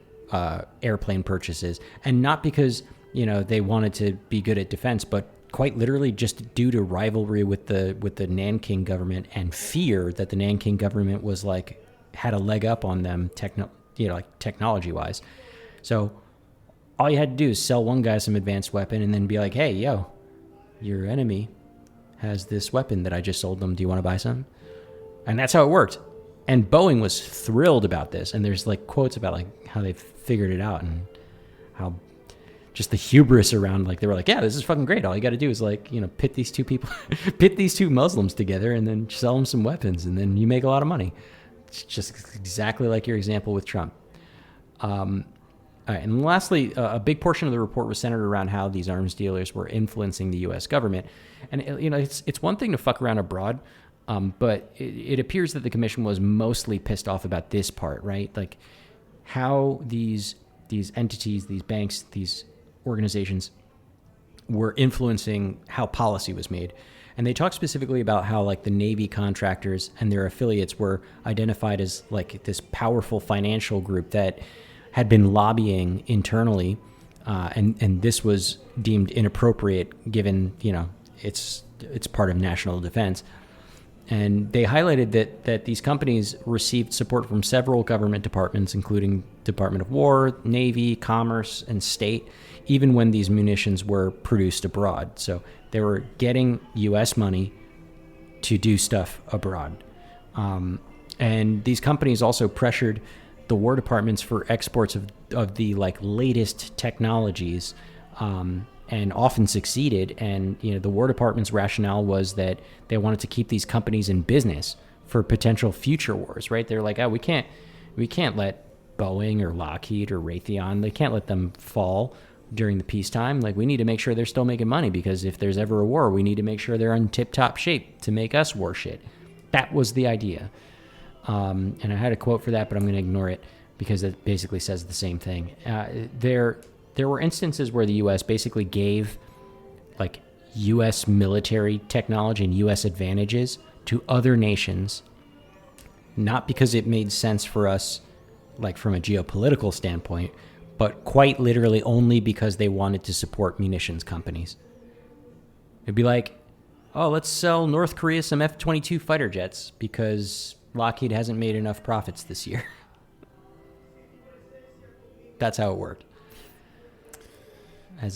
[SPEAKER 2] airplane purchases, and not because they wanted to be good at defense, but quite literally just due to rivalry with the Nanking government and fear that the Nanking government was like had a leg up on them technology wise. So all you had to do is sell one guy some advanced weapon and then be like, hey, yo, your enemy has this weapon that I just sold them. Do you want to buy some? And that's how it worked. And Boeing was thrilled about this. And there's like quotes about like how they figured it out and how just the hubris around, like they were like, yeah, this is fucking great. All you got to do is like, pit these two Muslims together and then sell them some weapons and then you make a lot of money. It's just exactly like your example with Trump. All right, and lastly, a big portion of the report was centered around how these arms dealers were influencing the U.S. government. And it's one thing to fuck around abroad, but it appears that the commission was mostly pissed off about this part, right? Like how these entities, these banks, these organizations were influencing how policy was made. And they talk specifically about how like the Navy contractors and their affiliates were identified as like this powerful financial group that had been lobbying internally, and this was deemed inappropriate given, it's part of national defense. And they highlighted that these companies received support from several government departments, including Department of War, Navy, Commerce, and State, even when these munitions were produced abroad. So they were getting U.S. money to do stuff abroad. And these companies also pressured the War departments for exports of the like latest technologies, and often succeeded. And the War Department's rationale was that they wanted to keep these companies in business for potential future wars. Right? They're like, we can't let Boeing or Lockheed or Raytheon, they can't let them fall during the peacetime. Like, we need to make sure they're still making money, because if there's ever a war, we need to make sure they're in tip-top shape to make us war shit. That was the idea. And I had a quote for that, but I'm going to ignore it because it basically says the same thing. There were instances where the U.S. basically gave like U.S. military technology and U.S. advantages to other nations, not because it made sense for us, like from a geopolitical standpoint, but quite literally only because they wanted to support munitions companies. It'd be like, oh, let's sell North Korea some F-22 fighter jets because Lockheed hasn't made enough profits this year. That's how it worked. It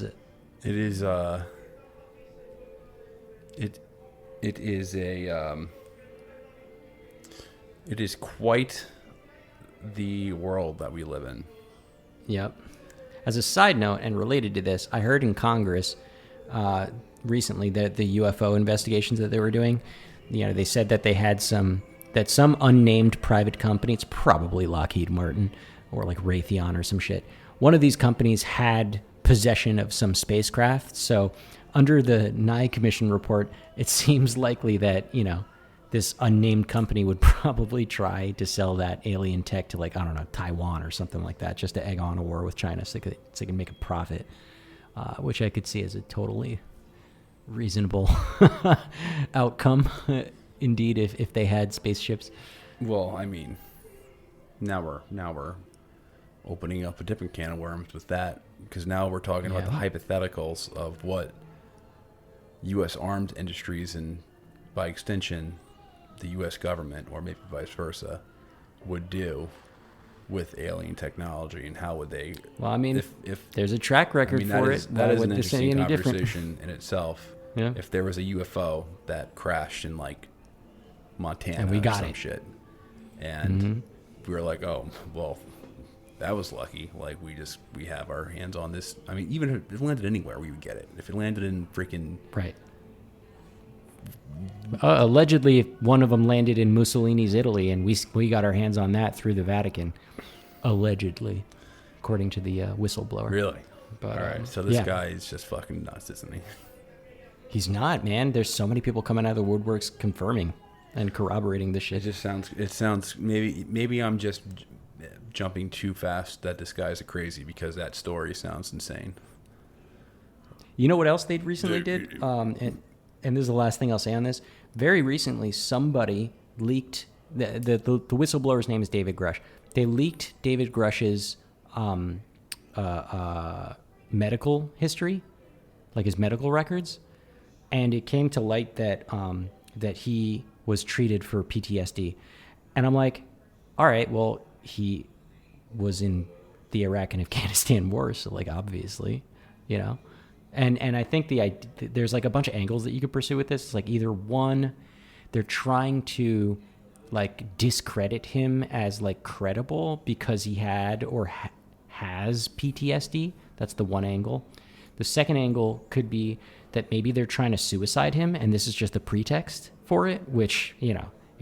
[SPEAKER 1] is quite the world that we live in.
[SPEAKER 2] Yep. As a side note, and related to this, I heard in Congress recently that the UFO investigations that they were doing, they said that they had some unnamed private company, it's probably Lockheed Martin or like Raytheon or some shit. One of these companies had possession of some spacecraft. So under the Nye Commission report, it seems likely that, this unnamed company would probably try to sell that alien tech to, like, I don't know, Taiwan or something like that, just to egg on a war with China so they can make a profit, which I could see as a totally reasonable outcome, indeed, if they had spaceships.
[SPEAKER 1] Well, I mean, now we're opening up a different can of worms with that, because now we're talking about the hypotheticals of what U.S. arms industries and, by extension, the U.S. government, or maybe vice versa, would do with alien technology, and how would they?
[SPEAKER 2] Well, I mean, if there's a track record for it,
[SPEAKER 1] that is
[SPEAKER 2] why
[SPEAKER 1] an
[SPEAKER 2] would this
[SPEAKER 1] interesting
[SPEAKER 2] any
[SPEAKER 1] conversation
[SPEAKER 2] different?
[SPEAKER 1] in itself.
[SPEAKER 2] Yeah.
[SPEAKER 1] If there was a UFO that crashed in like Montana
[SPEAKER 2] and we got
[SPEAKER 1] or some
[SPEAKER 2] it.
[SPEAKER 1] shit, and we were like, oh, well, that was lucky. Like, we have our hands on this. I mean, even if it landed anywhere, we would get it. If it landed in freaking
[SPEAKER 2] right. Allegedly, one of them landed in Mussolini's Italy, and we got our hands on that through the Vatican. Allegedly, according to the whistleblower.
[SPEAKER 1] Really?
[SPEAKER 2] But,
[SPEAKER 1] all right. So this guy is just fucking nuts, isn't he?
[SPEAKER 2] He's not, man. There's so many people coming out of the woodworks confirming and corroborating this shit.
[SPEAKER 1] It sounds maybe I'm just jumping too fast that this guy's a crazy, because that story sounds insane.
[SPEAKER 2] You know what else they recently did? And this is the last thing I'll say on this. Very recently, somebody leaked, the whistleblower's name is David Grush. They leaked David Grush's medical history, like his medical records, and it came to light that that he was treated for PTSD. And I'm like, all right, well, he was in the Iraq and Afghanistan war, so like obviously, And I think there's like a bunch of angles that you could pursue with this. It's like, either one, they're trying to like discredit him as like credible because he had or has PTSD. That's the one angle. The second angle could be that maybe they're trying to suicide him, and this is just a pretext for it, which,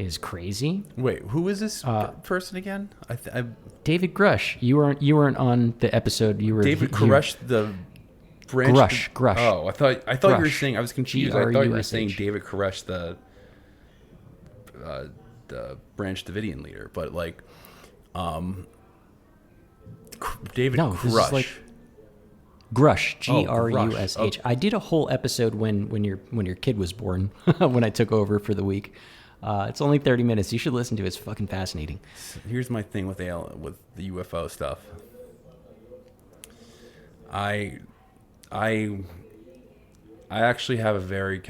[SPEAKER 2] is crazy.
[SPEAKER 1] Wait, who is this person again?
[SPEAKER 2] David Grush. You weren't on the episode. You were
[SPEAKER 1] David Grush, the branch.
[SPEAKER 2] Grush.
[SPEAKER 1] Oh, I thought you were saying. I was confused. I thought you were saying David Koresh, the Branch Davidian leader, but like, David Grush.
[SPEAKER 2] Grush, Grush. I did a whole episode when your kid was born, when I took over for the week. It's only 30 minutes. You should listen to it. It's fucking fascinating.
[SPEAKER 1] Here's my thing with the UFO stuff. I actually have a very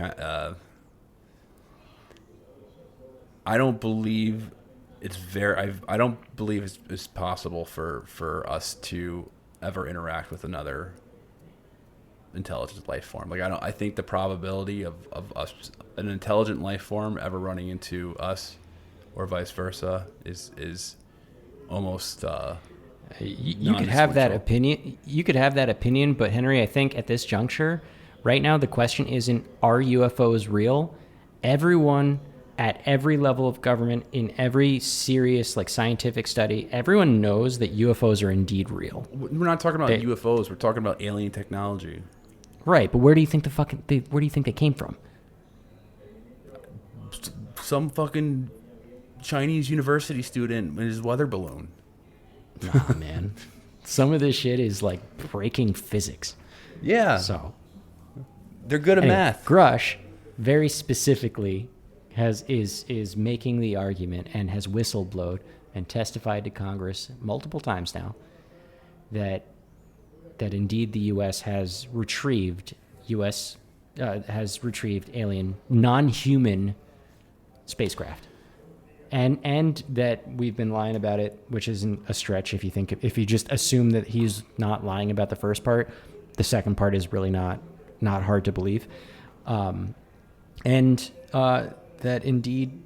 [SPEAKER 1] I don't believe it's possible for us to ever interact with another intelligent life form. Like I think the probability of us, an intelligent life form, ever running into us or vice versa is almost
[SPEAKER 2] you could have that opinion. You could have that opinion, but Henry, I think at this juncture, right now, the question isn't are UFOs real? Everyone at every level of government, in every serious like scientific study, everyone knows that UFOs are indeed real.
[SPEAKER 1] We're not talking about UFOs. We're talking about alien technology.
[SPEAKER 2] Right, but where do you think where do you think they came from?
[SPEAKER 1] Some fucking Chinese university student in his weather balloon.
[SPEAKER 2] Nah, man. Some of this shit is like breaking physics.
[SPEAKER 1] Yeah.
[SPEAKER 2] So
[SPEAKER 1] they're good at math.
[SPEAKER 2] Grush very specifically is making the argument and has whistleblowed and testified to Congress multiple times now that indeed the U.S. has retrieved alien non-human spacecraft, and that we've been lying about it, which isn't a stretch if you just assume that he's not lying about the first part. The second part is really not hard to believe, that indeed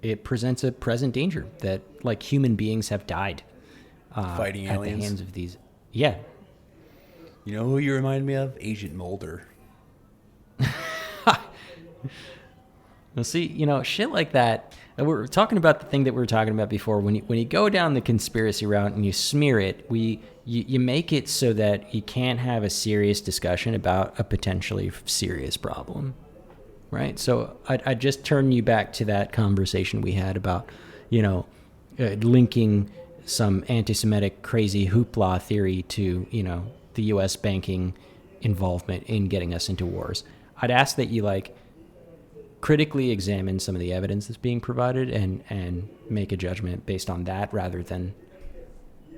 [SPEAKER 2] it presents a present danger that like human beings have died
[SPEAKER 1] fighting aliens
[SPEAKER 2] at the hands of these. Yeah.
[SPEAKER 1] You know who you remind me of? Agent Mulder.
[SPEAKER 2] Well, see, shit like that. We're talking about the thing that we were talking about before. When you go down the conspiracy route and you smear it, you make it so that you can't have a serious discussion about a potentially serious problem, right? So I just turn you back to that conversation we had about, linking some anti-Semitic crazy hoopla theory to, the U.S. banking involvement in getting us into wars. I'd ask that you critically examine some of the evidence that's being provided and make a judgment based on that rather than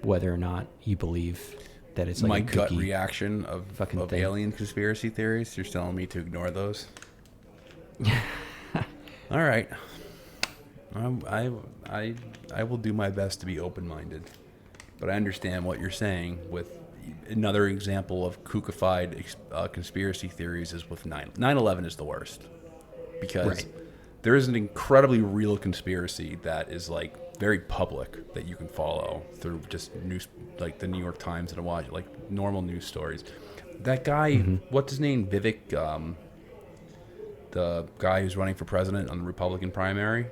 [SPEAKER 2] whether or not you believe that it's like
[SPEAKER 1] my gut reaction of
[SPEAKER 2] thing.
[SPEAKER 1] Alien conspiracy theories. You're telling me to ignore those? All right. I will do my best to be open-minded, but I understand what you're saying. With another example of kookified conspiracy theories is with 9/11 is the worst. Because there is an incredibly real conspiracy that is very public that you can follow through just news, like the New York Times and watch normal news stories. That guy, what's his name? Vivek, the guy who's running for president on the Republican primary.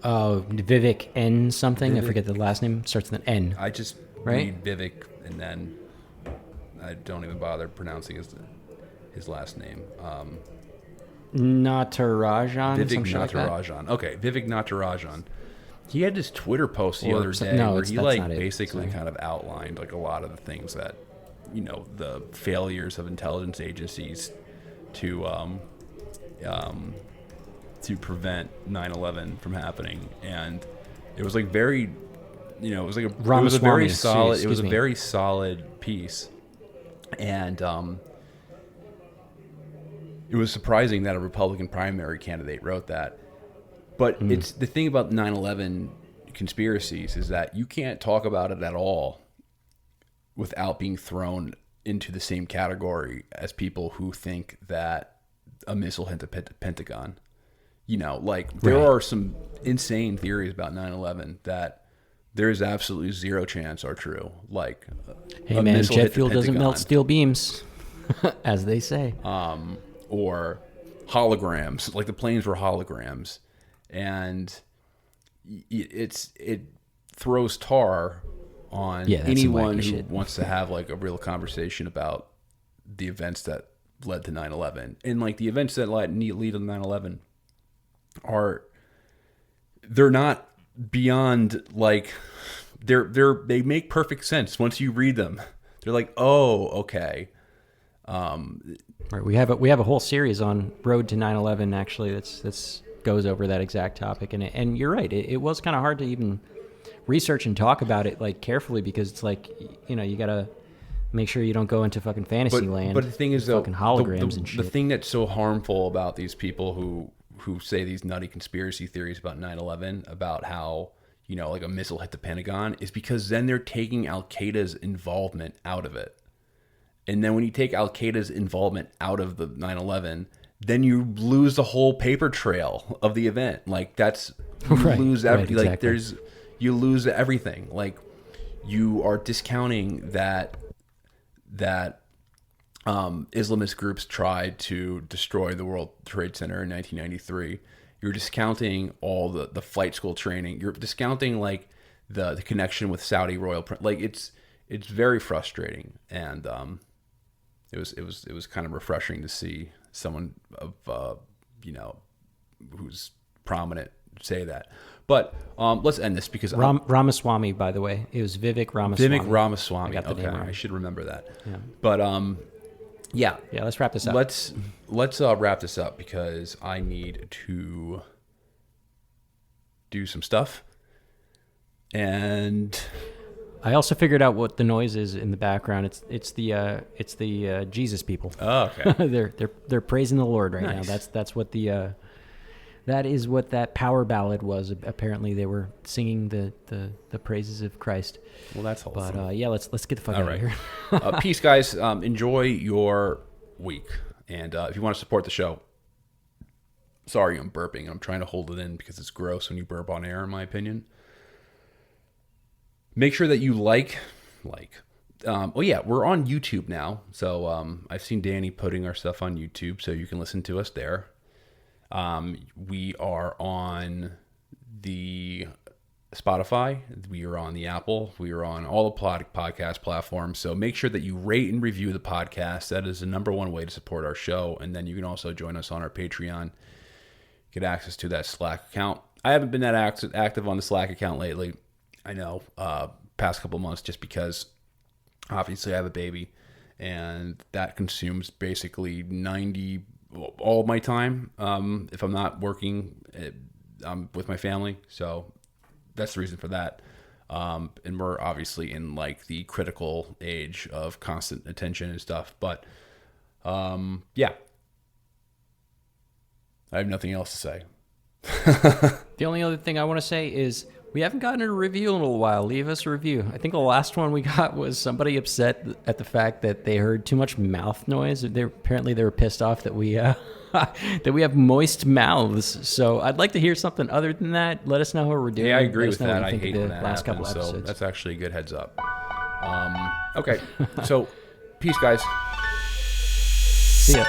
[SPEAKER 2] Oh, Vivek N something. I forget the last name. Starts with an N.
[SPEAKER 1] I just read Vivek and then I don't even bother pronouncing his last name.
[SPEAKER 2] Natarajan?
[SPEAKER 1] Vivek Natarajan. Okay, Vivek Natarajan. He had this Twitter post the other day where he basically kind of outlined a lot of the things that, the failures of intelligence agencies to prevent 9/11 from happening, and it was very, it was a very solid. It was a very solid piece, and it was surprising that a Republican primary candidate wrote that. But it's the thing about 9/11 conspiracies is that you can't talk about it at all without being thrown into the same category as people who think that a missile hit the Pentagon. There are some insane theories about 9/11 that there's absolutely zero chance are true.
[SPEAKER 2] Hey man, jet fuel doesn't melt steel beams, as they say.
[SPEAKER 1] Or holograms, like the planes were holograms, and it throws tar on anyone who wants to have like a real conversation about the events that led to 9/11. And like the events that lead to 9/11 they're not beyond like they make perfect sense once you read them. They're like, oh, okay.
[SPEAKER 2] Right. We have a whole series on Road to 9/11 actually that's goes over that exact topic, and you're right. It was kind of hard to even research and talk about it like carefully, because it's like, you know, you gotta make sure you don't go into fucking fantasy land.
[SPEAKER 1] But the thing is, though,
[SPEAKER 2] fucking holograms and shit.
[SPEAKER 1] The thing that's so harmful about these people who say these nutty conspiracy theories about 9/11, about how, you know, like a missile hit the Pentagon, is because then they're taking Al-Qaeda's involvement out of it. And then when you take Al-Qaeda's involvement out of the 9/11, then you lose the whole paper trail of the event. Like that's you lose everything.
[SPEAKER 2] Right,
[SPEAKER 1] exactly. Like you lose everything. Like you are discounting that Islamist groups tried to destroy the World Trade Center in 1993. You're discounting all the flight school training. You're discounting like the connection with Saudi royal. Like it's very frustrating, and it was kind of refreshing to see someone of you know, who's prominent say that. But let's end this because
[SPEAKER 2] Ramaswamy, by the way, it was Vivek Ramaswamy.
[SPEAKER 1] Vivek Ramaswamy.
[SPEAKER 2] I got the
[SPEAKER 1] okay,
[SPEAKER 2] name right.
[SPEAKER 1] I should remember that.
[SPEAKER 2] Yeah.
[SPEAKER 1] But yeah.
[SPEAKER 2] Let's wrap this up.
[SPEAKER 1] Let's wrap this up because I need to do some stuff. And
[SPEAKER 2] I also figured out what the noise is in the background. It's the Jesus people.
[SPEAKER 1] Oh, okay.
[SPEAKER 2] they're praising the Lord right
[SPEAKER 1] Nice.
[SPEAKER 2] now. That's what that is what that power ballad was. Apparently they were singing the praises of Christ.
[SPEAKER 1] Well, that's wholesome.
[SPEAKER 2] But yeah, let's get the fuck out of here.
[SPEAKER 1] Peace, guys. Enjoy your week. And if you want to support the show, sorry, I'm burping. I'm trying to hold it in because it's gross when you burp on air, in my opinion. Make sure that you like. Oh yeah, we're on YouTube now. So I've seen Danny putting our stuff on YouTube, so you can listen to us there. We are on the Spotify. We are on the Apple. We are on all the podcast platforms. So make sure that you rate and review the podcast. That is the number one way to support our show. And then you can also join us on our Patreon. Get access to that Slack account. I haven't been that active on the Slack account lately. I know, past couple months, just because obviously I have a baby and that consumes basically all of my time. If I'm not working, I'm with my family. So that's the reason for that. And we're obviously in like the critical age of constant attention and stuff. But yeah, I have nothing else to say.
[SPEAKER 2] The only other thing I want to say is we haven't gotten a review in a little while. Leave us a review. I think the last one we got was somebody upset at the fact that they heard too much mouth noise. Apparently they were pissed off that we that we have moist mouths. So I'd like to hear something other than that. Let us know how we're doing.
[SPEAKER 1] Yeah, I agree with
[SPEAKER 2] Let us know
[SPEAKER 1] that.
[SPEAKER 2] what you
[SPEAKER 1] I
[SPEAKER 2] think
[SPEAKER 1] hate
[SPEAKER 2] of the
[SPEAKER 1] when that
[SPEAKER 2] last couple
[SPEAKER 1] happens, so
[SPEAKER 2] episodes.
[SPEAKER 1] that's actually a good heads up. Okay, so peace, guys.
[SPEAKER 2] See ya.